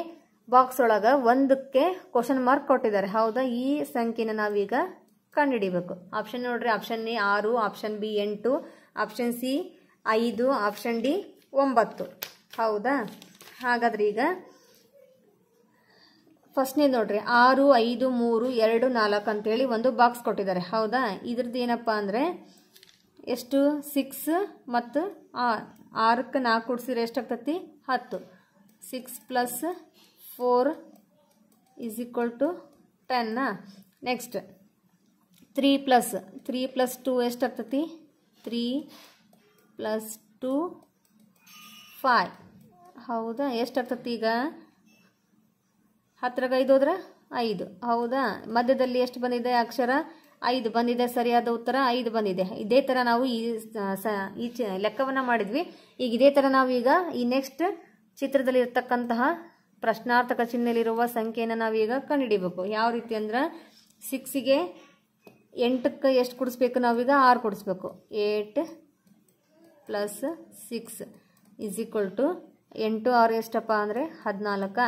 ಬಾಕ್ಸ್ ಒಳಗೆ ಒಂದಕ್ಕೆ ಕ್ವಶನ್ ಮಾರ್ಕ್ ಕೊಟ್ಟಿದ್ದಾರೆ. ಹೌದಾ? ಈ ಸಂಖ್ಯೆನ ನಾವೀಗ ಕಂಡುಹಿಡಿಬೇಕು. ಆಪ್ಷನ್ ನೋಡ್ರಿ. Option A 6, option B 8, option C 5, option D 9. ಹೌದಾ? ಹಾಗಾದ್ರೆ ಈಗ ಫಸ್ಟ್ನೇ ನೋಡ್ರಿ, 6, 5, 3, 2, 4 ಅಂತೇಳಿ ಒಂದು ಬಾಕ್ಸ್ ಕೊಟ್ಟಿದ್ದಾರೆ. ಹೌದಾ? ಇದ್ರದ್ದು ಏನಪ್ಪ ಅಂದರೆ ಎಷ್ಟು? 6 ಮತ್ತು 6ಕ್ಕೆ 4 ಕೂಡಿಸಿದ್ರೆ ಎಷ್ಟಾಗ್ತತಿ? 10. 6 + 4 = 10. ನೆಕ್ಸ್ಟ್ 3 + 2 ಎಷ್ಟಾಗ್ತತಿ? 3 + 2 5. ಹೌದಾ? ಎಷ್ಟಾಗ್ತತಿ ಈಗ? 10ಗೆ 5 ಹೋದ್ರೆ 5. ಹೌದಾ? ಮಧ್ಯದಲ್ಲಿ ಎಷ್ಟು ಬಂದಿದೆ ಅಕ್ಷರ? 5 ಬಂದಿದೆ. ಸರಿಯಾದ ಉತ್ತರ 5 ಬಂದಿದೆ. ಇದೇ ಥರ ನಾವು ಈ ಲೆಕ್ಕವನ್ನು ಮಾಡಿದ್ವಿ. ಈಗ ಇದೇ ಥರ ನಾವು ಈಗ ಈ ನೆಕ್ಸ್ಟ್ ಚಿತ್ರದಲ್ಲಿ ಇರ್ತಕ್ಕಂತಹ ಪ್ರಶ್ನಾರ್ಥಕ ಚಿಹ್ನೆಯಲ್ಲಿರುವ ಸಂಖ್ಯೆಯನ್ನು ನಾವೀಗ ಕಂಡುಹಿಡಿಬೇಕು. ಯಾವ ರೀತಿ ಅಂದ್ರೆ 6ಗೆ 8ಕ್ಕೆ ಎಷ್ಟು ಕೂಡಿಸ್ಬೇಕು? ನಾವೀಗ 6 ಕೂಡಿಸ್ಬೇಕು. 8 + 6 = 8 6 ಎಷ್ಟಪ್ಪ ಅಂದರೆ 14.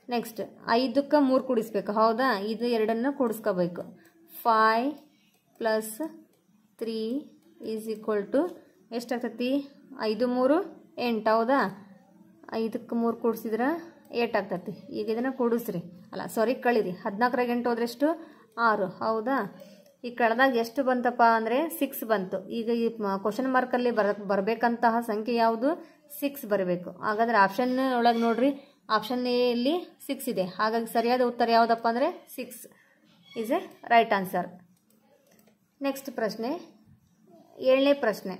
ನೆಕ್ಸ್ಟ್ 5ಕ್ಕೆ 3 ಕೂಡಿಸ್ಬೇಕು. ಹೌದಾ? ಇದು ಎರಡನ್ನು ಕೂಡಿಸ್ಕೋಬೇಕು. 5 + 3 = ಎಷ್ಟಾಗ್ತತಿ? 5 3 8. ಹೌದಾ? 5ಕ್ಕೆ 3 ಕೂಡಿಸಿದ್ರೆ 8 ಆಗ್ತತಿ. ಈಗ ಇದನ್ನು ಕೂಡಿಸ್ರಿ, ಅಲ್ಲ ಸಾರಿ ಕಳೀರಿ. 14ಗೆ 8 ಹೋದ್ರೆ ಎಷ್ಟು? 6. ಹೌದಾ? ಈ ಕಳೆದಾಗ ಎಷ್ಟು ಬಂತಪ್ಪ ಅಂದರೆ 6 ಬಂತು. ಈಗ ಈ ಕ್ವಶನ್ ಮಾರ್ಕಲ್ಲಿ ಬರಬೇಕಂತಹ ಸಂಖ್ಯೆ ಯಾವುದು? 6 ಬರಬೇಕು. ಹಾಗಾದರೆ ಆಪ್ಷನ್ ಒಳಗೆ ನೋಡ್ರಿ, ಆಪ್ಷನ್ ಎಲ್ಲಿ 6 ಇದೆ. ಹಾಗಾಗಿ ಸರಿಯಾದ ಉತ್ತರ ಯಾವುದಪ್ಪ ಅಂದರೆ 6 is A right answer. Next ಪ್ರಶ್ನೆ, 7ನೇ ಪ್ರಶ್ನೆ.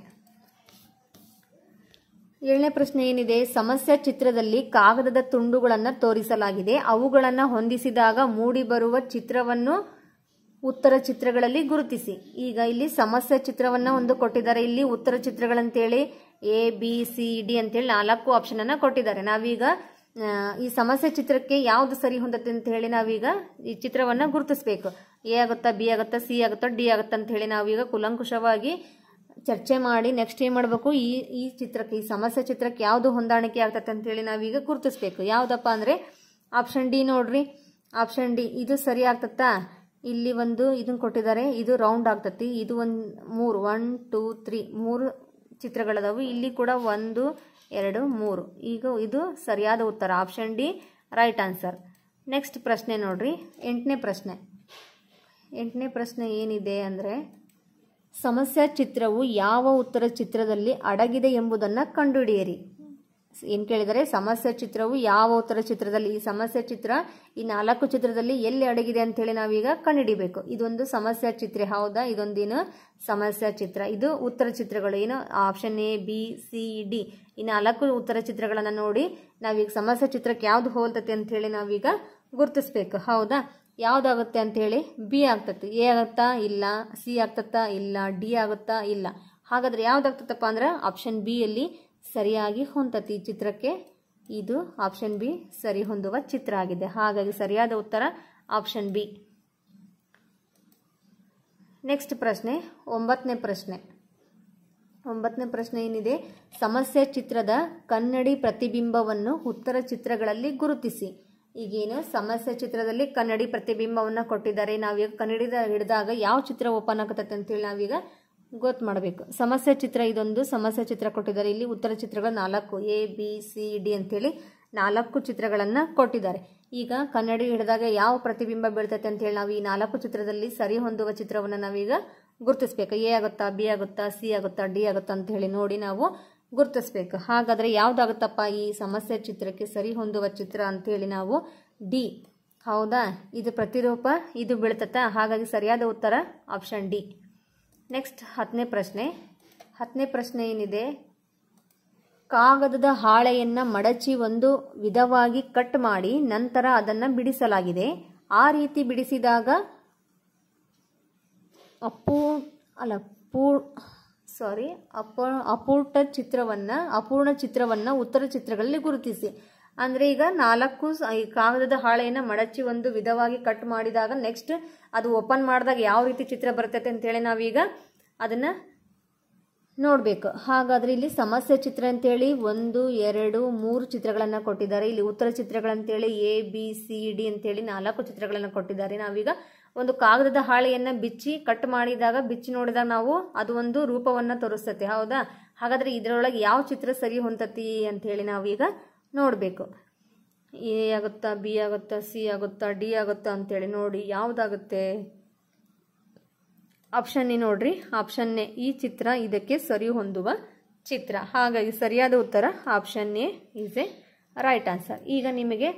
7ನೇ ಪ್ರಶ್ನೆ ಏನಿದೆ? ಸಮಸ್ಯೆ ಚಿತ್ರದಲ್ಲಿ ಕಾಗದದ ತುಂಡುಗಳನ್ನು ತೋರಿಸಲಾಗಿದೆ. ಅವುಗಳನ್ನು ಹೊಂದಿಸಿದಾಗ ಮೂಡಿಬರುವ ಚಿತ್ರವನ್ನು ಉತ್ತರ ಚಿತ್ರಗಳಲ್ಲಿ ಗುರುತಿಸಿ. ಈಗ ಇಲ್ಲಿ ಸಮಸ್ಯೆ ಚಿತ್ರವನ್ನು ಒಂದು ಕೊಟ್ಟಿದ್ದಾರೆ. ಇಲ್ಲಿ ಉತ್ತರ ಚಿತ್ರಗಳಂತೇಳಿ ABCD ಅಂತೇಳಿ 4 ಆಪ್ಷನ್ ಅನ್ನು ಕೊಟ್ಟಿದ್ದಾರೆ. ನಾವೀಗ ಈ ಸಮಸ್ಯೆ ಚಿತ್ರಕ್ಕೆ ಯಾವುದು ಸರಿ ಹೊಂದತ್ತೆ ಅಂತ ಹೇಳಿ ನಾವೀಗ ಈ ಚಿತ್ರವನ್ನು ಗುರುತಿಸಬೇಕು. A ಆಗುತ್ತಾ, B ಆಗುತ್ತಾ, C ಆಗುತ್ತಾ, D ಆಗುತ್ತಾ ಅಂತ ಹೇಳಿ ನಾವೀಗ ಕೂಲಂಕುಷವಾಗಿ ಚರ್ಚೆ ಮಾಡಿ ನೆಕ್ಸ್ಟ್ ಏನು ಮಾಡಬೇಕು? ಈ ಚಿತ್ರಕ್ಕೆ, ಈ ಸಮಸ್ಯೆ ಚಿತ್ರಕ್ಕೆ ಯಾವುದು ಹೊಂದಾಣಿಕೆ ಆಗ್ತದೆ ಅಂತ ಹೇಳಿ ನಾವೀಗ ಗುರುತಿಸಬೇಕು. ಯಾವುದಪ್ಪ ಅಂದರೆ ಆಪ್ಷನ್ ಡಿ ನೋಡ್ರಿ. ಆಪ್ಷನ್ ಡಿ ಇದು ಸರಿ ಆಗ್ತತ್ತಾ? ಇಲ್ಲಿ ಒಂದು ಇದನ್ನು ಕೊಟ್ಟಿದ್ದಾರೆ, ಇದು ರೌಂಡ್ ಆಗ್ತತಿ. ಇದು ಒಂದು 3 1 2 3 3 ಚಿತ್ರಗಳದಾವು. ಇಲ್ಲಿ ಕೂಡ 1 2 3. ಈಗ ಇದು ಸರಿಯಾದ ಉತ್ತರ. Option D right answer. Next ಪ್ರಶ್ನೆ ನೋಡ್ರಿ, 8ನೇ ಪ್ರಶ್ನೆ. 8ನೇ ಪ್ರಶ್ನೆ ಏನಿದೆ ಅಂದರೆ ಸಮಸ್ಯಾ ಚಿತ್ರವು ಯಾವ ಉತ್ತರ ಚಿತ್ರದಲ್ಲಿ ಅಡಗಿದೆ ಎಂಬುದನ್ನು ಕಂಡುಹಿಡಿಯಿರಿ. ಏನು ಕೇಳಿದರೆ? ಸಮಸ್ಯೆ ಚಿತ್ರವು ಯಾವ ಉತ್ತರ ಚಿತ್ರದಲ್ಲಿ, ಈ ಸಮಸ್ಯೆ ಚಿತ್ರ ಈ 4 ಚಿತ್ರದಲ್ಲಿ ಎಲ್ಲಿ ಅಡಗಿದೆ ಅಂತೇಳಿ ನಾವೀಗ ಕಂಡುಹಿಡಿಬೇಕು. ಇದೊಂದು ಸಮಸ್ಯಾ ಚಿತ್ರ. ಹೌದಾ? ಇದೊಂದೇನು ಸಮಸ್ಯಾ ಚಿತ್ರ. ಇದು ಉತ್ತರ ಚಿತ್ರಗಳು ಏನು? ಆಪ್ಷನ್ ABCD ಈ 4 ಉತ್ತರ ಚಿತ್ರಗಳನ್ನು ನೋಡಿ ನಾವೀಗ ಸಮಸ್ಯಾ ಚಿತ್ರಕ್ಕೆ ಯಾವ್ದು ಹೋಲ್ತತೆ ಅಂಥೇಳಿ ನಾವೀಗ ಗುರುತಿಸ್ಬೇಕು. ಹೌದಾ? ಯಾವುದಾಗುತ್ತೆ ಅಂಥೇಳಿ? B ಆಗ್ತತಿ. A ಆಗುತ್ತಾ? ಇಲ್ಲ. C ಆಗ್ತತ್ತಾ? ಇಲ್ಲ. D ಆಗುತ್ತಾ? ಇಲ್ಲ. ಹಾಗಾದರೆ ಯಾವುದಾಗ್ತದಪ್ಪ ಅಂದ್ರೆ ಆಪ್ಷನ್ B ಯಲ್ಲಿ ಸರಿಯಾಗಿ ಹೊಂದತಿ ಈ ಚಿತ್ರಕ್ಕೆ. ಇದು ಆಪ್ಷನ್ ಬಿ ಸರಿ ಹೊಂದುವ ಚಿತ್ರ ಆಗಿದೆ. ಹಾಗಾಗಿ ಸರಿಯಾದ ಉತ್ತರ ಆಪ್ಷನ್ ಬಿ. ನೆಕ್ಸ್ಟ್ ಪ್ರಶ್ನೆ, 9ನೇ ಪ್ರಶ್ನೆ. 9ನೇ ಪ್ರಶ್ನೆ ಏನಿದೆ, ಸಮಸ್ಯೆ ಚಿತ್ರದ ಕನ್ನಡಿ ಪ್ರತಿಬಿಂಬವನ್ನು ಉತ್ತರ ಚಿತ್ರಗಳಲ್ಲಿ ಗುರುತಿಸಿ. ಈಗೇನು ಸಮಸ್ಯೆ ಚಿತ್ರದಲ್ಲಿ ಕನ್ನಡಿ ಪ್ರತಿಬಿಂಬವನ್ನು ಕೊಟ್ಟಿದ್ದಾರೆ. ನಾವೀಗ ಕನ್ನಡಿ ಹಿಡಿದಾಗ ಯಾವ ಚಿತ್ರ ಓಪನ್ ಆಗುತ್ತದೆ ಅಂತೇಳಿ ನಾವೀಗ ಗೊತ್ತು ಮಾಡಬೇಕು. ಸಮಸ್ಯೆ ಚಿತ್ರ ಇದೊಂದು ಸಮಸ್ಯೆ ಚಿತ್ರ ಕೊಟ್ಟಿದ್ದಾರೆ. ಇಲ್ಲಿ ಉತ್ತರ ಚಿತ್ರಗಳು 4 ABCD ಅಂತೇಳಿ 4 ಚಿತ್ರಗಳನ್ನು ಕೊಟ್ಟಿದ್ದಾರೆ. ಈಗ ಕನ್ನಡಿ ಹಿಡಿದಾಗ ಯಾವ ಪ್ರತಿಬಿಂಬ ಬೀಳ್ತೈತೆ ಅಂತೇಳಿ ನಾವು ಈ 4 ಚಿತ್ರದಲ್ಲಿ ಸರಿ ಹೊಂದುವ ಚಿತ್ರವನ್ನು ನಾವೀಗ ಗುರುತಿಸ್ಬೇಕು. A ಆಗುತ್ತಾ, B ಆಗುತ್ತಾ, C ಆಗುತ್ತಾ, D ಆಗುತ್ತಾ ಅಂತ ಹೇಳಿ ನೋಡಿ ನಾವು ಗುರುತಿಸ್ಬೇಕು. ಹಾಗಾದರೆ ಯಾವುದಾಗುತ್ತಪ್ಪ ಈ ಸಮಸ್ಯೆ ಚಿತ್ರಕ್ಕೆ ಸರಿ ಹೊಂದುವ ಚಿತ್ರ ಅಂತೇಳಿ ನಾವು D. ಹೌದಾ, ಇದು ಪ್ರತಿರೂಪ, ಇದು ಬೀಳ್ತತ್ತ. ಹಾಗಾಗಿ ಸರಿಯಾದ ಉತ್ತರ ಆಪ್ಷನ್ D. ನೆಕ್ಸ್ಟ್ 10ನೇ ಪ್ರಶ್ನೆ. 10ನೇ ಪ್ರಶ್ನೆ ಏನಿದೆ, ಕಾಗದದ ಹಾಳೆಯನ್ನು ಮಡಚಿ ಒಂದು ವಿಧವಾಗಿ ಕಟ್ ಮಾಡಿ ನಂತರ ಅದನ್ನು ಬಿಡಿಸಲಾಗಿದೆ. ಆ ರೀತಿ ಬಿಡಿಸಿದಾಗ ಅಪೂರ್ಣ ಚಿತ್ರವನ್ನು ಉತ್ತರ ಚಿತ್ರಗಳಲ್ಲಿ ಗುರುತಿಸಿ. ಅಂದರೆ ಈಗ 4 ಕಾಗದದ ಹಾಳೆಯನ್ನು ಮಡಚಿ ಒಂದು ವಿಧವಾಗಿ ಕಟ್ ಮಾಡಿದಾಗ ನೆಕ್ಸ್ಟ್ ಅದು ಓಪನ್ ಮಾಡಿದಾಗ ಯಾವ ರೀತಿ ಚಿತ್ರ ಬರ್ತೈತೆ ಅಂತೇಳಿ ನಾವೀಗ ಅದನ್ನು ನೋಡಬೇಕು. ಹಾಗಾದರೆ ಇಲ್ಲಿ ಸಮಸ್ಯೆ ಚಿತ್ರ ಅಂತೇಳಿ 1, 2, 3 ಚಿತ್ರಗಳನ್ನು ಕೊಟ್ಟಿದ್ದಾರೆ. ಇಲ್ಲಿ ಉತ್ತರ ಚಿತ್ರಗಳಂತೇಳಿ ABCD ಅಂತೇಳಿ 4 ಚಿತ್ರಗಳನ್ನು ಕೊಟ್ಟಿದ್ದಾರೆ. ನಾವೀಗ ಒಂದು ಕಾಗದದ ಹಾಳೆಯನ್ನು ಕಟ್ ಮಾಡಿದಾಗ ಬಿಚ್ಚಿ ನೋಡಿದಾಗ ನಾವು ಅದು ಒಂದು ರೂಪವನ್ನು ತೋರಿಸ್ತತೆ. ಹೌದಾ, ಹಾಗಾದರೆ ಇದರೊಳಗೆ ಯಾವ ಚಿತ್ರ ಸರಿ ಹೊಂದತಿ ಅಂಥೇಳಿ ನಾವೀಗ ನೋಡಬೇಕು. A ಆಗುತ್ತಾ, B ಆಗುತ್ತಾ, C ಆಗುತ್ತಾ, D ಆಗುತ್ತಾ ಅಂತೇಳಿ ನೋಡಿ ಯಾವುದಾಗುತ್ತೆ. ಆಪ್ಷನ್ ಎ ನೋಡ್ರಿ, ಆಪ್ಷನ್ ಎ ಈ ಚಿತ್ರ ಇದಕ್ಕೆ ಸರಿ ಹೊಂದುವ ಚಿತ್ರ. ಹಾಗಾಗಿ ಸರಿಯಾದ ಉತ್ತರ option A is A right answer. ಈಗ ನಿಮಗೆ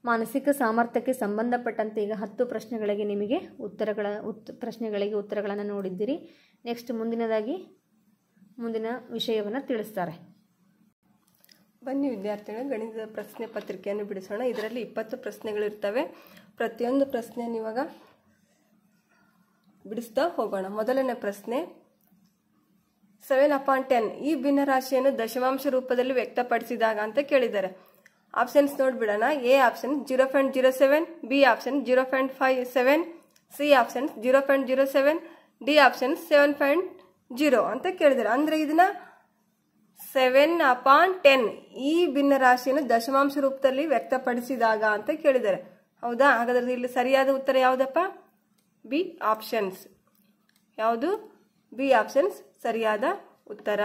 ಮಾನಸಿಕ ಸಾಮರ್ಥ್ಯಕ್ಕೆ ಸಂಬಂಧಪಟ್ಟಂತೆ ಈಗ 10 ಪ್ರಶ್ನೆಗಳಿಗೆ ನಿಮಗೆ ಪ್ರಶ್ನೆಗಳಿಗೆ ಉತ್ತರಗಳನ್ನು ನೋಡಿದ್ದೀರಿ. ನೆಕ್ಸ್ಟ್ ಮುಂದಿನ ವಿಷಯವನ್ನು ತಿಳಿಸ್ತಾರೆ. ಬನ್ನಿ ವಿದ್ಯಾರ್ಥಿಗಳು, ಗಣಿತದ ಪ್ರಶ್ನೆ ಪತ್ರಿಕೆಯನ್ನು ಬಿಡಿಸೋಣ. ಇದರಲ್ಲಿ 20 ಪ್ರಶ್ನೆಗಳಿರ್ತವೆ. ಪ್ರತಿಯೊಂದು ಪ್ರಶ್ನೆಯನ್ನು ಇವಾಗ ಬಿಡಿಸ್ತಾ ಹೋಗೋಣ. ಮೊದಲನೇ ಪ್ರಶ್ನೆ, 7/10 ಈ ಭಿನ್ನರಾಶಿಯನ್ನು ದಶಮಾಂಶ ರೂಪದಲ್ಲಿ ವ್ಯಕ್ತಪಡಿಸಿದಾಗ ಅಂತ ಕೇಳಿದ್ದಾರೆ. ಆಪ್ಷನ್ಸ್ ನೋಡ್ಬಿಡೋಣ. A option 0.07, B option 0.57, C option 0.07, D option 7.0 ಅಂತ ಕೇಳಿದ್ದಾರೆ. ಅಂದ್ರೆ ಇದನ್ನ 7/10 ಈ ಭಿನ್ನರಾಶಿಯನ್ನು ದಶಮಾಂಶ ರೂಪದಲ್ಲಿ ವ್ಯಕ್ತಪಡಿಸಿದಾಗ ಅಂತ ಕೇಳಿದ್ದಾರೆ. ಹೌದಾ, ಹಾಗಾದ್ರೆ ಇಲ್ಲಿ ಸರಿಯಾದ ಉತ್ತರ ಯಾವುದಪ್ಪ? B options. ಯಾವುದು? ಬಿ ಆಪ್ಷನ್ಸ್ ಸರಿಯಾದ ಉತ್ತರ.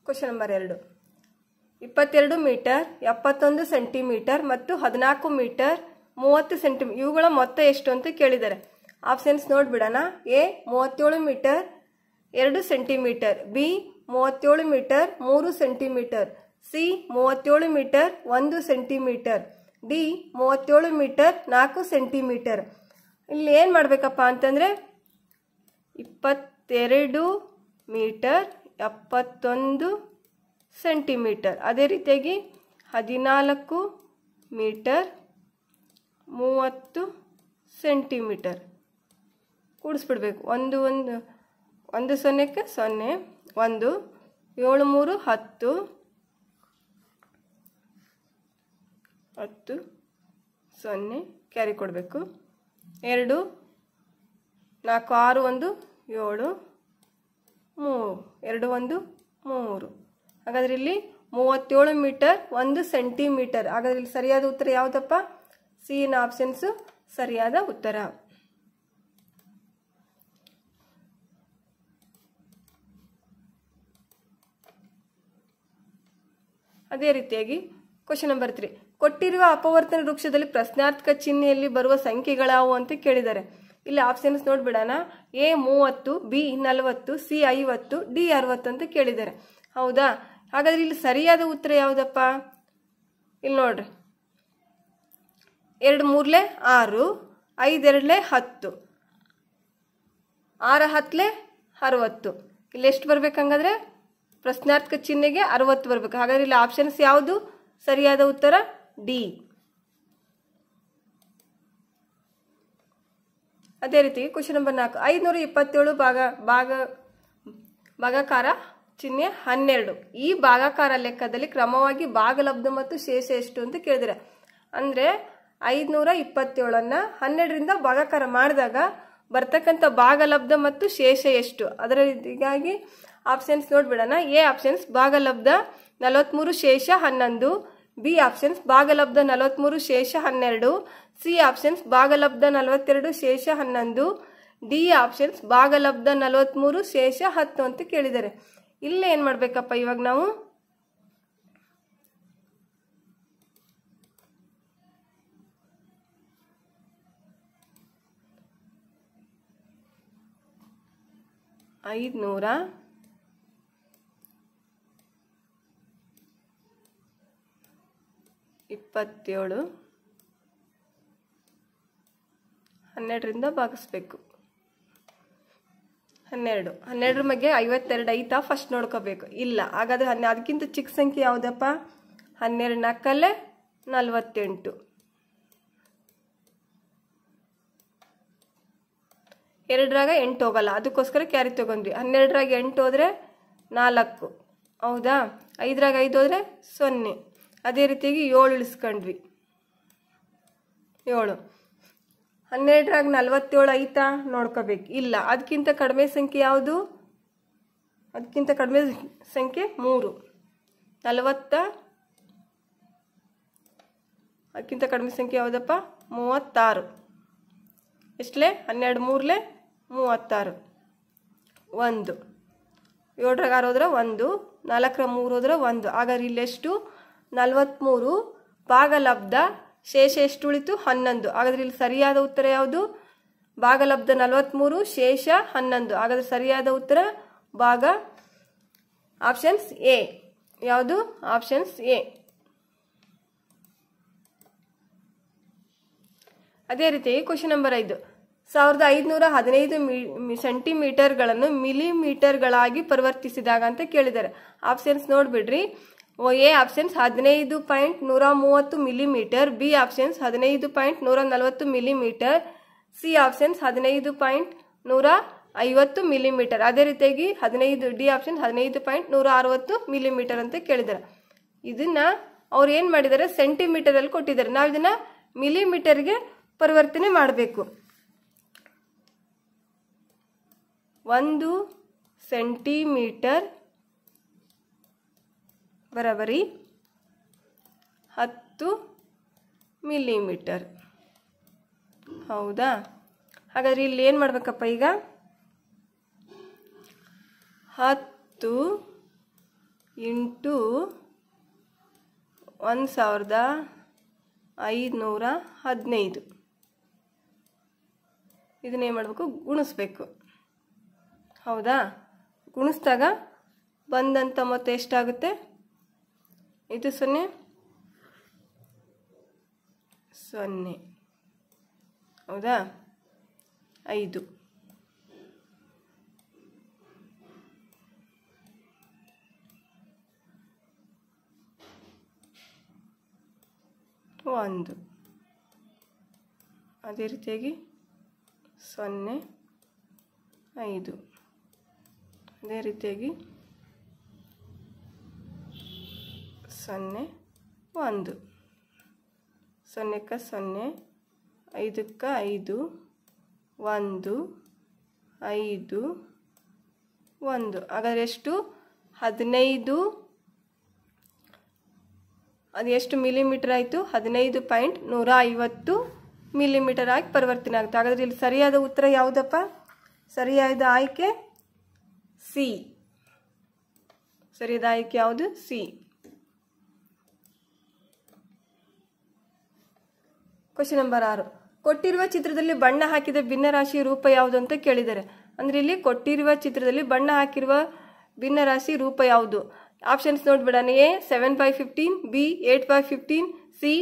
Question number 2. 22 ಮೀಟರ್, 71 ಸೆಂಟಿಮೀಟರ್ ಮತ್ತು 14 ಮೀಟರ್ 30 ಸೆಂಟಿಮೀಟರ್ ಇವುಗಳ ಮೊತ್ತ ಎಷ್ಟು ಅಂತ ಕೇಳಿದ್ದಾರೆ. ಆಪ್ಷನ್ಸ್ ನೋಡ್ಬಿಡೋಣ. A 37 metre 2 centimetre, B 37 metre 3 centimetre, C 37 metre 1 centimetre, D 37 metre 4 centimetre. ಇಲ್ಲಿ ಏನು ಮಾಡಬೇಕಪ್ಪ ಅಂತಂದರೆ 22 ಮೀಟರ್ 71 ಸೆಂಟಿಮೀಟರ್, ಅದೇ ರೀತಿಯಾಗಿ 14 ಮೀಟರ್ 30 ಸೆಂಟಿಮೀಟರ್ ಕೂಡಿಸ್ಬಿಡ್ಬೇಕು. ಒಂದು 0ಕ್ಕೆ 0, 1 7 3 10 10 0 ಕ್ಯಾರಿ ಕೊಡಬೇಕು. 2 4 6 1 7 3 2 1 3. ಹಾಗಾದ್ರೆ ಇಲ್ಲಿ 37 ಮೀಟರ್ 1 ಸೆಂಟಿಮೀಟರ್. ಹಾಗಾದ್ರೆ ಇಲ್ಲಿ ಸರಿಯಾದ ಉತ್ತರ ಯಾವುದಪ್ಪ? ಸಿ ನ ಆಪ್ಷನ್ಸ್ ಸರಿಯಾದ ಉತ್ತರ. ಅದೇ ರೀತಿಯಾಗಿ ಕ್ವಶನ್ ನಂಬರ್ 3. ಕೊಟ್ಟಿರುವ ಅಪವರ್ತನ ವೃಕ್ಷದಲ್ಲಿ ಪ್ರಶ್ನಾರ್ಥಕ ಚಿಹ್ನೆಯಲ್ಲಿ ಬರುವ ಸಂಖ್ಯೆಗಳಾವು ಅಂತ ಕೇಳಿದ್ದಾರೆ. ಇಲ್ಲಿ ಆಪ್ಷನ್ಸ್ ನೋಡ್ಬಿಡೋಣ. ಎ 30, ಬಿ 40, ಸಿ 50, ಡಿ 60 ಅಂತ ಕೇಳಿದ್ದಾರೆ. ಹೌದಾ, ಹಾಗಾದ್ರೆ ಇಲ್ಲಿ ಸರಿಯಾದ ಉತ್ತರ ಯಾವುದಪ್ಪ? ಇಲ್ಲಿ ನೋಡ್ರಿ, 2 3 6, 5 2 10, 6 10 60. ಇಲ್ಲಿ ಎಷ್ಟು ಬರ್ಬೇಕಂಗಾದ್ರೆ ಪ್ರಶ್ನಾರ್ಥಕ ಚಿಹ್ನೆಗೆ 60 ಬರ್ಬೇಕು. ಹಾಗಾದ್ರೆ ಇಲ್ಲಿ ಆಪ್ಷನ್ಸ್ ಯಾವುದು? ಸರಿಯಾದ ಉತ್ತರ ಡಿ. ಅದೇ ರೀತಿ ಕ್ವಶನ್ ನಂಬರ್ 4. 527 ಭಾಗಾಕಾರ ಚಿಹ್ನೆ 12. ಈ ಭಾಗಾಕಾರ ಲೆಕ್ಕದಲ್ಲಿ ಕ್ರಮವಾಗಿ ಭಾಗಲಬ್ಧ ಮತ್ತು ಶೇಷ ಎಷ್ಟು ಅಂತ ಕೇಳಿದ್ರೆ, ಅಂದ್ರೆ 527 12ರಿಂದ ಭಾಗಾಕಾರ ಮಾಡಿದಾಗ ಬರ್ತಕ್ಕಂಥ ಭಾಗಲಬ್ಧ ಮತ್ತು ಶೇಷ ಎಷ್ಟು? ಅದರ ಹೀಗಾಗಿ ಆಪ್ಷನ್ಸ್ ನೋಡ್ಬಿಡೋಣ. ಎ ಆಪ್ಷನ್ಸ್ ಭಾಗಲಬ್ಧ 43 ಶೇಷ 11, ಬಿ ಆಪ್ಷನ್ಸ್ ಭಾಗಲಬ್ಧ 43 ಶೇಷ 12, ಸಿ ಆಪ್ಷನ್ಸ್ ಭಾಗಲಬ್ಧ 42 ಶೇಷ 11, ಡಿ ಆಪ್ಷನ್ಸ್ ಭಾಗಲಬ್ಧ 43 ಶೇಷ 10 ಅಂತ ಕೇಳಿದ್ದಾರೆ. ಇಲ್ಲೇ ಏನ್ ಮಾಡ್ಬೇಕಪ್ಪ ಇವಾಗ ನಾವು? ಐದ್ನೂರ 27 12ರಿಂದ ಭಾಗಿಸ್ಬೇಕು. 12 ಬಗ್ಗೆ 52 ಐತಾ ಫಸ್ಟ್ ನೋಡ್ಕೋಬೇಕು. ಇಲ್ಲ, ಹಾಗಾದ್ರೆ ಅದಕ್ಕಿಂತ ಚಿಕ್ಕ ಸಂಖ್ಯೆ ಯಾವುದಪ್ಪ? 12 4 48. 2ರಾಗ 8 ಹೋಗಲ್ಲ, ಅದಕ್ಕೋಸ್ಕರ ಕ್ಯಾರಿ ತಗೊಂಡ್ವಿ. 12ರಾಗ 8 ಹೋದ್ರೆ 4, ಹೌದಾ? 5ರಾಗ 5 ಹೋದ್ರೆ 0. ಅದೇ ರೀತಿಯಾಗಿ 7 ಇಳಿಸ್ಕೊಂಡ್ವಿ, 7. 12ರಾಗ 47 ಐತಾ ನೋಡ್ಕೋಬೇಕು. ಇಲ್ಲ, ಅದಕ್ಕಿಂತ ಕಡಿಮೆ ಸಂಖ್ಯೆ ಯಾವುದು? ಅದಕ್ಕಿಂತ ಕಡಿಮೆ ಸಂಖ್ಯೆ 3. 40, ಅದಕ್ಕಿಂತ ಕಡಿಮೆ ಸಂಖ್ಯೆ ಯಾವುದಪ್ಪ? 36. ಎಷ್ಟಲೇ? 12 3 36. 1. 7ರಾಗ 6 ಹೋದ್ರೆ 1, 4ರಾಗ 3 ಹೋದ್ರೆ 1. ಹಾಗಾದ್ರೆ ಇಲ್ಲೆಷ್ಟು? 43. ಭಾಗಲಬ್ಧ ಶೇಷ ಎಷ್ಟು ಉಳಿತು? 11. ಹಾಗಾದ್ರೆ ಇಲ್ಲಿ ಸರಿಯಾದ ಉತ್ತರ ಯಾವುದು? ಭಾಗಲಬ್ಧ 43 ಶೇಷ 11. ಹಾಗಾದ್ರೆ ಸರಿಯಾದ ಉತ್ತರ ಭಾಗ ಆಪ್ಷನ್ಸ್ ಎ. ಯಾವುದು? Options A. ಅದೇ ರೀತಿ ಕ್ವಶನ್ ನಂಬರ್ 5. 1515 ಸೆಂಟಿಮೀಟರ್ಗಳನ್ನು ಮಿಲಿಮೀಟರ್ಗಳಾಗಿ ಪರಿವರ್ತಿಸಿದಾಗ ಅಂತ ಕೇಳಿದ್ದಾರೆ. ಆಪ್ಷನ್ಸ್ ನೋಡ್ಬಿಡ್ರಿ. A options 15.130 millimetre, B options 15.140 millimetre, C options 15.150 millimetre. ಅದೇ ರೀತಿಯಾಗಿ ಡಿ ಆಪ್ಷನ್ 15.160 ಮಿಲಿಮೀಟರ್ ಅಂತ ಕೇಳಿದ್ದಾರೆ. ಇದನ್ನ ಅವ್ರು ಏನ್ ಮಾಡಿದ್ದಾರೆ? ಸೆಂಟಿಮೀಟರ್ ಅಲ್ಲಿ ಕೊಟ್ಟಿದ್ದಾರೆ. ನಾವು ಇದನ್ನ ಮಿಲಿಮೀಟರ್ಗೆ ಪರಿವರ್ತನೆ ಮಾಡಬೇಕು. 1 ಸೆಂಟಿಮೀಟರ್ ಬರಬರಿ 10 ಮಿಲಿಮೀಟರ್. ಹೌದಾ? ಹಾಗಾದ್ರೆ ಇಲ್ಲಿ ಏನು ಮಾಡ್ಬೇಕಪ್ಪ ಈಗ? 10 ಇಂಟು 1515 ಇದನ್ನೇನು ಮಾಡಬೇಕು? ಗುಣಿಸ್ಬೇಕು. ಹೌದಾ? ಗುಣಿಸಿದಾಗ ಬಂದಂಥ ಮೊತ್ತ ಎಷ್ಟಾಗುತ್ತೆ? ಇದು 0 0. ಹೌದಾ? 5. ಒಂದು. ಅದೇ ರೀತಿಯಾಗಿ 0 5. ಅದೇ ರೀತಿಯಾಗಿ 0 1. 0ಕ್ಕೆ 0, 5ಕ್ಕೆ 5, 1 5 1. ಹಾಗಾದ್ರೆ ಎಷ್ಟು? 15. ಅದು ಎಷ್ಟು ಮಿಲಿಮೀಟರ್ ಆಯಿತು? 15.150 ಮಿಲಿಮೀಟರ್ ಆಗಿ ಪರಿವರ್ತನೆ ಆಗುತ್ತೆ. ಹಾಗಾದ್ರೆ ಇಲ್ಲಿ ಸರಿಯಾದ ಉತ್ತರ ಯಾವುದಪ್ಪ? ಸರಿಯಾದ ಆಯ್ಕೆ ಸಿ. ಸರಿಯಾದ ಆಯ್ಕೆ ಯಾವುದು? ಸಿ. Question number 6. ಕೊಟ್ಟಿರುವ ಚಿತ್ರದಲ್ಲಿ ಬಣ್ಣ ಹಾಕಿದ ಭಿನ್ನರಾಶಿ ರೂಪ ಯಾವುದು ಅಂತ ಕೇಳಿದ್ದಾರೆ. ಅಂದ್ರೆ ಇಲ್ಲಿ ಕೊಟ್ಟಿರುವ ಚಿತ್ರದಲ್ಲಿ ಬಣ್ಣ ಹಾಕಿರುವ ಭಿನ್ನರಾಶಿ ರೂಪ ಯಾವುದು? ಆಪ್ಷನ್ಸ್ ನೋಡ್ಬಿಡೋಣ. ಎ 7/15, ಬಿ 8/15, ಸಿ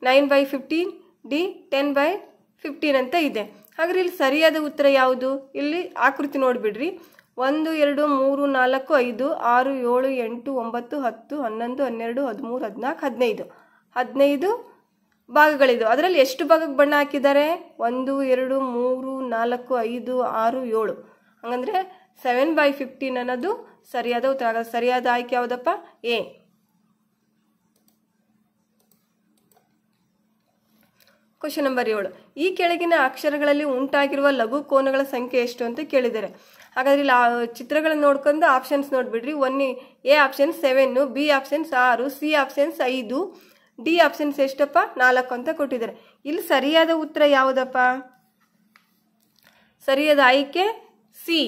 9/15, ಡಿ 10/15 ಅಂತ ಇದೆ. ಹಾಗಾದ್ರೆ ಇಲ್ಲಿ ಸರಿಯಾದ ಉತ್ತರ ಯಾವುದು? ಇಲ್ಲಿ ಆಕೃತಿ ನೋಡ್ಬಿಡ್ರಿ. 1 2 3 4 5 6 7 8 9 10 11 12 13 14 15 ಭಾಗಗಳಿದು. ಅದರಲ್ಲಿ ಎಷ್ಟು ಭಾಗಕ್ಕೆ ಬಣ್ಣ ಹಾಕಿದ್ದಾರೆ? 1 2 3 4 5 6 7. ಹಂಗಂದ್ರೆ 7/15 ಅನ್ನೋದು ಸರಿಯಾದ ಉತ್ತರ. ಸರಿಯಾದ ಆಯ್ಕೆ ಯಾವುದಪ್ಪ? ಎ. ಕ್ವಶನ್ ನಂಬರ್ 7, ಈ ಕೆಳಗಿನ ಅಕ್ಷರಗಳಲ್ಲಿ ಉಂಟಾಗಿರುವ ಲಘು ಕೋನಗಳ ಸಂಖ್ಯೆ ಎಷ್ಟು ಅಂತ ಕೇಳಿದ್ದಾರೆ. ಹಾಗಾದ್ರೆ ಇಲ್ಲಿ ಚಿತ್ರಗಳನ್ನು ನೋಡ್ಕೊಂಡು ಆಪ್ಷನ್ಸ್ ನೋಡ್ಬಿಡ್ರಿ. A options 7, B options 6, C options 5, D options ಎಷ್ಟಪ್ಪ 4 ಅಂತ ಕೊಟ್ಟಿದ್ದಾರೆ. ಇಲ್ಲಿ ಸರಿಯಾದ ಉತ್ತರ ಯಾವುದಪ್ಪ? ಸರಿಯಾದ ಆಯ್ಕೆ ಸಿ.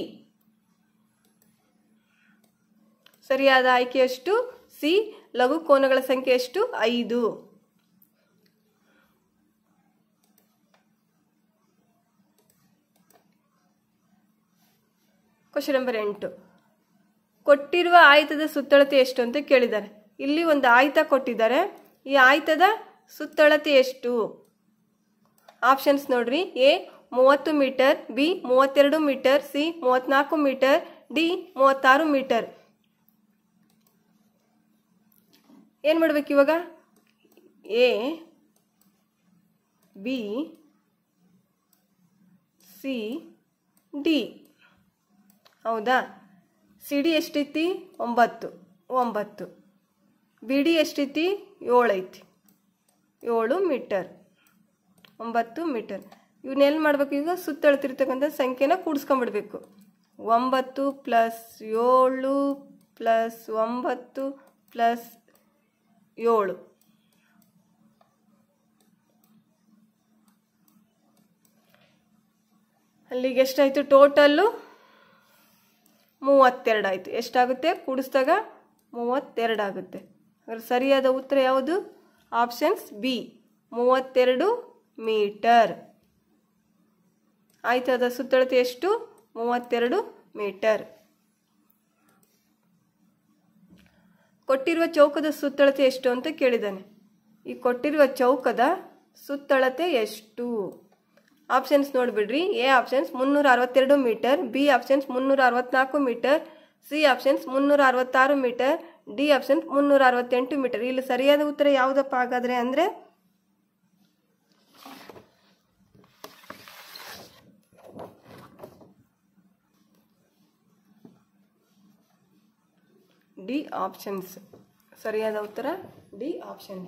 ಸರಿಯಾದ ಆಯ್ಕೆ ಎಷ್ಟು? ಸಿ. ಲಘು ಕೋನಗಳ ಸಂಖ್ಯೆ ಎಷ್ಟು? 5. ಕ್ವಶನ್ ನಂಬರ್ 8, ಕೊಟ್ಟಿರುವ ಆಯತದ ಸುತ್ತಳತೆ ಎಷ್ಟು ಅಂತ ಕೇಳಿದ್ದಾರೆ. ಇಲ್ಲಿ ಒಂದು ಆಯತ ಕೊಟ್ಟಿದ್ದಾರೆ. ಈ ಆಯತದ ಸುತ್ತಳತೆ ಎಷ್ಟು? ಆಪ್ಷನ್ಸ್ ನೋಡ್ರಿ. A 30 metre, B 32 metre, C 34 metre, D 36 metre. ಏನ್ ಮಾಡ್ಬೇಕು ಇವಾಗ? A, B, C, D. ಹೌದಾ? ಸಿ ಡಿ ಎಷ್ಟೈತಿ? 9. ಬಿ ಡಿ ಎಷ್ಟೈತಿ? 7 ಐತಿ. 7 ಮೀಟರ್, 9 ಮೀಟರ್. ಇವನ್ನೆಲ್ಲಿ ಮಾಡ್ಬೇಕು? ಈಗ ಸುತ್ತಳತಿರ್ತಕ್ಕಂಥ ಸಂಖ್ಯೆನ ಕೂಡಿಸ್ಕೊಂಡ್ಬಿಡ್ಬೇಕು. 9 + 7 + 9 + 7. ಅಲ್ಲಿಗೆ ಎಷ್ಟಾಯ್ತು? ಟೋಟಲ್ಲು 32 ಆಯ್ತು. ಎಷ್ಟಾಗುತ್ತೆ? ಕೂಡಿಸಿದಾಗ 32 ಆಗುತ್ತೆ. ಸರಿಯಾದ ಉತ್ತರ ಯಾವುದು? Options B, 32 metre. ಆಯ್ತದ ಸುತ್ತಳತೆ ಎಷ್ಟು? 32 ಮೀಟರ್. ಕೊಟ್ಟಿರುವ ಚೌಕದ ಸುತ್ತಳತೆ ಎಷ್ಟು ಅಂತ ಕೇಳಿದ್ದಾನೆ. ಈ ಕೊಟ್ಟಿರುವ ಚೌಕದ ಸುತ್ತಳತೆ ಎಷ್ಟು? ಆಪ್ಷನ್ಸ್ ನೋಡ್ಬಿಡ್ರಿ. A options 362 metre, B options 364 metre, C options 366 metre, D options 368 metre. ಇಲ್ಲಿ ಸರಿಯಾದ ಉತ್ತರ ಯಾವುದಪ್ಪ ಹಾಗಾದ್ರೆ ಅಂದ್ರೆ ಡಿ ಆಪ್ಷನ್ಸ್. ಸರಿಯಾದ ಉತ್ತರ ಡಿ ಆಪ್ಷನ್.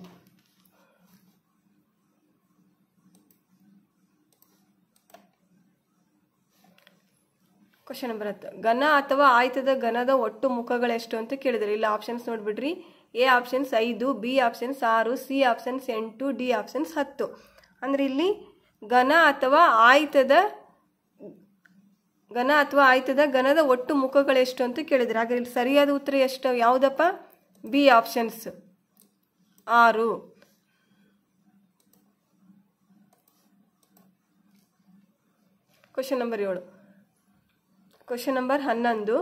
ಕ್ವಶನ್ ನಂಬರ್ 10, ಘನ ಅಥವಾ ಆಯತದ ಘನದ ಒಟ್ಟು ಮುಖಗಳೆಷ್ಟು ಅಂತ ಕೇಳಿದರೆ. ಇಲ್ಲಿ ಆಪ್ಷನ್ಸ್ ನೋಡ್ಬಿಡ್ರಿ. A options 5, B options 6, C options 8, D options 10. ಅಂದ್ರೆ ಇಲ್ಲಿ ಘನ ಅಥವಾ ಆಯತದ ಘನದ ಒಟ್ಟು ಮುಖಗಳೆಷ್ಟು ಅಂತ ಕೇಳಿದ್ರೆ. ಹಾಗೆ ಇಲ್ಲಿ ಸರಿಯಾದ ಉತ್ತರ ಎಷ್ಟು? ಯಾವುದಪ್ಪ? B options 6. Question number 7. Question number 11,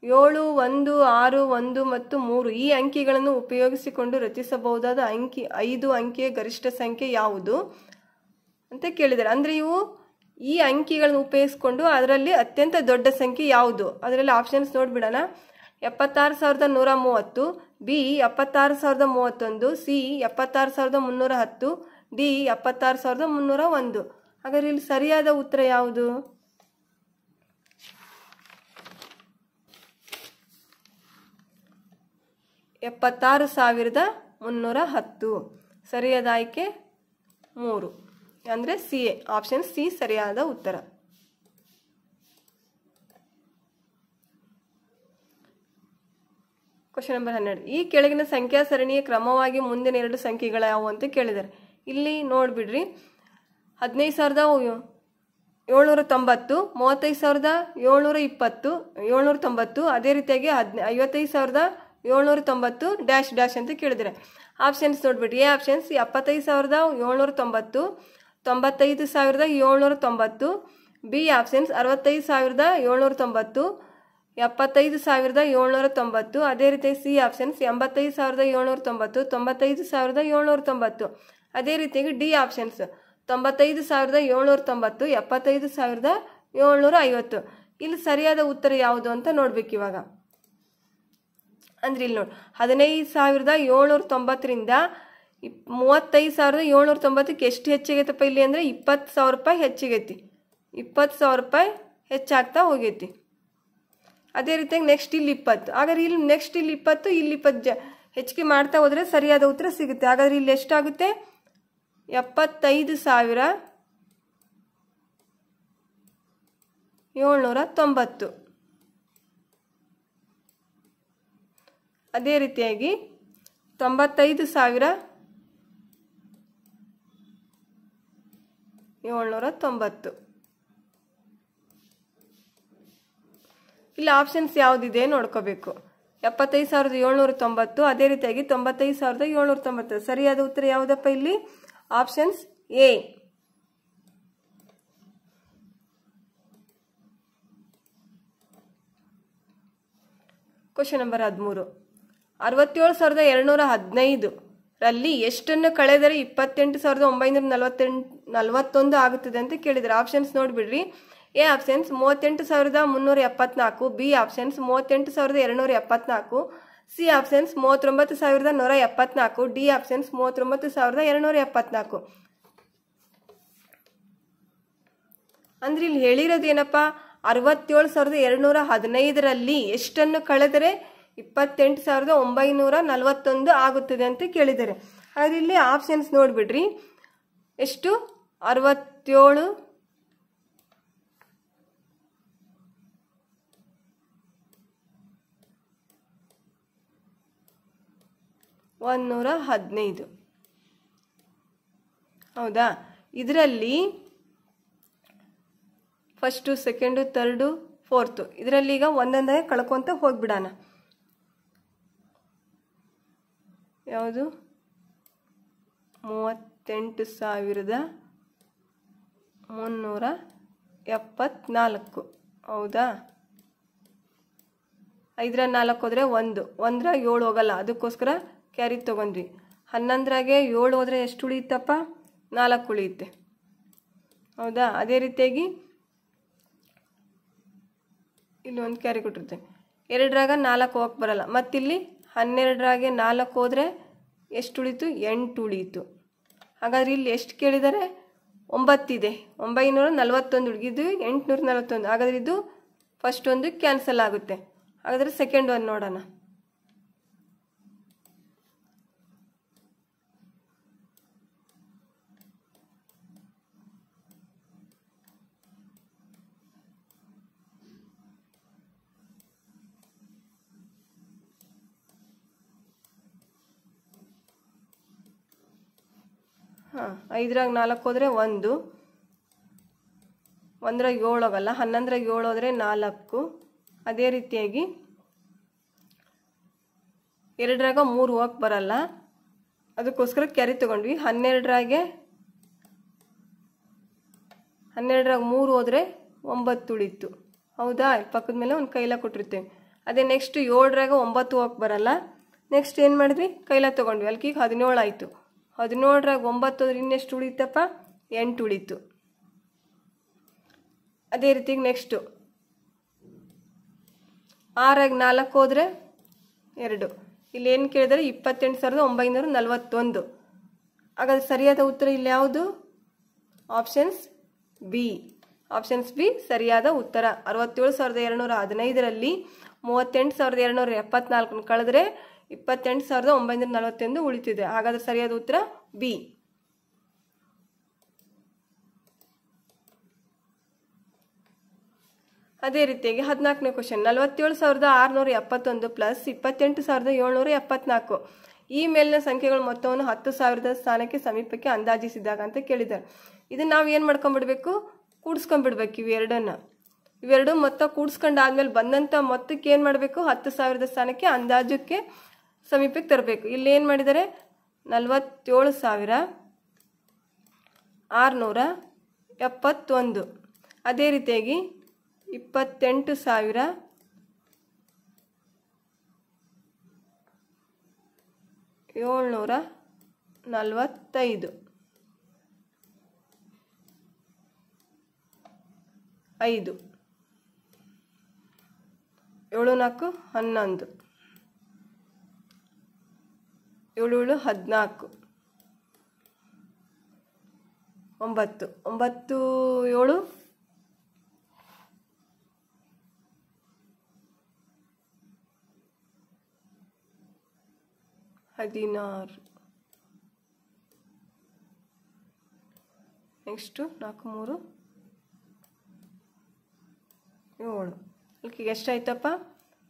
7, 1, 6, 1 ಮತ್ತು 3 ಈ ಅಂಕಿಗಳನ್ನು ಉಪಯೋಗಿಸಿಕೊಂಡು ರಚಿಸಬಹುದಾದ 5 ಅಂಕಿಯ ಗರಿಷ್ಠ ಸಂಖ್ಯೆ ಯಾವುದು ಅಂತ ಕೇಳಿದ್ದಾರೆ. ಅಂದ್ರೆ ಇವು ಈ ಅಂಕಿಗಳನ್ನು ಉಪಯೋಗಿಸಿಕೊಂಡು ಅದರಲ್ಲಿ ಅತ್ಯಂತ ದೊಡ್ಡ ಸಂಖ್ಯೆ ಯಾವುದು? ಅದರಲ್ಲಿ ಆಪ್ಷನ್ಸ್ ನೋಡ್ಬಿಡೋಣ. 76,130, B 76,031, C 76,310, D 76,301. ಹಾಗಾದ್ರೆ ಇಲ್ಲಿ ಸರಿಯಾದ ಉತ್ತರ ಯಾವುದು? $76,310. ಸರಿಯಾದ ಆಯ್ಕೆ 3 ಅಂದ್ರೆ ಸಿ. ಆಪ್ಷನ್ ಸಿ ಸರಿಯಾದ ಉತ್ತರ. ಕ್ವಶನ್ ನಂಬರ್ 12, ಈ ಕೆಳಗಿನ ಸಂಖ್ಯಾ ಸರಣಿಯ ಕ್ರಮವಾಗಿ ಮುಂದಿನ 2 ಸಂಖ್ಯೆಗಳು ಯಾವುವು ಅಂತ ಕೇಳಿದ್ದಾರೆ. ಇಲ್ಲಿ ನೋಡ್ಬಿಡ್ರಿ. 15,790, 35,720, ಅದೇ ರೀತಿಯಾಗಿ 55,790 ಡ್ಯಾಶ್ ಡ್ಯಾಶ್ ಅಂತ ಕೇಳಿದರೆ. ಆಪ್ಷನ್ಸ್ ನೋಡ್ಬಿಡ್ರಿ. ಎ ಆಪ್ಷನ್ಸ್ 75,790, 95,790, ಬಿ ಆಪ್ಷನ್ಸ್ 65,790, 75,790, ಅದೇ ರೀತಿ ಸಿ ಆಪ್ಷನ್ಸ್ 85,790, 95,790, ಅದೇ ರೀತಿಯಾಗಿ ಡಿ ಆಪ್ಷನ್ಸ್ 95,790, 75,750. ಇಲ್ಲಿ ಸರಿಯಾದ ಉತ್ತರ ಯಾವುದು ಅಂತ ನೋಡ್ಬೇಕು ಇವಾಗ. ಅಂದ್ರೆ ಇಲ್ಲಿ ನೋಡಿ, 15,790ರಿಂದ 35,790ಕ್ಕೆ ಎಷ್ಟು ಹೆಚ್ಚಾಗೈತಪ್ಪ ಇಲ್ಲಿ ಅಂದ್ರೆ 20,000 ರೂಪಾಯಿ ಹೆಚ್ಚಿಗೈತಿ. 20,000 ರೂಪಾಯಿ ಹೆಚ್ಚಾಗ್ತಾ ಹೋಗೈತಿ. ಅದೇ ರೀತಿಯಾಗಿ ನೆಕ್ಸ್ಟ್ ಇಲ್ಲಿ 20. ಹಾಗಾದ್ರೆ ಇಲ್ಲಿ ನೆಕ್ಸ್ಟ್ ಇಲ್ಲಿ 20, ಇಲ್ಲಿ 20 ಹೆಚ್ಚಿಗೆ ಮಾಡ್ತಾ ಹೋದ್ರೆ ಸರಿಯಾದ ಉತ್ತರ ಸಿಗುತ್ತೆ. ಹಾಗಾದ್ರೆ ಇಲ್ಲಿ ಎಷ್ಟಾಗುತ್ತೆ? 75,790. ಅದೇ ರೀತಿಯಾಗಿ 95,790. ಇಲ್ಲಿ ಆಪ್ಷನ್ಸ್ ಯಾವುದಿದೆ ನೋಡ್ಕೋಬೇಕು. 75,790, ಅದೇ ರೀತಿಯಾಗಿ 95,790. ಸರಿಯಾದ ಉತ್ತರ ಯಾವುದಪ್ಪ ಇಲ್ಲಿ? Options A. Question number 13. 67,215 ರಲ್ಲಿ ಎಷ್ಟನ್ನು ಕಳೆದರೆ 28,941 ಆಗುತ್ತದೆ ಅಂತ ಕೇಳಿದರೆ ಆಪ್ಷನ್ಸ್ ನೋಡ್ಬಿಡ್ರಿ. A options 38,374, B options 38,274, C options 39,174, D options 39,274. ಅಂದ್ರೆ ಇಲ್ಲಿ ಹೇಳಿರೋದು ಏನಪ್ಪ? 67,215 ರಲ್ಲಿ ಎಷ್ಟನ್ನು ಕಳೆದರೆ 28,941 ಆಗುತ್ತದೆ ಅಂತ ಕೇಳಿದ್ದಾರೆ. ಆದ್ರೆ ಇಲ್ಲಿ ಆಪ್ಷನ್ಸ್ ನೋಡ್ಬಿಡ್ರಿ. ಎಷ್ಟು? 67 115. ಹೌದಾ? ಇದರಲ್ಲಿ ಫಸ್ಟು, ಸೆಕೆಂಡು, ಥರ್ಡು, ಫೋರ್ತು ಇದರಲ್ಲಿ ಈಗ ಒಂದೊಂದೇ ಕಳ್ಕೊಂತ ಹೋಗ್ಬಿಡೋಣ. ಯಾವುದು? 38,374. ಹೌದಾ? 5 ಹೋದ್ರೆ 1, 7 ಹೋಗಲ್ಲ, ಅದಕ್ಕೋಸ್ಕರ ಕ್ಯಾರಿ ತಗೊಂಡ್ವಿ. 11 7 ಹೋದ್ರೆ ಎಷ್ಟು ಉಳಿಯುತ್ತಪ್ಪ? 4 ಉಳಿಯುತ್ತೆ. ಹೌದಾ? ಅದೇ ರೀತಿಯಾಗಿ ಇಲ್ಲಿ ಒಂದು ಕ್ಯಾರಿ ಕೊಟ್ಟಿರ್ತೇನೆ. 2 4 ಹೋಗಕ್ಕೆ ಬರಲ್ಲ. ಮತ್ತಿಲ್ಲಿ 12 4 ಹೋದ್ರೆ ಎಷ್ಟು ಉಳೀತು? 8 ಉಳೀತು. ಹಾಗಾದ್ರೆ ಇಲ್ಲಿ ಎಷ್ಟು ಕೇಳಿದ್ದಾರೆ? 9 ಇದೆ. 941 ಉಳಿದಿದ್ದು 841. ಹಾಗಾದ್ರೆ ಇದು ಫಸ್ಟ್ ಒಂದು ಕ್ಯಾನ್ಸಲ್ ಆಗುತ್ತೆ. ಹಾಗಾದ್ರೆ ಸೆಕೆಂಡ್ ಒಂದು ನೋಡೋಣ. ಹಾಂ, 5 4 ಹೋದ್ರೆ 1, 1 7 ಹೋಗಲ್ಲ, 11 7 ಹೋದ್ರೆ 4. ಅದೇ ರೀತಿಯಾಗಿ 2 3 ಹೋಗಕ್ಕೆ ಬರಲ್ಲ, ಅದಕ್ಕೋಸ್ಕರ ಕ್ಯಾರಿ ತಗೊಂಡ್ವಿ. 12 3 ಹೋದ್ರೆ 9 ಉಳೀತು. ಹೌದಾ? ಪಕ್ಕದ ಮೇಲೆ ಒಂದು ಕೈಲ ಕೊಟ್ಟಿರ್ತೇವೆ. ಅದೇ ನೆಕ್ಸ್ಟ್ 7 9 ಹೋಗಕ್ಕೆ ಬರಲ್ಲ. ನೆಕ್ಸ್ಟ್ ಏನು ಮಾಡಿದ್ವಿ? ಕೈಲ ತಗೊಂಡ್ವಿ. ಅಲ್ಲಿಗೆ 17 ಆಯಿತು. 17 9 ಹೋದ್ರೆ ಇನ್ನೆಷ್ಟು ಉಳೀತಪ್ಪ? 8 ಉಳೀತು. ಅದೇ ರೀತಿ ನೆಕ್ಸ್ಟು 6 4 ಹೋದ್ರೆ 2. ಇಲ್ಲಿ ಏನು ಕೇಳಿದರೆ 28,941. ಹಾಗಾದ್ರೆ ಸರಿಯಾದ ಉತ್ತರ ಇಲ್ಲಿ ಯಾವುದು? Options B. ಆಪ್ಷನ್ಸ್ ಬಿ ಸರಿಯಾದ ಉತ್ತರ. 67,215 ರಲ್ಲಿ 38,274 ಕಳೆದ್ರೆ 28,941 ಉಳಿತಿದೆ. ಹಾಗಾದ್ರೆ ಸರಿಯಾದ ಉತ್ತರ ಬಿ. ಅದೇ ರೀತಿಯಾಗಿ 14ನೇ ಕ್ವಶನ್. 47,671 ಪ್ಲಸ್ 28,774 ಈ ಮೇಲಿನ ಸಂಖ್ಯೆಗಳ ಮೊತ್ತವನ್ನು 10,000 ಸ್ಥಾನಕ್ಕೆ ಸಮೀಪಕ್ಕೆ ಅಂದಾಜಿಸಿದಾಗ ಅಂತ ಕೇಳಿದ್ದಾರೆ. ಇದನ್ನ ನಾವು ಏನು ಮಾಡ್ಕೊಂಡ್ಬಿಡ್ಬೇಕು? ಕೂಡಿಸ್ಕೊಂಡ್ಬಿಡ್ಬೇಕು. ಇವೆರಡು ಮೊತ್ತ ಕೂಡಿಸ್ಕೊಂಡಾದ್ಮೇಲೆ ಬಂದಂಥ ಮೊತ್ತಕ್ಕೆ ಏನು ಮಾಡಬೇಕು? 10,000 ಸ್ಥಾನಕ್ಕೆ ಅಂದಾಜಕ್ಕೆ ಸಮೀಪಕ್ಕೆ ತರಬೇಕು. ಇಲ್ಲಿ ಏನು ಮಾಡಿದ್ದಾರೆ? 47,671. ಅದೇ ರೀತಿಯಾಗಿ 28,745 5 7 4 11 7 7 14 9 9 7 16 ನೆಕ್ಸ್ಟು 4 3 7 ಅಲ್ಲಿಗೆ ಎಷ್ಟಾಯ್ತಪ್ಪ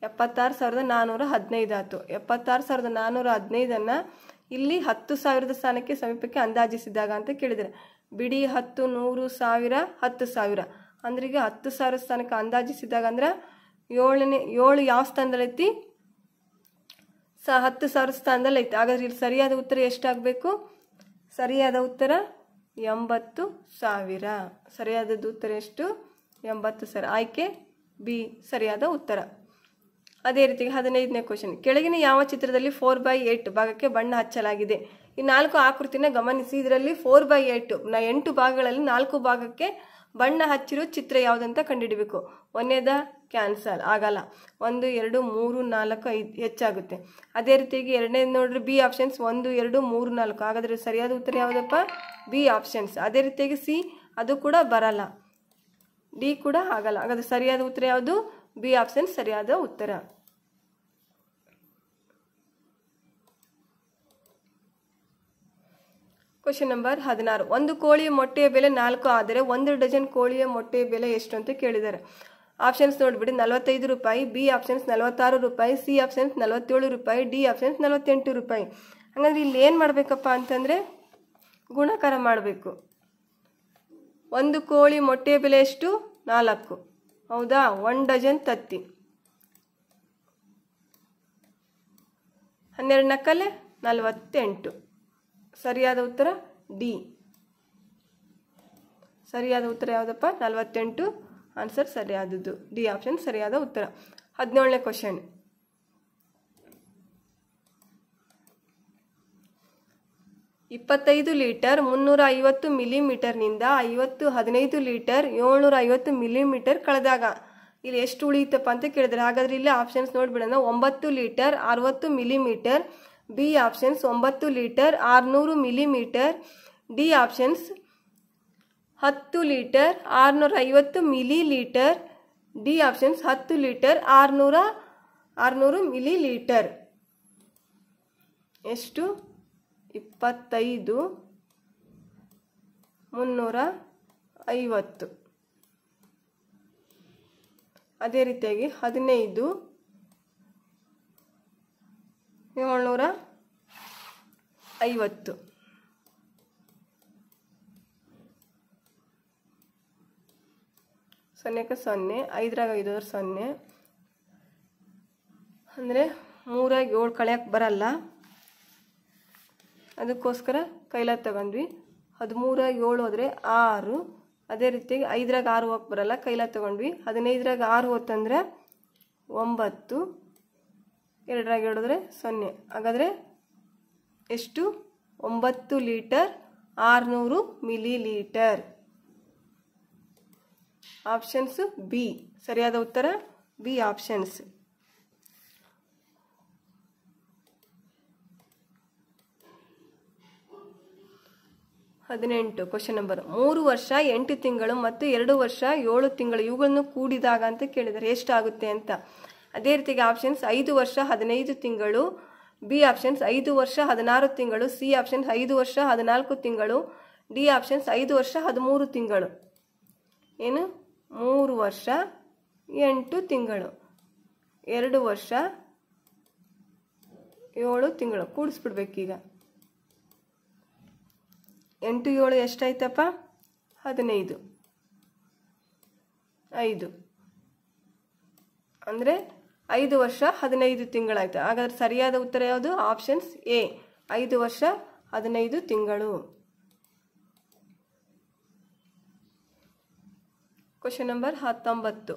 76,415 ಆಯಿತು. 76,415 ಇಲ್ಲಿ 10,000 ಸ್ಥಾನಕ್ಕೆ ಸಮೀಪಕ್ಕೆ ಅಂದಾಜಿಸಿದಾಗ ಅಂತ ಕೇಳಿದರೆ ಬಿಡಿ 10 100 1000 10,000 ಅಂದ್ರೆ ಈಗ 10,000 ಸ್ಥಾನಕ್ಕೆ ಅಂದಾಜಿಸಿದಾಗ ಅಂದ್ರೆ 7 ಯಾವ ಸ್ಥಾನದಲ್ಲೈತಿ 10,000 ಸ್ಥಾನದಲ್ಲಿ ಐತಿ. ಹಾಗಾದ್ರೆ ಇಲ್ಲಿ ಸರಿಯಾದ ಉತ್ತರ ಎಷ್ಟಾಗಬೇಕು? ಸರಿಯಾದ ಉತ್ತರ 80,000. ಸರಿಯಾದದ್ದು ಉತ್ತರ ಎಷ್ಟು? 80,000. ಆಯ್ಕೆ ಬಿ ಸರಿಯಾದ ಉತ್ತರ. ಅದೇ ರೀತಿ 15ನೇ ಕ್ವಶನ್, ಕೆಳಗಿನ ಯಾವ ಚಿತ್ರದಲ್ಲಿ 4/8 ಭಾಗಕ್ಕೆ ಬಣ್ಣ ಹಚ್ಚಲಾಗಿದೆ? ಈ 4 ಆಕೃತಿನ ಗಮನಿಸಿ. ಇದರಲ್ಲಿ 4/8 8 ಭಾಗಗಳಲ್ಲಿ 4 ಭಾಗಕ್ಕೆ ಬಣ್ಣ ಹಚ್ಚಿರೋ ಚಿತ್ರ ಯಾವುದಂತ ಕಂಡುಹಿಡಬೇಕು. ಒಂದೇದ ಕ್ಯಾನ್ಸಲ್ ಆಗಲ್ಲ, 1 2 3 4 5 ಹೆಚ್ಚಾಗುತ್ತೆ. ಅದೇ ರೀತಿಯಾಗಿ ಎರಡನೇದು ನೋಡ್ರಿ ಬಿ ಆಪ್ಷನ್ಸ್ 1 2 3 4. ಹಾಗಾದ್ರೆ ಸರಿಯಾದ ಉತ್ತರ ಯಾವುದಪ್ಪ? B options. ಅದೇ ರೀತಿಯಾಗಿ ಸಿ ಅದು ಕೂಡ ಬರಲ್ಲ, ಡಿ ಕೂಡ ಆಗಲ್ಲ. ಹಾಗಾದ್ರೆ ಸರಿಯಾದ ಉತ್ತರ ಯಾವುದು? ಬಿ ಆಪ್ಷನ್ ಸರಿಯಾದ ಉತ್ತರ. ಕ್ವಶನ್ ನಂಬರ್ 16, ಒಂದು ಕೋಳಿಯ ಮೊಟ್ಟೆಯ ಬೆಲೆ 4 ಆದರೆ 1 ಡಜನ್ ಕೋಳಿಯ ಮೊಟ್ಟೆಯ ಬೆಲೆ ಎಷ್ಟು ಅಂತ ಕೇಳಿದ್ದಾರೆ. ಆಪ್ಷನ್ಸ್ ನೋಡ್ಬಿಡಿ. 45 ರೂಪಾಯಿ, ಬಿ ಆಪ್ಷನ್ಸ್ 46 ರೂಪಾಯಿ, ಸಿ ಆಪ್ಷನ್ಸ್ 47 ರೂಪಾಯಿ, ಡಿ ಆಪ್ಷನ್ಸ್ 48 ರೂಪಾಯಿ. ಹಾಗಾದ್ರೆ ಇಲ್ಲಿ ಏನು ಮಾಡಬೇಕಪ್ಪ ಅಂತಂದರೆ ಗುಣಾಕಾರ ಮಾಡಬೇಕು. ಒಂದು ಕೋಳಿ ಮೊಟ್ಟೆಯ ಬೆಲೆ ಎಷ್ಟು? 4. ಹೌದಾ? 1 ಡಜನ್ ತತ್ತಿ 12 ನಕ್ಕಲೆ 48. ಸರಿಯಾದ ಉತ್ತರ ಡಿ. ಸರಿಯಾದ ಉತ್ತರ ಯಾವುದಪ್ಪ? 48. ಆನ್ಸರ್ ಸರಿಯಾದದ್ದು ಡಿ ಆಪ್ಷನ್ ಸರಿಯಾದ ಉತ್ತರ. 17ನೇ ಕ್ವಶನ್, 25 ಲೀಟರ್ 350 ಮಿಲಿಮೀಟರ್ನಿಂದ 15 ಲೀಟರ್ 750 ಮಿಲಿಮೀಟರ್ ಕಳೆದಾಗ ಇಲ್ಲಿ ಎಷ್ಟು ಉಳಿಯುತ್ತಪ್ಪ ಅಂತ ಕೇಳಿದ್ರೆ. ಹಾಗಾದ್ರೆ ಇಲ್ಲಿ ಆಪ್ಷನ್ಸ್ ನೋಡ್ಬಿಡೋಣ. 9 litre 60 millimetre, B options 9 litre 600 millimetre, D options 10 litre 650 millilitre, D options 10 litre 600 millilitre. ಎಷ್ಟು? 25 350. ಅದೇ ರೀತಿಯಾಗಿ 15 750. ಸೊನ್ನೆಗೆ 0, 5ರಾಗ 5 0 ಅಂದರೆ 3ರಾಗ 7 ಕಳೆಯಕ್ಕೆ ಬರಲ್ಲ. ಅದಕ್ಕೋಸ್ಕರ ಕೈಲ ತಗೊಂಡ್ವಿ. 13ರಾಗ 7 ಹೋದರೆ 6. ಅದೇ ರೀತಿಯಾಗಿ 5ರಾಗ 6 ಹೋಗಕ್ಕೆ ಬರಲ್ಲ, ಕೈಲ ತಗೊಂಡ್ವಿ. 15ರಾಗ 6 ಹೋತಂದ್ರೆ 9, 2ರಾಗ 2 ಹೋದರೆ 0. ಹಾಗಾದರೆ ಎಷ್ಟು? 9 litre 600 milli litre. Options B ಸರಿಯಾದ ಉತ್ತರ. B options. 18 ಕ್ವಶನ್ ನಂಬರ್, 3 ವರ್ಷ 8 ತಿಂಗಳು ಮತ್ತು 2 ವರ್ಷ 7 ತಿಂಗಳು ಇವುಗಳನ್ನು ಕೂಡಿದಾಗ ಅಂತ ಕೇಳಿದರೆ ಎಷ್ಟಾಗುತ್ತೆ ಅಂತ. ಅದೇ ರೀತಿಗೆ ಆಪ್ಷನ್ಸ್ 5 ವರ್ಷ 15 ತಿಂಗಳು, ಬಿ ಆಪ್ಷನ್ಸ್ 5 ವರ್ಷ 16 ತಿಂಗಳು, ಸಿ ಆಪ್ಷನ್ಸ್ 5 ವರ್ಷ 14 ತಿಂಗಳು, ಡಿ ಆಪ್ಷನ್ಸ್ 5 ವರ್ಷ 13 ತಿಂಗಳು. ಏನು? 3 ವರ್ಷ 8 ತಿಂಗಳು, 2 ವರ್ಷ 7 ತಿಂಗಳು ಕೂಡಿಸ್ಬಿಡ್ಬೇಕೀಗ. 8 7 ಎಷ್ಟಾಯ್ತಪ್ಪ? 15. 5 ಅಂದರೆ 5 ವರ್ಷ 15 ತಿಂಗಳಾಯ್ತು. ಹಾಗಾದ್ರೆ ಸರಿಯಾದ ಉತ್ತರ ಯಾವುದು? ಆಪ್ಷನ್ಸ್ ಎ 5 ವರ್ಷ 15 ತಿಂಗಳು. Question number 19,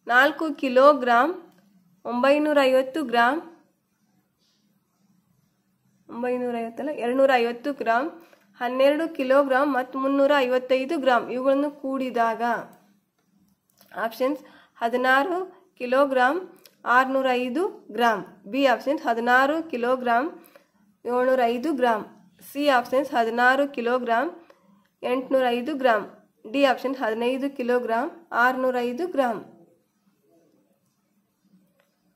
4 kilogram 950 gram 250 gram 12 kilogram ಮತ್ತು 355 ಗ್ರಾಮ್ ಇವುಗಳನ್ನು ಕೂಡಿದಾಗ options 16 kilogram 605 gram, B options 16 kilogram 705 gram, C options 16 kilogram 805 gram, D option 15 kilogram 605 gram.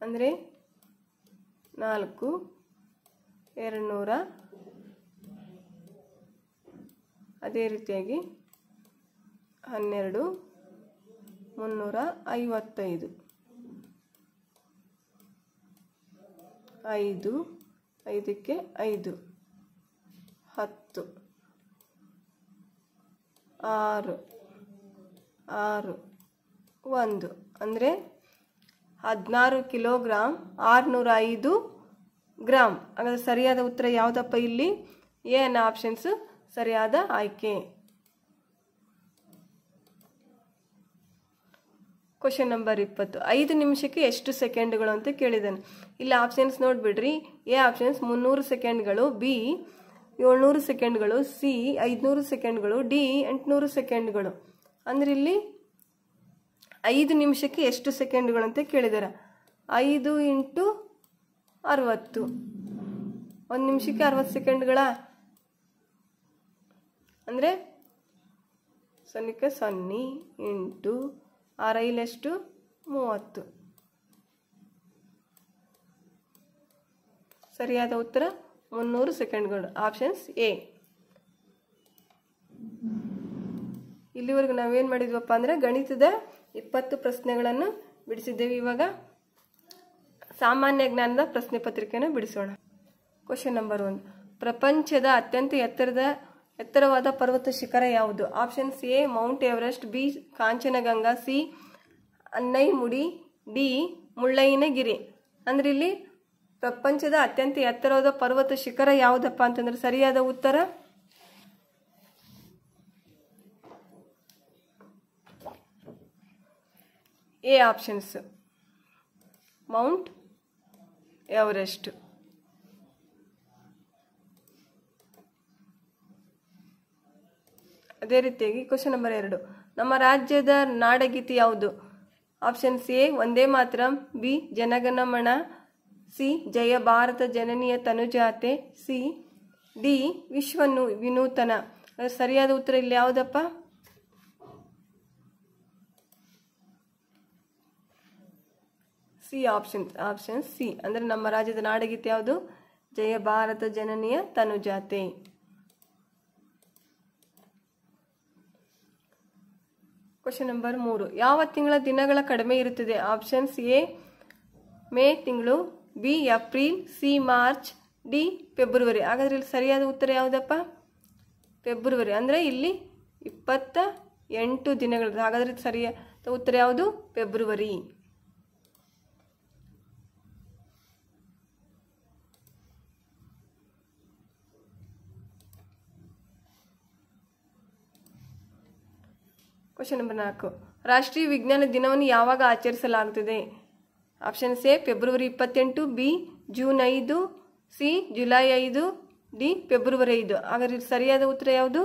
ಅಂದರೆ 4 200. ಅದೇ ರೀತಿಯಾಗಿ 12 355 5 5ಕ್ಕೆ 5 10 6 6 1 ಅಂದರೆ 16 ಕಿಲೋಗ್ರಾಮ್ 605 ಗ್ರಾಮ್. ಹಾಗಾದ್ರೆ ಸರಿಯಾದ ಉತ್ತರ ಯಾವುದಪ್ಪ ಇಲ್ಲಿ? ಎ ಅನ್ನೋ ಆಪ್ಷನ್ಸ್ ಸರಿಯಾದ ಆಯ್ಕೆ. Question number 20. 5 ನಿಮಿಷಕ್ಕೆ ಎಷ್ಟು ಸೆಕೆಂಡ್ಗಳು ಅಂತ ಕೇಳಿದ್ದಾನೆ. ಇಲ್ಲಿ ಆಪ್ಷನ್ಸ್ ನೋಡ್ಬಿಡ್ರಿ. ಎ ಆಪ್ಷನ್ಸ್ 300 ಸೆಕೆಂಡ್ಗಳು, ಬಿ 700 ಸೆಕೆಂಡ್ಗಳು, ಸಿ 500 ಸೆಕೆಂಡ್ಗಳು, ಡಿ 800 ಸೆಕೆಂಡ್ಗಳು. ಅಂದ್ರೆ ಇಲ್ಲಿ 5 ನಿಮಿಷಕ್ಕೆ ಎಷ್ಟು ಸೆಕೆಂಡ್ಗಳು ಅಂತ ಕೇಳಿದಾರೆ. 5 × 60, 1 ನಿಮಿಷಕ್ಕೆ 60 ಸೆಕೆಂಡ್ಗಳ ಅಂದರೆ 0ಕ್ಕೆ 0 ಇಂಟು 6 30. ಸರಿಯಾದ ಉತ್ತರ 300 ಸೆಕೆಂಡ್ಗಳು. Options A. ಇಲ್ಲಿವರೆಗೂ ನಾವೇನು ಮಾಡಿದ್ವಪ್ಪ ಅಂದರೆ ಗಣಿತದ 20 ಪ್ರಶ್ನೆಗಳನ್ನು ಬಿಡಿಸಿದ್ದೇವೆ. ಇವಾಗ ಸಾಮಾನ್ಯ ಜ್ಞಾನದ ಪ್ರಶ್ನೆ ಪತ್ರಿಕೆಯನ್ನು ಬಿಡಿಸೋಣ. Question number 1. ಪ್ರಪಂಚದ ಅತ್ಯಂತ ಎತ್ತರವಾದ ಪರ್ವತ ಶಿಖರ ಯಾವುದು? Options A mount Everest, B Kanchenjunga, C Anaimudi, D Mullayanagiri. ಅಂದ್ರೆ ಇಲ್ಲಿ ಪ್ರಪಂಚದ ಅತ್ಯಂತ ಎತ್ತರವಾದ ಪರ್ವತ ಶಿಖರ ಯಾವುದಪ್ಪ ಅಂತಂದ್ರೆ ಸರಿಯಾದ ಉತ್ತರ ಎ ಆಪ್ಷನ್ಸ್ ಮೌಂಟ್ ಎವರೆಸ್ಟ್. ಅದೇ ರೀತಿಯಾಗಿ ಕ್ವಶನ್ ನಂಬರ್ 2. ನಮ್ಮ ರಾಜ್ಯದ ನಾಡಗೀತೆ ಯಾವುದು? Options A Vande Mataram, B Jana Gana Mana, C ಜಯ ಭಾರತ ಜನನಿಯ ತನುಜಾತೆ, ಸಿ ಡಿ ವಿಶ್ವ ವಿನೂತನ. ಸರಿಯಾದ ಉತ್ತರ ಇಲ್ಲಿ ಯಾವುದಪ್ಪ? C option C. ಅಂದ್ರೆ ನಮ್ಮ ರಾಜ್ಯದ ನಾಡಗೀತೆ ಯಾವುದು? ಜಯ ಭಾರತ ಜನನಿಯ ತನುಜಾತೆ. Question number 3. ಯಾವ ತಿಂಗಳ ದಿನಗಳ ಕಡಿಮೆ ಇರುತ್ತದೆ? ಆಪ್ಷನ್ಸ್ ಎ ಮೇ ತಿಂಗಳು, B April, C March, D February. ಹಾಗಾದ್ರೆ ಇಲ್ಲಿ ಸರಿಯಾದ ಉತ್ತರ ಯಾವುದಪ್ಪ? ಫೆಬ್ರವರಿ. ಅಂದರೆ ಇಲ್ಲಿ 28 ದಿನಗಳು. ಹಾಗಾದ್ರೆ ಸರಿಯಾದ ಉತ್ತರ ಯಾವುದು? ಫೆಬ್ರವರಿ. Question number 4. ರಾಷ್ಟ್ರೀಯ ವಿಜ್ಞಾನ ದಿನವನ್ನು ಯಾವಾಗ ಆಚರಿಸಲಾಗುತ್ತದೆ? Options A February 28, B June 5, C July 5, D February 5. ಹಾಗಾದ್ರೆ ಸರಿಯಾದ ಉತ್ತರ ಯಾವುದು?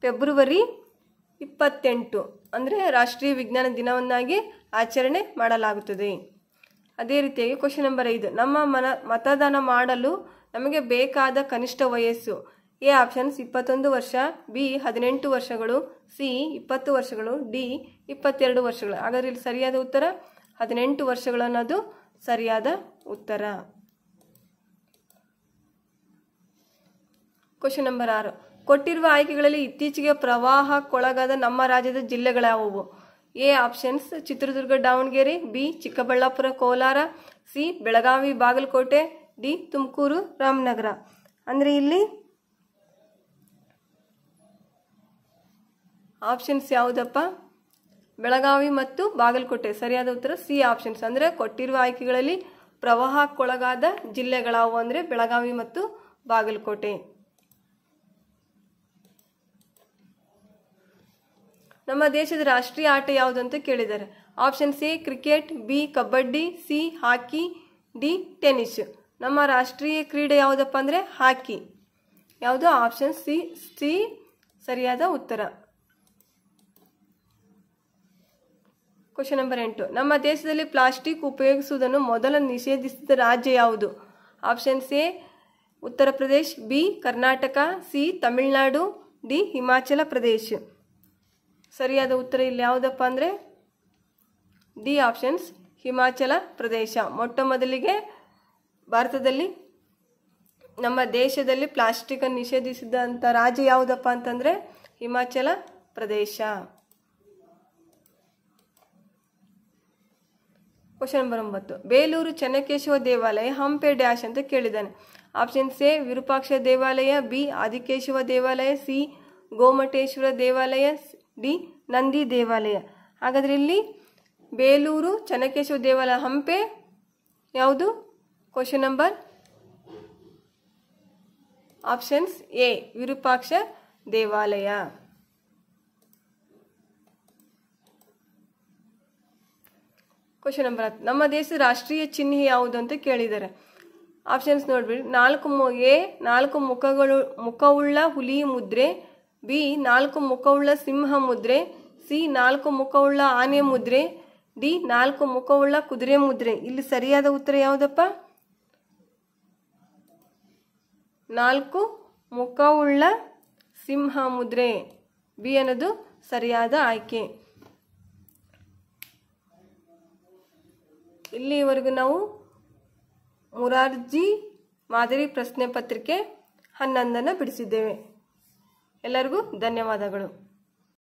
ಫೆಬ್ರವರಿ 28 ಅಂದರೆ ರಾಷ್ಟ್ರೀಯ ವಿಜ್ಞಾನ ದಿನವನ್ನಾಗಿ ಆಚರಣೆ ಮಾಡಲಾಗುತ್ತದೆ. ಅದೇ ರೀತಿಯಾಗಿ ಕ್ವಶನ್ ನಂಬರ್ 5. ನಮ್ಮ ಮತದಾನ ಮಾಡಲು ನಮಗೆ ಬೇಕಾದ ಕನಿಷ್ಠ ವಯಸ್ಸು? ಎ ಆಪ್ಷನ್ಸ್ 21 ವರ್ಷ, ಬಿ 18 ವರ್ಷಗಳು, ಸಿ 20 ವರ್ಷಗಳು, ಡಿ 22 ವರ್ಷಗಳು. ಹಾಗಾದ್ರೆ ಇಲ್ಲಿ ಸರಿಯಾದ ಉತ್ತರ 18 ವರ್ಷಗಳು ಅನ್ನೋದು ಸರಿಯಾದ ಉತ್ತರ. Question number 6. ಕೊಟ್ಟಿರುವ ಆಯ್ಕೆಗಳಲ್ಲಿ ಇತ್ತೀಚೆಗೆ ಪ್ರವಾಹಕ್ಕೊಳಗಾದ ನಮ್ಮ ರಾಜ್ಯದ ಜಿಲ್ಲೆಗಳ್ಯಾವುವು? A options Chitradurga Davanagere, B Chikkaballapur Kolar, C Belagavi Bagalkot, D Tumakuru Ramanagara. ಅಂದ್ರೆ ಇಲ್ಲಿ ಆಪ್ಷನ್ಸ್ ಯಾವುದಪ್ಪ? ಬೆಳಗಾವಿ ಮತ್ತು ಬಾಗಲಕೋಟೆ. ಸರಿಯಾದ ಉತ್ತರ ಸಿ ಆಪ್ಷನ್ಸ್. ಅಂದ್ರೆ ಕೊಟ್ಟಿರುವ ಆಯ್ಕೆಗಳಲ್ಲಿ ಪ್ರವಾಹಕ್ಕೊಳಗಾದ ಜಿಲ್ಲೆಗಳಾವು ಅಂದ್ರೆ ಬೆಳಗಾವಿ ಮತ್ತು ಬಾಗಲಕೋಟೆ. ನಮ್ಮ ದೇಶದ ರಾಷ್ಟ್ರೀಯ ಆಟ ಯಾವುದು ಅಂತ ಕೇಳಿದ್ದಾರೆ. Options A cricket, B kabaddi, C hockey, D tennis. ನಮ್ಮ ರಾಷ್ಟ್ರೀಯ ಕ್ರೀಡೆ ಯಾವುದಪ್ಪ ಅಂದ್ರೆ ಹಾಕಿ. ಯಾವುದು? ಆಪ್ಷನ್ ಸಿ ಸರಿಯಾದ ಉತ್ತರ. Question number 8. ನಮ್ಮ ದೇಶದಲ್ಲಿ ಪ್ಲಾಸ್ಟಿಕ್ ಉಪಯೋಗಿಸುವುದನ್ನು ಮೊದಲು ನಿಷೇಧಿಸಿದ ರಾಜ್ಯ ಯಾವುದು? Options A Uttar Pradesh, B Karnataka, C Tamil Nadu, D Himachal Pradesh. ಸರಿಯಾದ ಉತ್ತರ ಇಲ್ಲಿ ಯಾವುದಪ್ಪ ಅಂದರೆ ಡಿ ಆಪ್ಷನ್ಸ್ ಹಿಮಾಚಲ ಪ್ರದೇಶ. ಮೊಟ್ಟ ಮೊದಲಿಗೆ ಭಾರತದಲ್ಲಿ ನಮ್ಮ ದೇಶದಲ್ಲಿ ಪ್ಲಾಸ್ಟಿಕ್ ಅನ್ನು ನಿಷೇಧಿಸಿದಂಥ ರಾಜ್ಯ ಯಾವುದಪ್ಪ ಅಂತಂದರೆ ಹಿಮಾಚಲ ಪ್ರದೇಶ. ಕ್ವಶನ್ ನಂಬರ್ 9 ಬೇಲೂರು ಚೆನ್ನಕೇಶವ ದೇವಾಲಯ ಹಂಪೆ ಡ್ಯಾಶ್ ಅಂತ ಕೇಳಿದ್ದಾನೆ. ಆಪ್ಷನ್ಸ್ ಎ ವಿರೂಪಾಕ್ಷ ದೇವಾಲಯ, ಬಿ ಆದಿಕೇಶವ ದೇವಾಲಯ, ಸಿ ಗೋಮಟೇಶ್ವರ ದೇವಾಲಯ, ಡಿ ನಂದಿ ದೇವಾಲಯ. ಹಾಗಾದ್ರೆ ಇಲ್ಲಿ ಬೇಲೂರು ಚೆನ್ನಕೇಶವ ದೇವಾಲಯ ಹಂಪೆ ಯಾವುದು? Question number options A Virupaksha ದೇವಾಲಯ. ಕ್ವಶನ್ ನಂಬರ್ 10 ನಮ್ಮ ದೇಶದ ರಾಷ್ಟ್ರೀಯ ಚಿಹ್ನೆ ಯಾವುದು ಅಂತ ಕೇಳಿದ್ದಾರೆ. ಆಪ್ಷನ್ಸ್ ನೋಡ್ಬಿಡಿ. 4 ಮುಖವುಳ್ಳ ಹುಲಿ ಮುದ್ರೆ, ಬಿ 4 ಮುಖವುಳ್ಳ ಸಿಂಹ ಮುದ್ರೆ, ಸಿ 4 ಮುಖವುಳ್ಳ ಆನೆ ಮುದ್ರೆ, ಡಿ 4 ಮುಖವುಳ್ಳ ಕುದುರೆ ಮುದ್ರೆ. ಇಲ್ಲಿ ಸರಿಯಾದ ಉತ್ತರ ಯಾವುದಪ್ಪ? 4 ಮುಖವುಳ್ಳ ಸಿಂಹ ಮುದ್ರೆ, ಬಿ ಅನ್ನೋದು ಸರಿಯಾದ ಆಯ್ಕೆ. ಇಲ್ಲಿವರೆಗೂ ನಾವು ಮುರಾರ್ಜಿ ಮಾದರಿ ಪ್ರಶ್ನೆ ಪತ್ರಿಕೆ 11 ಬಿಡಿಸಿದ್ದೇವೆ. ಎಲ್ಲರಿಗೂ ಧನ್ಯವಾದಗಳು.